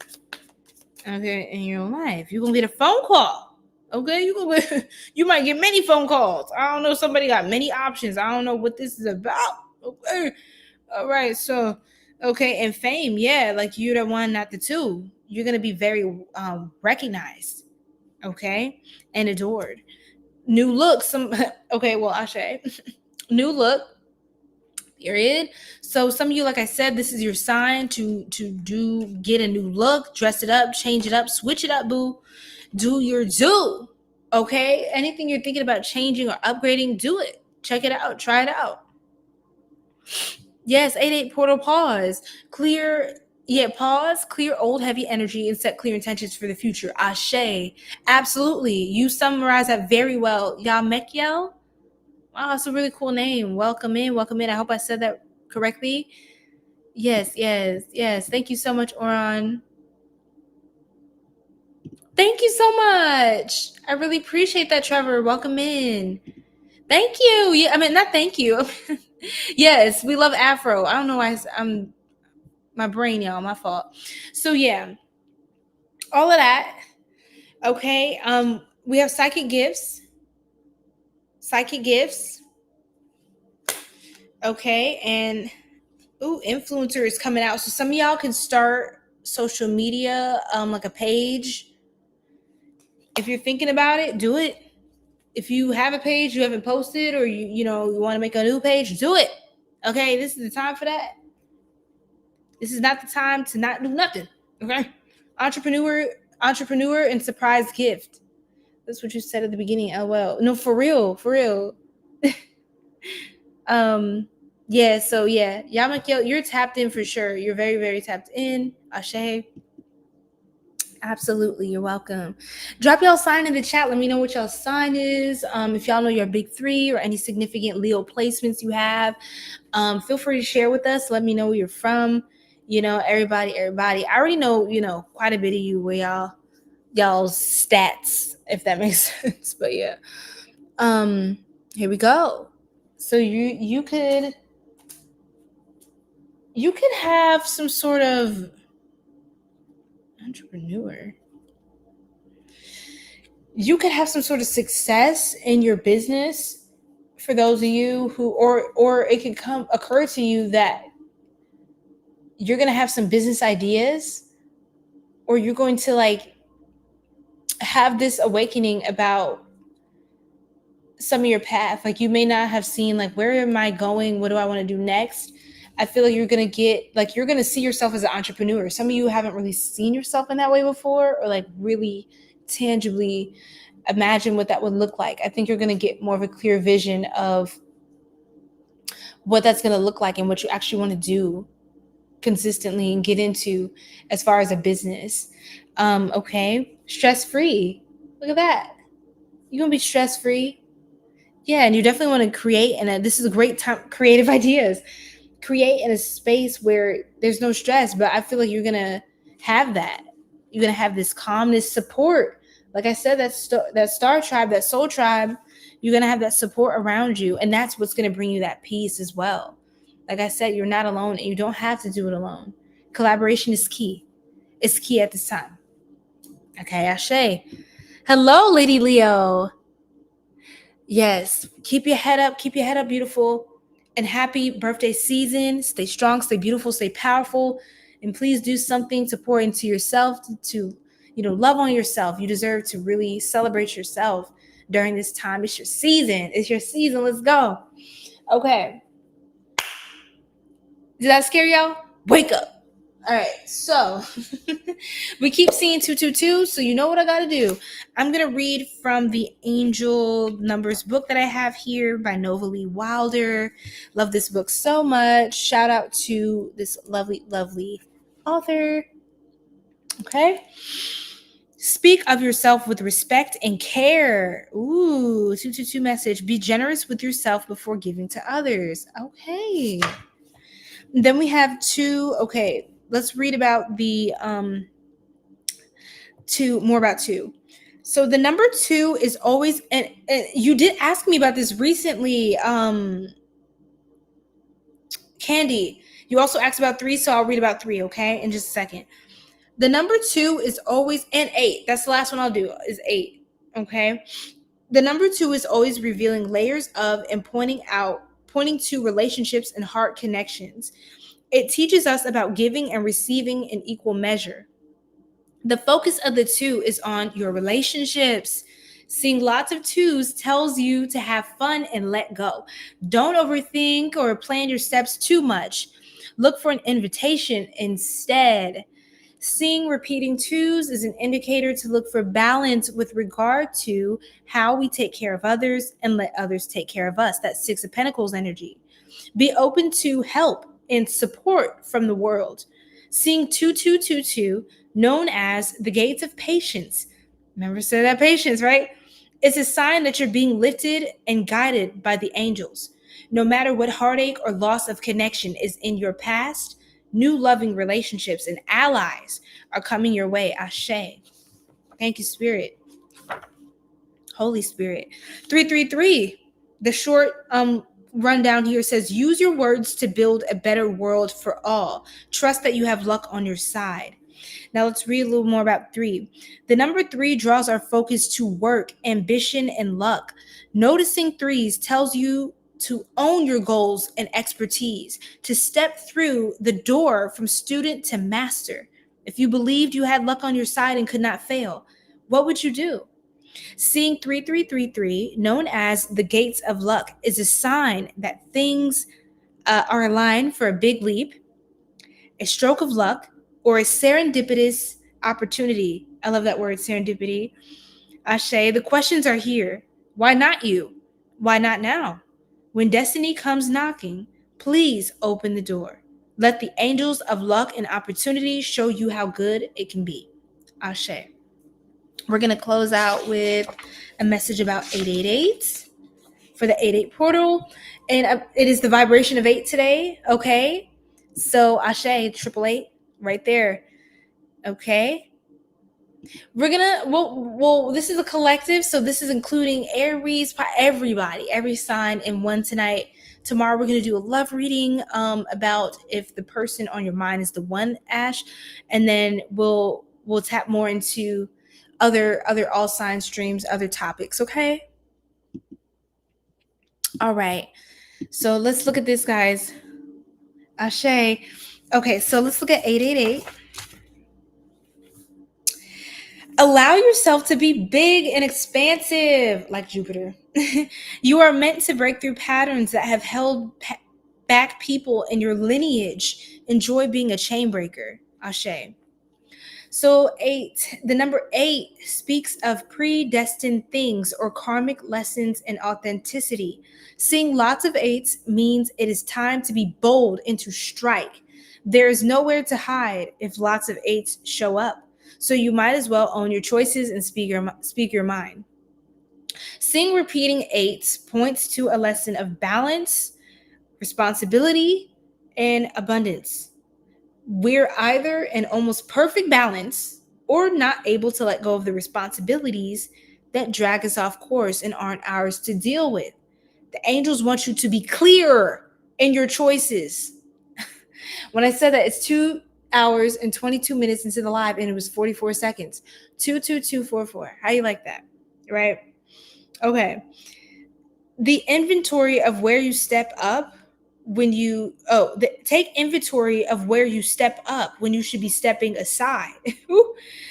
A: Okay, in your life, you're gonna get a phone call. Okay, you might get many phone calls. I don't know. Somebody got many options. I don't know what this is about. Okay, all right. So, okay, and fame, yeah, like you're the one, not the two. You're gonna be very recognized, okay, and adored. New look, okay. Well, Ashe, new look. Period. So some of you, like I said, this is your sign to get a new look, dress it up, change it up, switch it up, boo. Do your do. Okay? Anything you're thinking about changing or upgrading, do it. Check it out. Try it out. Yes, 8-8 portal pause. Clear, yeah, pause, clear old heavy energy and set clear intentions for the future. Ashe. Absolutely. You summarize that very well. Yamekiel? Wow, that's a really cool name. Welcome in, welcome in. I hope I said that correctly. Yes, yes, yes. Thank you so much, Oran. Thank you so much. I really appreciate that, Trevor. Welcome in. Thank you. Yeah, I mean, not thank you. Yes, we love Afro. I don't know why I'm my brain, y'all. My fault. So yeah, all of that. Okay. We have psychic gifts. Psychic gifts. Okay, and ooh, influencer is coming out. So some of y'all can start social media, like a page. If you're thinking about it, do it. If you have a page you haven't posted, or you want to make a new page, do it. Okay, this is the time for that. This is not the time to not do nothing. Okay, entrepreneur, and surprise gift. That's what you said at the beginning. Oh well, no, for real, for real. Yeah. So yeah, Yamakyo, you're tapped in for sure. You're very, very tapped in. Ashe. Absolutely, you're welcome. Drop y'all sign in the chat. Let me know what y'all sign is. If y'all know your big three or any significant Leo placements you have, feel free to share with us. Let me know where you're from. Everybody. I already know, quite a bit of you, where y'all's stats, if that makes sense. But yeah. Here we go. So you could have some sort of entrepreneur. You could have some sort of success in your business, for those of you who, or it could occur to you that you're going to have some business ideas, or you're going to like have this awakening about some of your path. Like, you may not have seen, like, where am I going? What do I want to do next? I feel like you're going to you're going to see yourself as an entrepreneur. Some of you haven't really seen yourself in that way before, or like really tangibly imagine what that would look like. I think you're going to get more of a clear vision of what that's going to look like and what you actually want to do consistently and get into as far as a business. Okay. Stress-free. Look at that. You're going to be stress-free. Yeah. And you definitely want to create. And this is a great time. Creative ideas. Create in a space where there's no stress. But I feel like you're going to have that. You're going to have this calmness, support. Like I said, that star tribe, that soul tribe, you're going to have that support around you. And that's what's going to bring you that peace as well. Like I said, you're not alone, and you don't have to do it alone. Collaboration is key. It's key at this time. Okay, Ashe. Hello, Lady Leo. Yes, keep your head up. Keep your head up, beautiful. And happy birthday season. Stay strong, stay beautiful, stay powerful. And please do something to pour into yourself, to love on yourself. You deserve to really celebrate yourself during this time. It's your season. It's your season. Let's go. Okay. Did that scare y'all? Wake up. All right, so we keep seeing 222, so you know what I got to do. I'm going to read from the Angel Numbers book that I have here by Nova Lee Wilder. Love this book so much. Shout out to this lovely, lovely author. Okay. Speak of yourself with respect and care. Ooh, 222 message. Be generous with yourself before giving to others. Okay. Then we have two. Okay, let's read about the more about two. So the number 2 is always, and you did ask me about this recently, Candy. You also asked about 3, so I'll read about 3, okay, in just a second. The number 2 is always, and 8. That's the last one I'll do, is 8. Okay. The number 2 is always revealing layers of and pointing to relationships and heart connections. It teaches us about giving and receiving in equal measure. The focus of the 2 is on your relationships. Seeing lots of 2s tells you to have fun and let go. Don't overthink or plan your steps too much. Look for an invitation instead. Seeing repeating 2s is an indicator to look for balance with regard to how we take care of others and let others take care of us. That's 6 of Pentacles energy. Be open to help and support from the world. Seeing 2222, known as the gates of patience. Remember, say that patience, right? It's a sign that you're being lifted and guided by the angels. No matter what heartache or loss of connection is in your past, new loving relationships and allies are coming your way. Ashe. Thank you, Spirit. Holy Spirit. 333. The short rundown here says, use your words to build a better world for all. Trust that you have luck on your side. Now let's read a little more about 3. The number 3 draws our focus to work, ambition, and luck. Noticing 3s tells you to own your goals and expertise, to step through the door from student to master. If you believed you had luck on your side and could not fail, what would you do? Seeing 3333, known as the gates of luck, is a sign that things are aligned for a big leap, a stroke of luck, or a serendipitous opportunity. I love that word, serendipity. Ashe, the questions are here. Why not you? Why not now? When destiny comes knocking, please open the door. Let the angels of luck and opportunity show you how good it can be. Ashe. We're going to close out with a message about 888 for the 88 portal. And it is the vibration of 8 today. Okay. So Ashe, 888 right there. Okay. We're gonna well this is a collective, so this is including Aries, everybody, every sign in one tonight. Tomorrow we're gonna do a love reading about if the person on your mind is the one, Ash, and then we'll tap more into other all sign streams, other topics. Okay. All right, so let's look at this, guys. Ashe. Okay, so let's look at 888. Allow yourself to be big and expansive like Jupiter. You are meant to break through patterns that have held back people in your lineage. Enjoy being a chain breaker. Ashe. So 8, the number 8 speaks of predestined things or karmic lessons and authenticity. Seeing lots of 8s means it is time to be bold and to strike. There is nowhere to hide if lots of 8s show up. So you might as well own your choices and speak your mind. Seeing repeating 8s points to a lesson of balance, responsibility, and abundance. We're either in almost perfect balance or not able to let go of the responsibilities that drag us off course and aren't ours to deal with. The angels want you to be clear in your choices. When I said that, it's 2 hours and 22 minutes into the live and it was 44 seconds. 22244. How you like that? Right? Okay. The inventory of where you step up when you take inventory of where you step up when you should be stepping aside.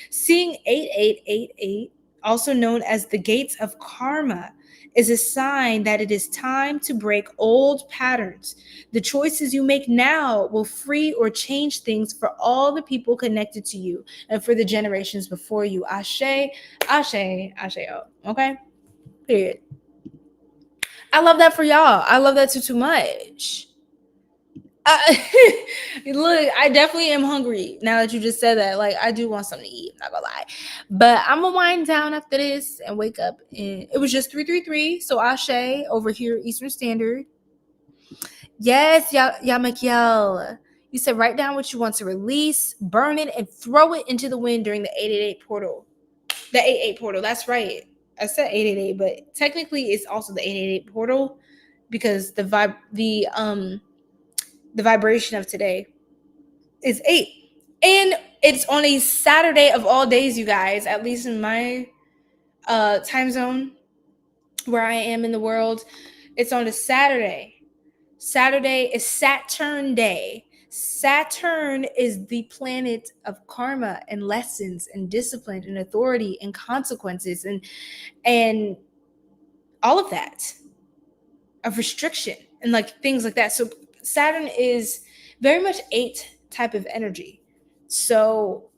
A: Seeing 8888, also known as the gates of karma, is a sign that it is time to break old patterns. The choices you make now will free or change things for all the people connected to you and for the generations before you. Ashe, ashe, ashe. Oh, okay. Period. I love that for y'all. I love that too much. Look, I definitely am hungry now that you just said that. Like, I do want something to eat. I'm not gonna lie, but I'm gonna wind down after this and wake up. And it was just 333. So Ashe over here, Eastern Standard. Yes, Yamakiel. You said write down what you want to release, burn it, and throw it into the wind during the 888 portal. The 88 portal. That's right. I said 888, but technically it's also the 888 portal because the vibration of today is 8. And it's on a Saturday of all days, you guys, at least in my time zone where I am in the world. It's on a Saturday. Saturday is Saturn Day. Saturn is the planet of karma and lessons and discipline and authority and consequences and all of that, of restriction and like things like that. So Saturn is very much 8 type of energy. So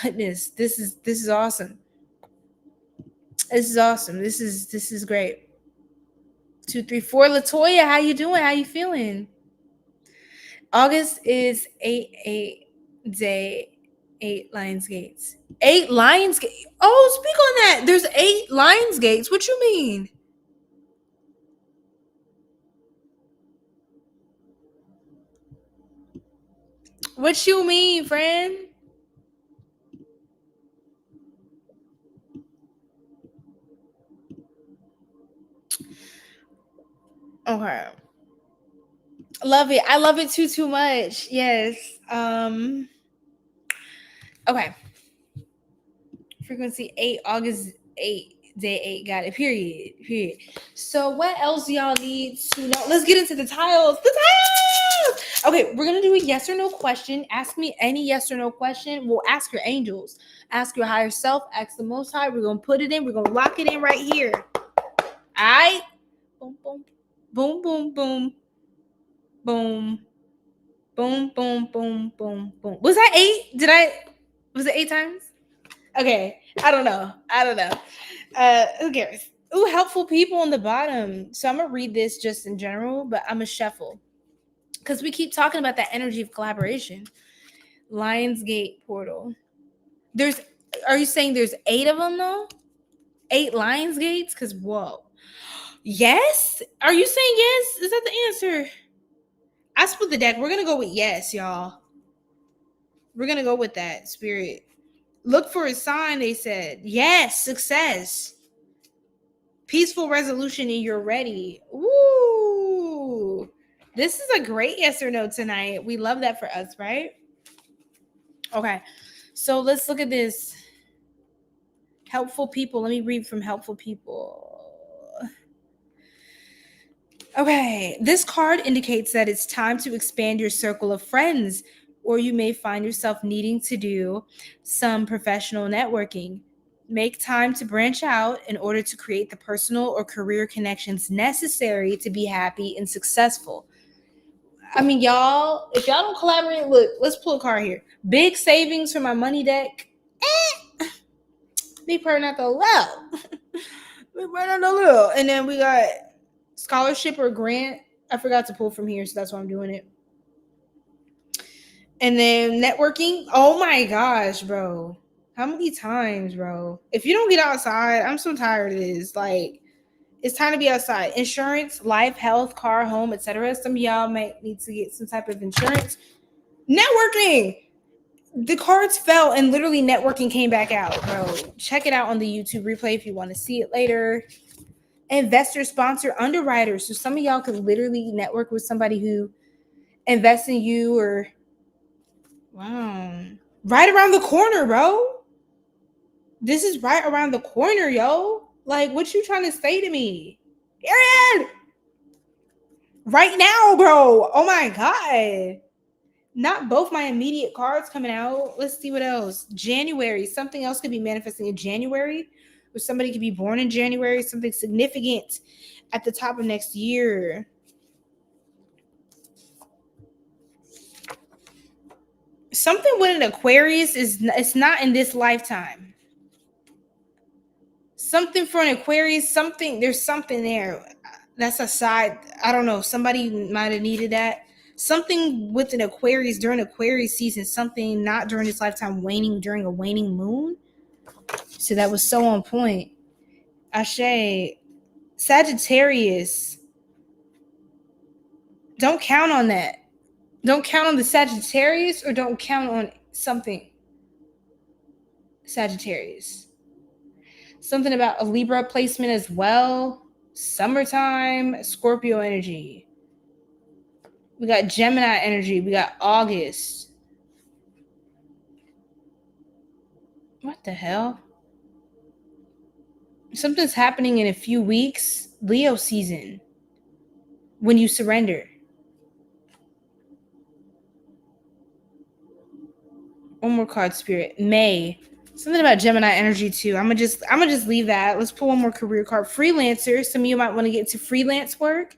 A: goodness, this is awesome. This is awesome. This is great. 234. Latoya, how you doing? How you feeling? August is 8 day 8 Lionsgates. 8 Lionsgates. Oh, speak on that. There's 8 Lionsgates. What you mean? What you mean, friend? Okay. Love it. I love it too much. Yes. Okay. Frequency 8, August 8, day 8. Got it. Period. So what else y'all need to know? Let's get into the tiles. The tiles. Okay, we're gonna do a yes or no question. Ask me any yes or no question. We'll ask your angels, ask your higher self, ask the most high. We're gonna put it in, we're gonna lock it in right here. Alright. Boom, boom, boom, boom, boom, boom. Boom, boom, boom, boom, boom. Was that 8? Was it 8 times? Okay. I don't know. Who cares? Ooh, helpful people on the bottom. So I'm gonna read this just in general, but I'm a shuffle. Because we keep talking about that energy of collaboration. Lionsgate portal. Are you saying there's 8 of them though? 8 Lionsgates? Because whoa. Yes? Are you saying yes? Is that the answer? I split the deck. We're gonna go with yes, y'all. We're gonna go with that spirit. Look for a sign, they said. Yes, success. Peaceful resolution and you're ready. Ooh. This is a great yes or no tonight. We love that for us, right? Okay. So let's look at this. Helpful people. Let me read from helpful people. Okay. This card indicates that it's time to expand your circle of friends, or you may find yourself needing to do some professional networking. Make time to branch out in order to create the personal or career connections necessary to be happy and successful. I mean, y'all, if y'all don't collaborate, look, let's pull a card here. Big savings for my money deck. Me purring at the low. Me purring at the low. And then we got scholarship or grant. I forgot to pull from here, so that's why I'm doing it. And then networking. Oh my gosh, bro. How many times, bro? If you don't get outside, I'm so tired of this. Like, it's time to be outside. Insurance, life, health, car, home, etc. Some of y'all might need to get some type of insurance. Networking. The cards fell and literally networking came back out, bro. Check it out on the YouTube replay if you want to see it later. Investor, sponsor, underwriter. So some of y'all could literally network with somebody who invests in you or wow. Right around the corner, bro. This is right around the corner, yo. Like, what you trying to say to me? Arian! Right now, bro. Oh my God. Not both my immediate cards coming out. Let's see what else. January. Something else could be manifesting in January. Or somebody could be born in January. Something significant at the top of next year. Something with an Aquarius it's not in this lifetime. Something for an Aquarius, there's something there. That's a side. I don't know. Somebody might have needed that. Something with an Aquarius during Aquarius season, something not during this lifetime, waning during a waning moon. So that was so on point. Ashe. Sagittarius. Don't count on that. Don't count on the Sagittarius or don't count on something. Sagittarius. Something about a Libra placement as well. Summertime, Scorpio energy. We got Gemini energy. We got August. What the hell? Something's happening in a few weeks. Leo season. When you surrender. One more card, Spirit. May. Something about Gemini energy too. I'm gonna just leave that. Let's pull one more career card. Freelancer. Some of you might want to get into freelance work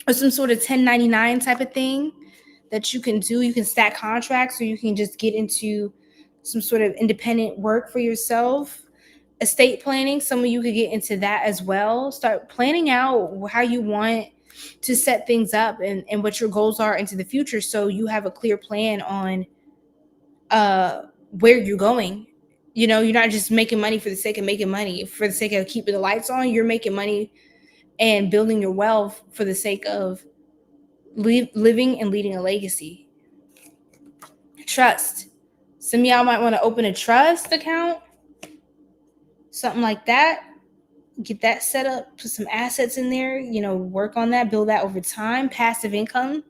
A: or some sort of 1099 type of thing that you can do. You can stack contracts or you can just get into some sort of independent work for yourself. estate planning, some of you could get into that as well. Start planning out how you want to set things up, and what your goals are into the future, so you have a clear plan on where you're going. You're not just making money for the sake of making money, for the sake of keeping the lights on. You're making money and building your wealth for the sake of living and leading a legacy. Trust. Some of y'all might want to open a trust account, something like that. Get that set up, put some assets in there, work on that, build that over time. Passive income.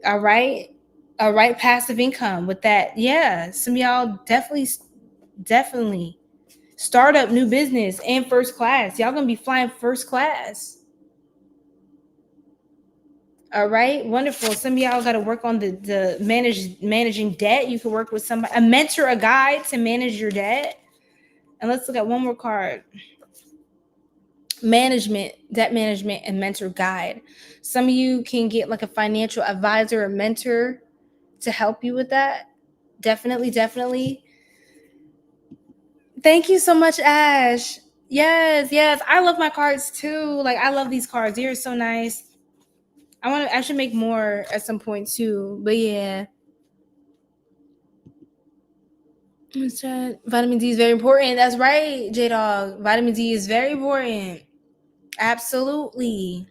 A: All right. All right. Passive income with that. Yeah. Some of y'all definitely start up new business and first class. Y'all gonna be flying first class. All right, wonderful. Some of y'all got to work on the managing debt. You can work with somebody, a mentor, a guide to manage your debt. And let's look at one more card. Management, debt management, and mentor guide. Some of you can get like a financial advisor or mentor to help you with that. Definitely. Thank you so much, Ash. Yes. I love my cards too. Like, I love these cards. You're so nice. I should make more at some point too. But yeah. Vitamin D is very important. That's right, J Dog. Vitamin D is very important. Absolutely.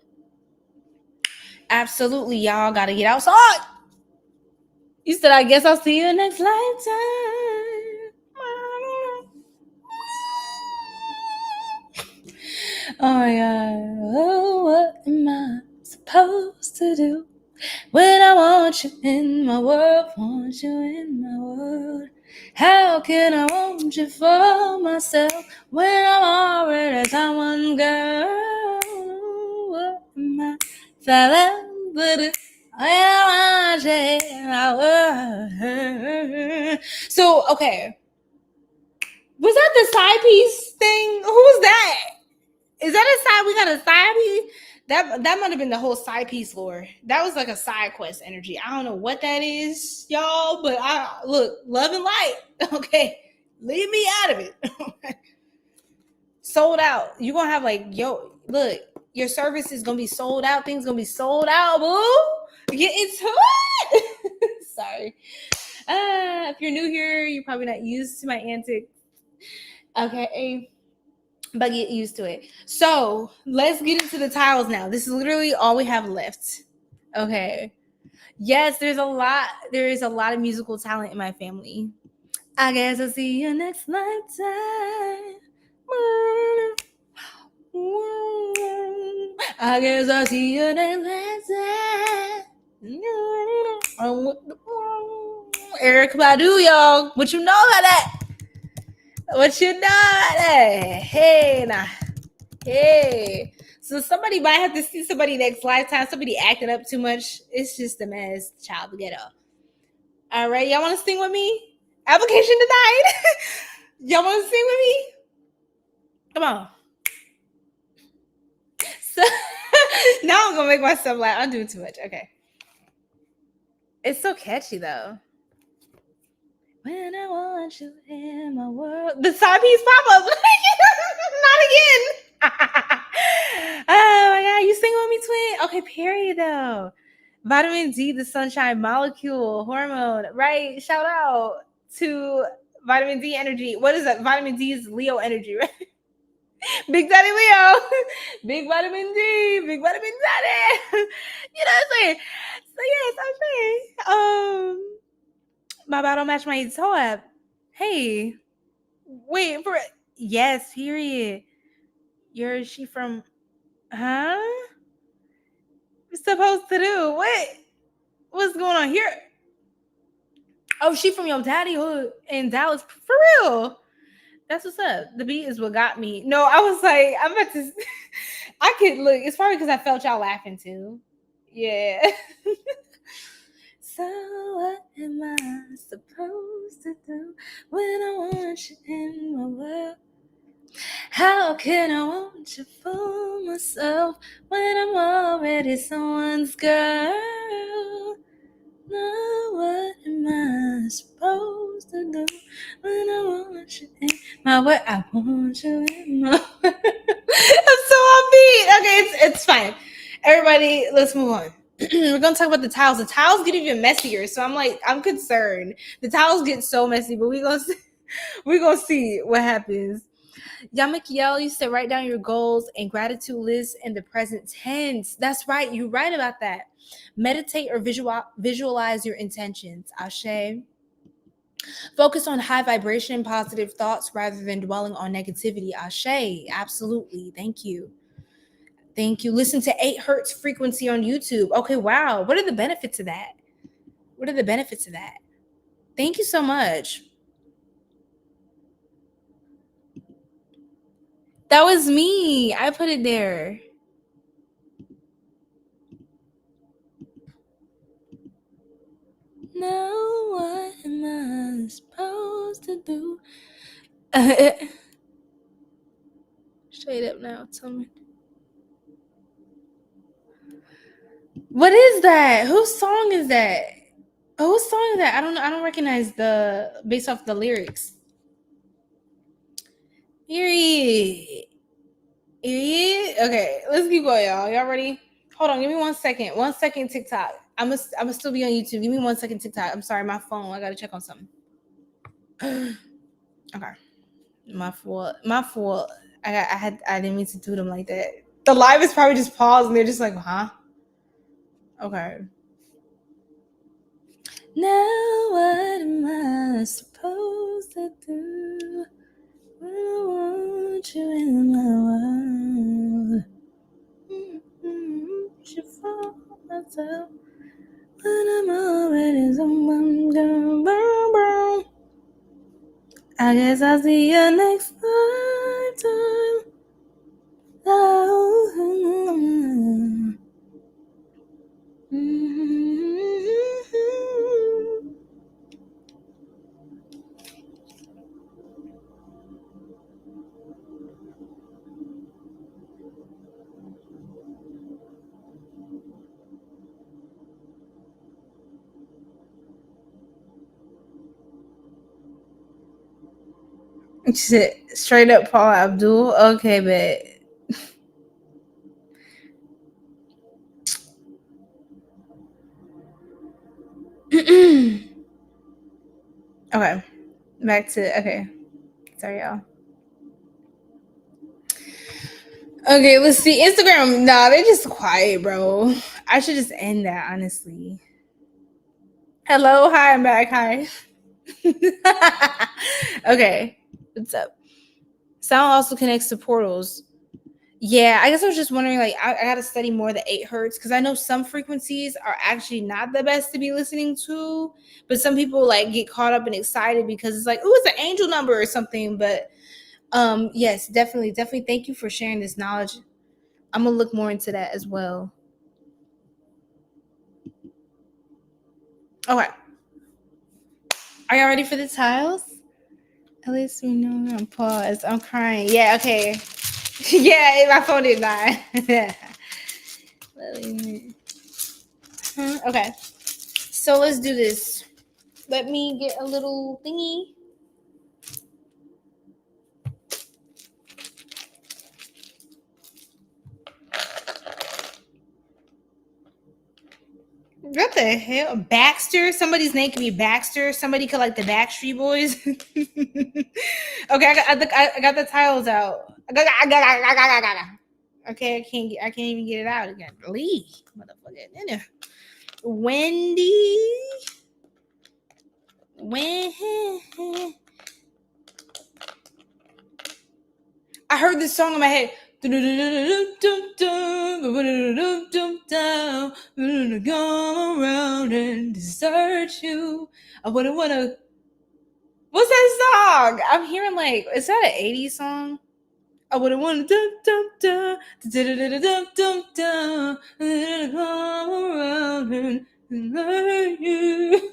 A: Y'all gotta get outside. You said, I guess I'll see you next lifetime. Oh my god. Oh, what am I supposed to do when I want you in my world? Want you in my world. How can I want you for myself when I'm already someone, girl? What am I supposed to do when I want you in my world? So, okay. Was that the side piece thing? Who's that? Is that a side? We got a side piece? That might have been the whole side piece lore. That was like a side quest energy. I don't know what that is, y'all, but look, love and light. Okay. Leave me out of it. Sold out. You're gonna have like, look, your service is gonna be sold out. Things gonna be sold out, boo. Get into it. Sorry. If you're new here, you're probably not used to my antics. Okay. But get used to it. So let's get into the tiles now. This is literally all we have left. Okay. Yes, there is a lot of musical talent in my family. I guess I'll see you next lifetime. I guess I'll see you next lifetime. Eric Badu, y'all. What you know about that? What you know about that? Hey, nah. Hey. So somebody might have to see somebody next lifetime. Somebody acting up too much. It's just a mess. Child, get up. All right. Y'all want to sing with me? Application denied. Y'all want to sing with me? Come on. So now I'm going to make myself laugh. I'm doing too much. Okay. It's so catchy, though. When I want you in my world. The side piece pop up. Not again. Oh my god, you sing with me, twin? Okay, period though. Vitamin D, the sunshine molecule, hormone, right? Shout out to vitamin D energy. What is that? Vitamin D is Leo energy, right? Big Daddy Leo. Big vitamin D. Big vitamin Daddy. You know what I'm saying? So yes, I'm saying. My battle match my toe app. Hey. Wait for it. Yes, period. Is she from huh? Supposed to do? What? What's going on here? Oh, she from your daddy hood in Dallas. For real. That's what's up. The beat is what got me. No, I was like, I'm about to I could look. It's probably because I felt y'all laughing too. Yeah. So what am I supposed to do when I want you in my world? How can I want you for myself when I'm already someone's girl? No, what am I supposed to do when I want you in what I want you in my I'm so upbeat. Okay, it's fine. Everybody, let's move on. We're gonna talk about the tiles. The tiles get even messier, so I'm concerned. The tiles get so messy, but we gonna see what happens. Yamakiel, you said write down your goals and gratitude list in the present tense. That's right. You're right about that. Meditate or visualize your intentions. Ashe. Focus on high vibration, positive thoughts rather than dwelling on negativity. Ashe. Absolutely. Thank you. Thank you. Listen to 8 hertz frequency on YouTube. Okay, wow. What are the benefits of that? What are the benefits of that? Thank you so much. That was me. I put it there. Now what am I supposed to do? Straight up now, tell me. What is that? Whose song is that? Whose song is that? I don't know. I don't recognize the based off the lyrics. Period. Period. Okay, let's keep going, y'all. Y'all ready? Hold on, give me 1 second. 1 second, TikTok. I'm still be on YouTube. Give me 1 second, TikTok. I'm sorry, my phone. I gotta check on something. Okay. My fault. My fault. I didn't mean to do them like that. The live is probably just paused and they're just like, huh? Okay. Now what am I supposed to do? I want you in my world. You for myself. But I'm already someone gonna burn. I guess I'll see you next lifetime. Oh. Shit, straight up Paul Abdul. Okay, but okay. Back to okay. Sorry, y'all. Okay, let's see. Instagram. Nah, they're just quiet, bro. I should just end that, honestly. Hello, hi, I'm back. Hi. Okay. What's up? Sound also connects to portals. Yeah, I guess I was just wondering, like, I gotta study more the 8 hertz because I know some frequencies are actually not the best to be listening to, but some people like get caught up and excited because it's like, oh, it's an angel number or something. But yes, definitely. Thank you for sharing this knowledge. I'm gonna look more into that as well. Okay, are y'all ready for the tiles? At least we know we're on pause. I'm crying. Yeah, okay. Yeah, my phone did not. Okay, so let's do this. Let me get a little thingy. What the hell? Baxter? Somebody's name could be Baxter. Somebody could like the Backstreet Boys. Okay, I got the tiles out. Okay, I can't even get it out again. Lee, motherfucker. Wendy. When I heard this song in my head. Go around and desert you. I wouldn't wanna. What's that song? I'm hearing like, is that an 80s song? I wouldn't want to come around and hurt you.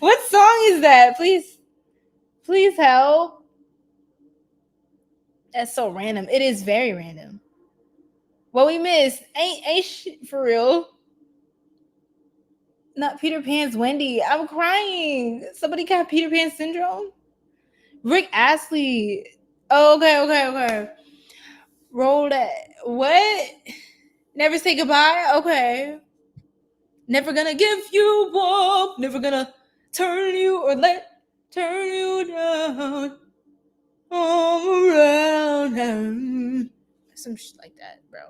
A: What song is that? Please help. That's so random. It is very random. What we missed ain't shit for real. Not Peter Pan's Wendy. I'm crying. Somebody got Peter Pan syndrome. Rick Astley. Oh, okay. Roll that. What? Never say goodbye? Okay. Never gonna give you up. Never gonna turn you down. All around. Some shit like that, bro.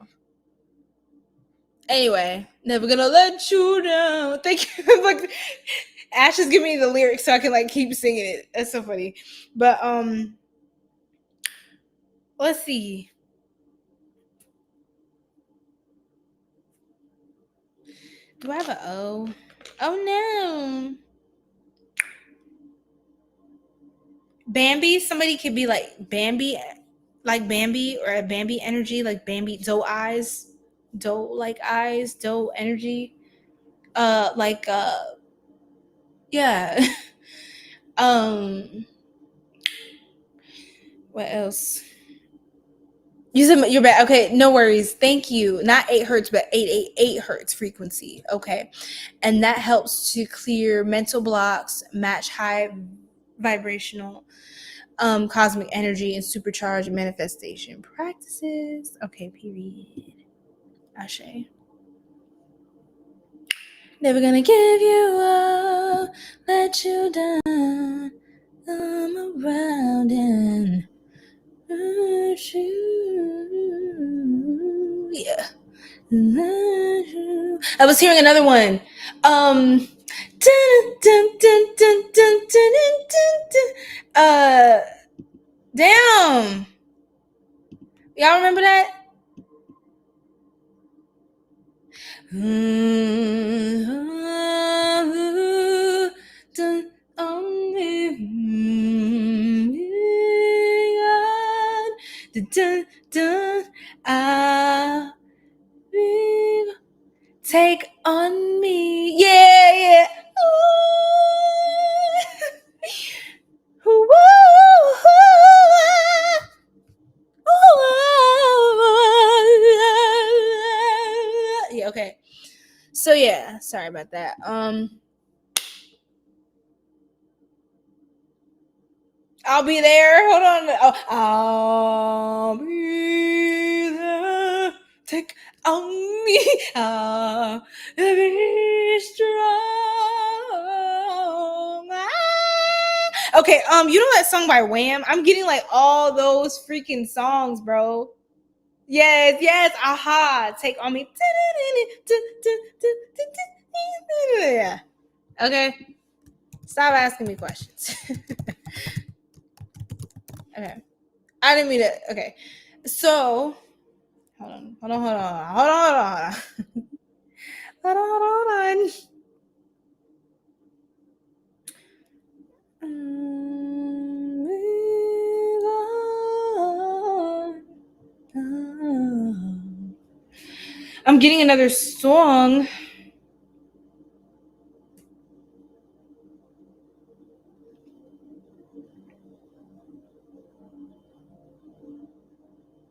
A: Anyway, never gonna let you down. Thank you. Like, Ash is giving me the lyrics so I can like keep singing it. That's so funny. But let's see. Do I have a O? Oh no. Bambi. Somebody could be like Bambi, or a Bambi energy, like Bambi doe eyes, doe like eyes, doe energy. Like yeah. What else? You said you're bad. Okay, no worries. Thank you. Not 8 hertz, but 888 hertz frequency. Okay. And that helps to clear mental blocks, match high vibrational cosmic energy, and supercharge manifestation practices. Okay, period. Ashe. Never gonna give you up, let you down. I'm around and hurt you. Yeah. I was hearing another one. Damn. Y'all remember that? Take on me. Yeah. Yeah, okay. So yeah, sorry about that. I'll be there. Hold on. Oh, I'll be there. Take on me. I'll be strong. Okay, you know that song by Wham? I'm getting like all those freaking songs, bro. Yes, aha. Take on me. Yeah. Okay. Stop asking me questions. Okay. I didn't mean it. Okay. So hold on. Hold on. I'm getting another song.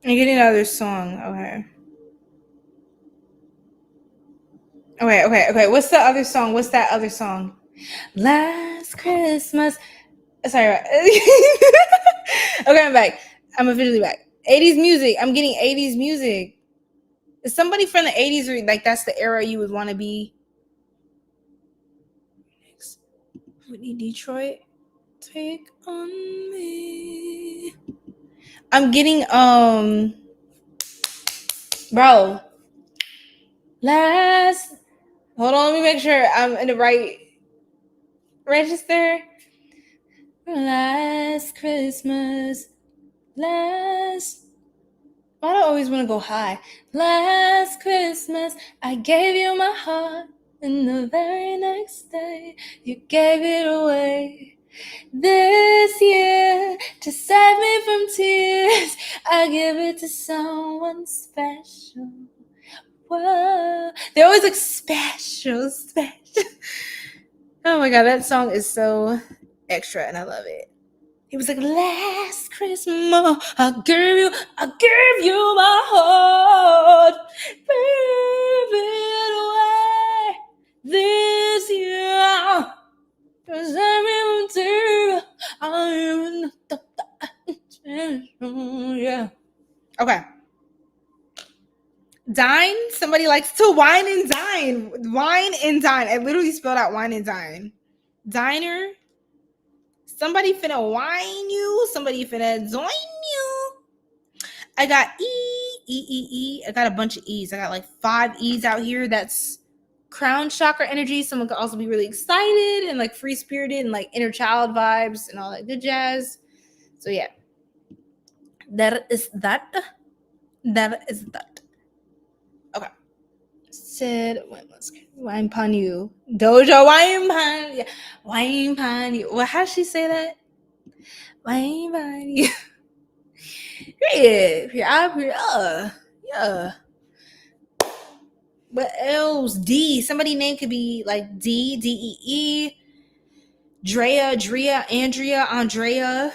A: I'm getting another song. Okay. What's the other song? What's that other song? Last Christmas. Sorry. Okay, I'm back. I'm officially back. 80s music. I'm getting 80s music. Is somebody from the 80s, or like that's the era you would want to be? Whitney Detroit. Take on me. I'm getting bro. Last, hold on, let me make sure I'm in the right register. Last Christmas. Why do I always want to go high? Last Christmas, I gave you my heart, and the very next day, you gave it away. This year, to save me from tears, I give it to someone special. Whoa. They always look special. Oh my god, that song is so extra, and I love it. He was like, last Christmas, I gave you my heart, gave it away this year. Cause I'm in tears, I'm in the Okay. Dine. Somebody likes to wine and dine. Wine and dine. I literally spelled out wine and dine. Diner. Somebody finna wine you. Somebody finna join you. I got E. I got a bunch of E's. I got like 5 E's out here. That's crown chakra energy. Someone could also be really excited and like free spirited and like inner child vibes and all that good jazz. So yeah, that is that. That is that. Okay. Said wine pan you. Dojo wine pan. Yeah. Wine pan you. Well, how does she say that? Wine pan you. Yeah. Yeah. What else? D. Somebody name could be like Dee. Drea, Andrea,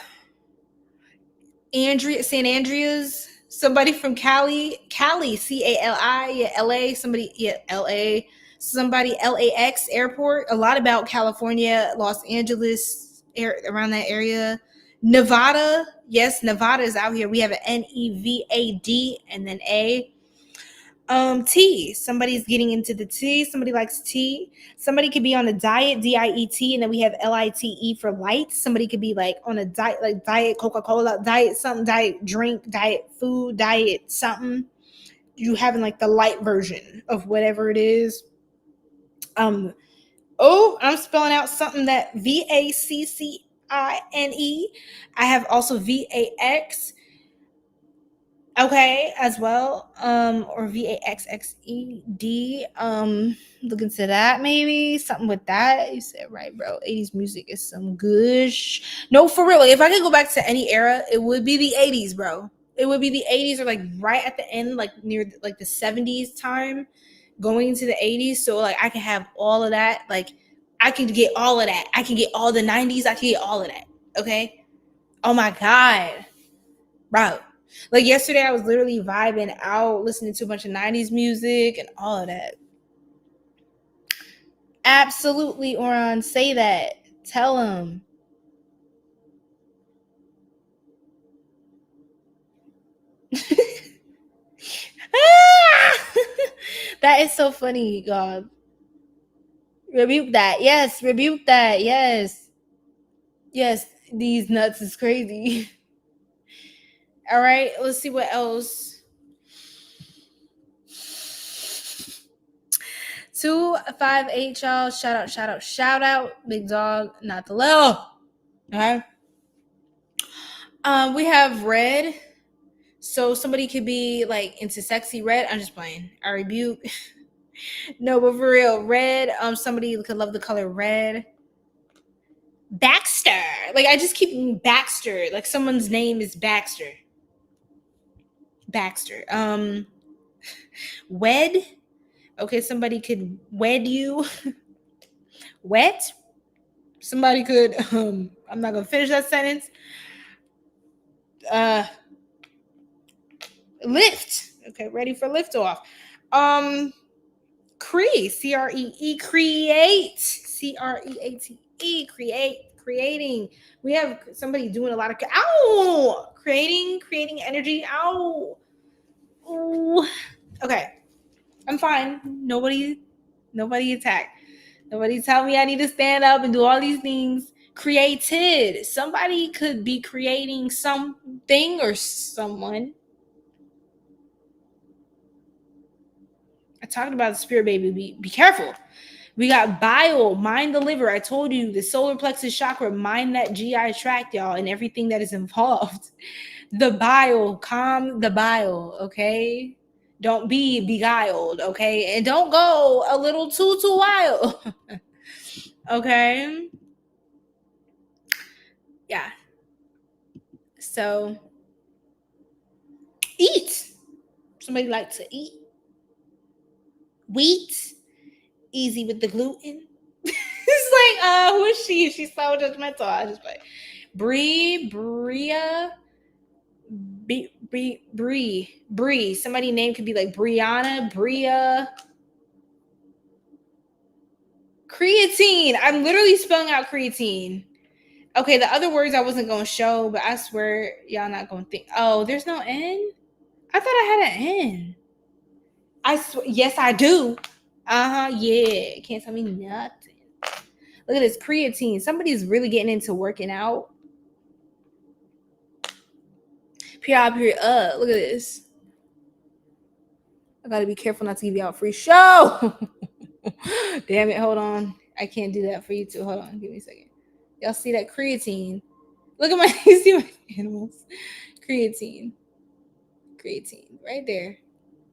A: St. Andrea's. Somebody from Cali, Cali, yeah, LA. Somebody, yeah, LA. Somebody, LAX airport. A lot about California, Los Angeles, around that area. Nevada, yes, Nevada is out here. We have an NEVAD and then A. Tea. Somebody's getting into the tea. Somebody likes tea. Somebody could be on a diet, DIET, and then we have LITE for light. Somebody could be like on a diet, like diet Coca-Cola, diet something, diet drink, diet food, diet something. You having like the light version of whatever it is. I'm spelling out something that VACCINE. I have also VAX. Okay, as well. Or VAXXED. Look into that maybe. Something with that. You said right, bro. 80s music is some gush. No, for real. Like, if I could go back to any era, it would be the 80s, bro. It would be the 80s or like right at the end, like near like the 70s time, going into the 80s. So like I can have all of that. Like I can get all of that. I can get all the 90s. I can get all of that. Okay. Oh my God. Bro. Like yesterday, I was literally vibing out, listening to a bunch of 90s music and all of that. Absolutely, Oron, say that. Tell him. That is so funny, God. Rebuke that. Yes, rebuke that. Yes. Yes, these nuts is crazy. All right, let's see what else. 258, y'all. Shout out. Big dog, not the little. Okay. We have red. So somebody could be like into sexy red. I'm just playing. I rebuke. No, but for real, red. Somebody could love the color red. Baxter. Like I just keep Baxter. Like someone's name is Baxter. Baxter. Wed. Okay, somebody could wed you. Wet. Somebody could. I'm not gonna finish that sentence. Lift. Okay, ready for lift off. Cree. CREE. Create. CREATE. Creating. We have somebody doing a lot of creating energy. Ow. Ooh. Okay. I'm fine. Nobody attack. Nobody tell me I need to stand up and do all these things. Created. Somebody could be creating something or someone. I talked about the spirit baby. Be careful. We got bile, mind the liver. I told you the solar plexus chakra, mind that GI tract, y'all, and everything that is involved. The bile, calm the bile, okay? Don't be beguiled, okay? And don't go a little too wild. Okay? Yeah. So, eat. Somebody like to eat. Wheat. Easy with the gluten. It's like, who is she? She's so judgmental. I just like Bria. Bree. Somebody name could be like Brianna, Bria. Creatine. I'm literally spelling out creatine. Okay, the other words I wasn't gonna show, but I swear y'all not gonna think. Oh, there's no N. I thought I had an N. Yes, I do. Yeah. Can't tell me nothing. Look at this creatine. Somebody's really getting into working out. Period. Look at this. I gotta be careful not to give you out free show. Damn it. Hold on. I can't do that for you too. Hold on. Give me a second. Y'all see that creatine? Look at my, you see my animals? Creatine. Right there.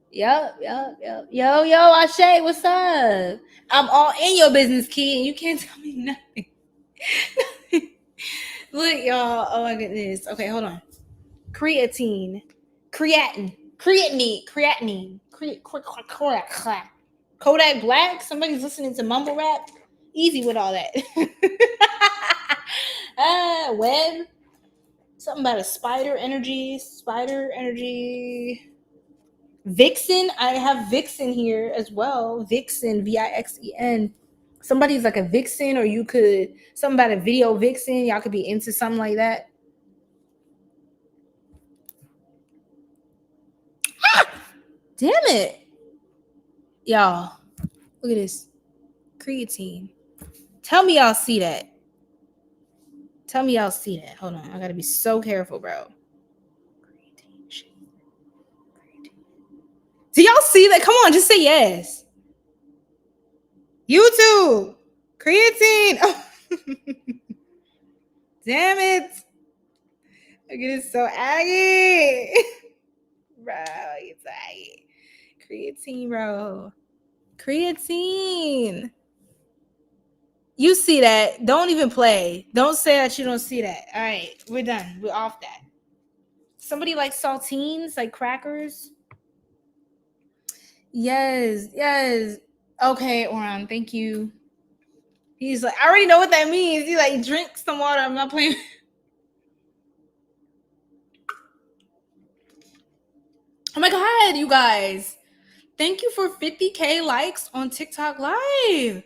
A: Yup. Yo, Ashay, what's up? I'm all in your business, kid, and you can't tell me nothing. Look, y'all. Oh my goodness. Okay, hold on. Creatine. Kodak Black. Somebody's listening to mumble rap. Easy with all that. Web. Something about a spider energy. Vixen. I have Vixen here as well. Vixen. Vixen. Somebody's like a vixen, or you could something about a video vixen. Y'all could be into something like that. Damn it. Y'all. Look at this. Creatine. Tell me y'all see that. Hold on. I gotta be so careful, bro. Do y'all see that? Come on, just say yes. YouTube. Creatine. Oh. Damn it. Look at this so aggy. Bro, it's aggy. Creatine, bro. Creatine. You see that. Don't even play. Don't say that you don't see that. All right, we're done. We're off that. Somebody like saltines, like crackers. Yes. Okay, Oran, thank you. He's like, I already know what that means. He's like, drink some water. I'm not playing. Oh my God, you guys. Thank you for 50K likes on TikTok Live.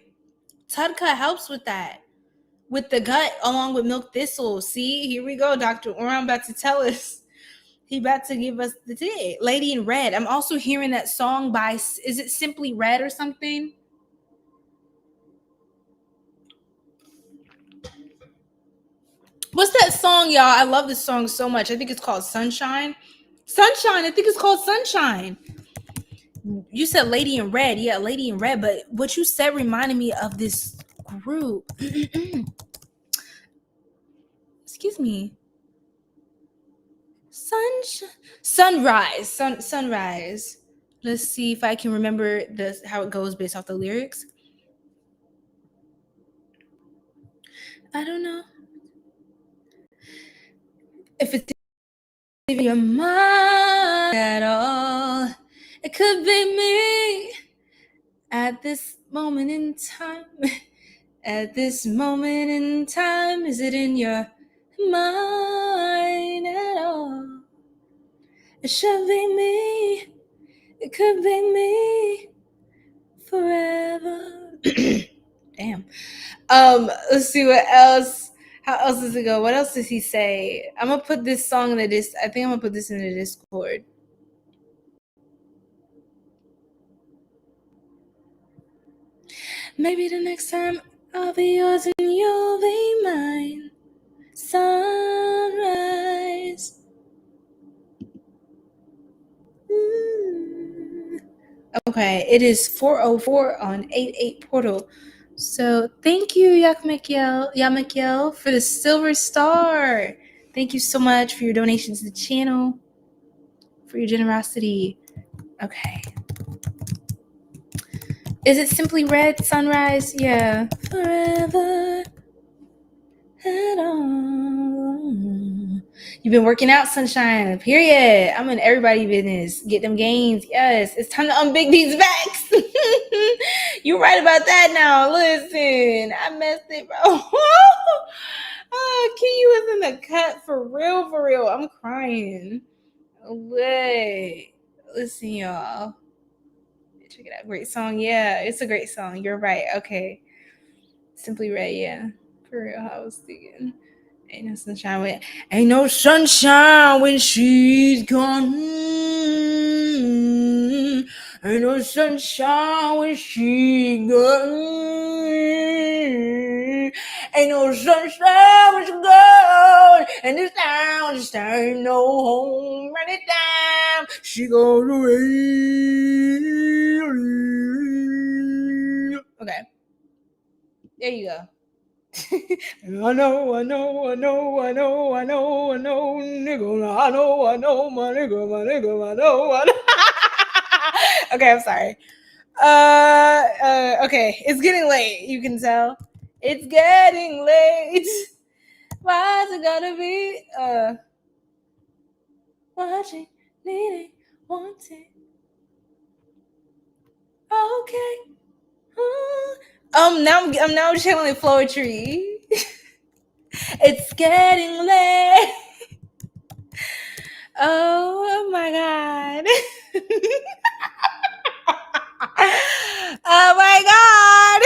A: Tudka helps with that. With the gut, along with milk thistle. See, here we go. Dr. Oran about to tell us. He about to give us the tea. Lady in Red. I'm also hearing that song by, is it Simply Red or something? What's that song, y'all? I love this song so much. I think it's called Sunshine. I think it's called Sunshine. You said Lady in Red. Yeah, Lady in Red. But what you said reminded me of this group. Excuse me. Sunrise. Let's see if I can remember how it goes based off the lyrics. I don't know if it's even your mind at all. It could be me at this moment in time. At this moment in time, is it in your mind at all? It should be me. It could be me forever. Damn. Let's see what else. How else does it go? What else does he say? I'm gonna put this song in the I think I'm gonna put this in the Discord. Maybe the next time I'll be yours and you'll be mine. Sunrise. Okay, it is 4:04 on 88 portal. So thank you, Yamakiel, for the silver star. Thank you so much for your donation to the channel, for your generosity. Okay. Is it Simply Red, Sunrise? Yeah. Forever at all. You've been working out, Sunshine. Period. I'm in everybody's business. Get them gains. Yes. It's time to unbig these backs. You're right about that now. Listen, I messed it, bro. King was in the cut for real. I'm crying. Wait. Listen, y'all. Check it out. Great song. Yeah, it's a great song. You're right. Okay. Simply Red, yeah. For real, I was thinking. Ain't no sunshine when ain't no sunshine when she's gone. Ain't no sunshine when she's gone. Ain't no sunshine when she's gone. And this town just ain't no home. Run it down. She goes away. Okay. There you go. I know, nigga. I know, my nigga, I know. Okay, I'm sorry. Okay, it's getting late. You can tell. It's getting late. Why is it gonna be? Watching, needing, wanting. Okay. Now I'm channeling poetry. It's getting late. Oh my god. Oh my god.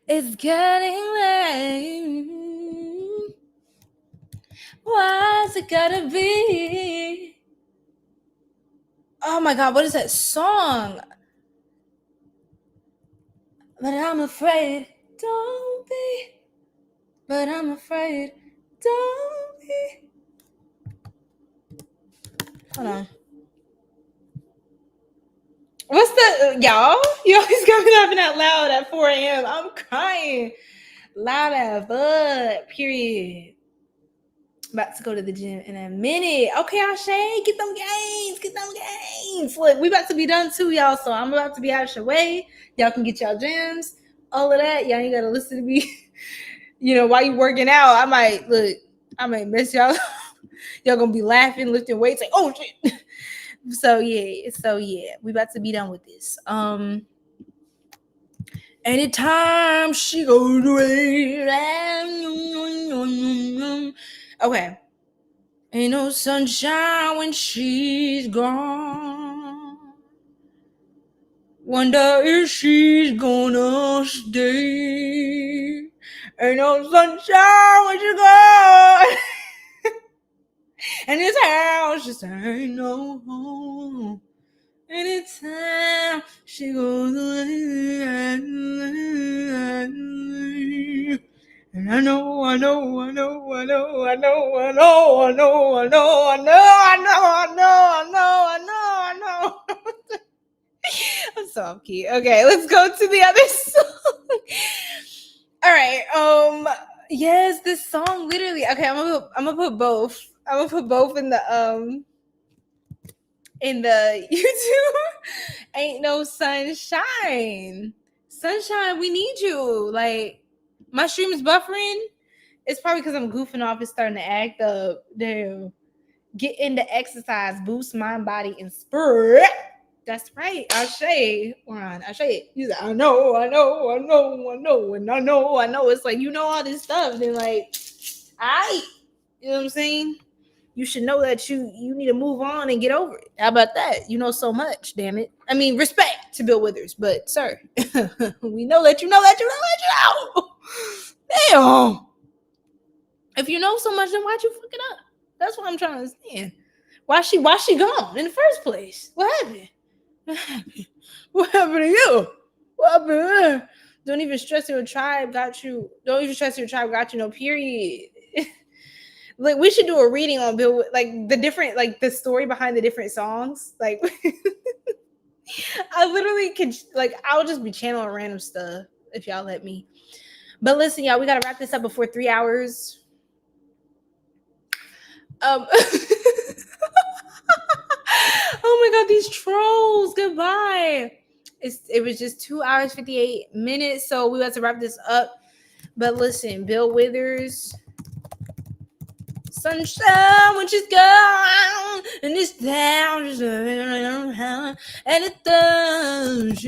A: It's getting late. Why's it gotta be? Oh my god, what is that song? But I'm afraid, don't be. But I'm afraid, don't be. Hold on. What's the y'all? You always got me laughing out loud at 4 a.m. I'm crying. Loud as fuck. Period. About to go to the gym in a minute. Okay, Ashay, get them gains. Get them gains. Look, we about to be done too, y'all. So I'm about to be out your way. Y'all can get y'all gyms. All of that. Y'all ain't gotta listen to me. You know, while you working out, I might mess y'all. Y'all gonna be laughing, lifting weights, like, oh shit. So yeah, we about to be done with this. Anytime she goes away. Okay. Ain't no sunshine when she's gone. Wonder if she's gonna stay. Ain't no sunshine when she's gone. And this house just ain't no home. Anytime she goes away. And I know. I'm so off key. Okay, let's go to the other song. All right. Yes, this song literally. Okay, I'm gonna put both. I'm gonna put both in the YouTube. Ain't no sunshine. Sunshine, we need you. Like, my stream is buffering. It's probably because I'm goofing off. It's starting to act up. Damn. Get into exercise, boost mind, body, and spirit. That's right. Ashay. Ron, Ashay. He's like, I know. And I know. It's like, you know all this stuff. Then like, you know what I'm saying? You should know that you need to move on and get over it. How about that? You know so much, damn it. I mean, respect to Bill Withers, but sir, we know that you know. Damn. If you know so much, then why'd you fuck it up? That's what I'm trying to understand. Why she gone in the first place? What happened? What happened to you? What happened? Don't even stress your tribe got you. Don't even stress your tribe got you. No, period. Like, we should do a reading on Bill, like the different, like the story behind the different songs. Like, I literally could, like, I'll just be channeling random stuff if y'all let me. But listen, y'all, we gotta wrap this up before 3 hours. Oh my god, these trolls! Goodbye. It was just 2 hours 58 minutes, so we have to wrap this up. But listen, Bill Withers. Sunshine when she's gone, and this town just and it does.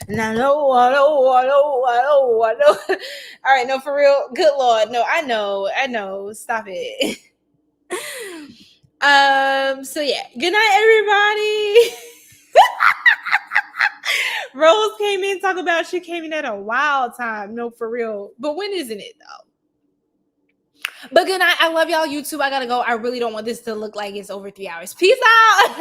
A: I know. All right, no, for real. Good Lord. No, I know. Stop it. So yeah, good night, everybody. Rose came in talking about she came in at a wild time. No, for real. But when isn't it though? But good night. I love y'all, YouTube. I gotta go. I really don't want this to look like it's over 3 hours. Peace out.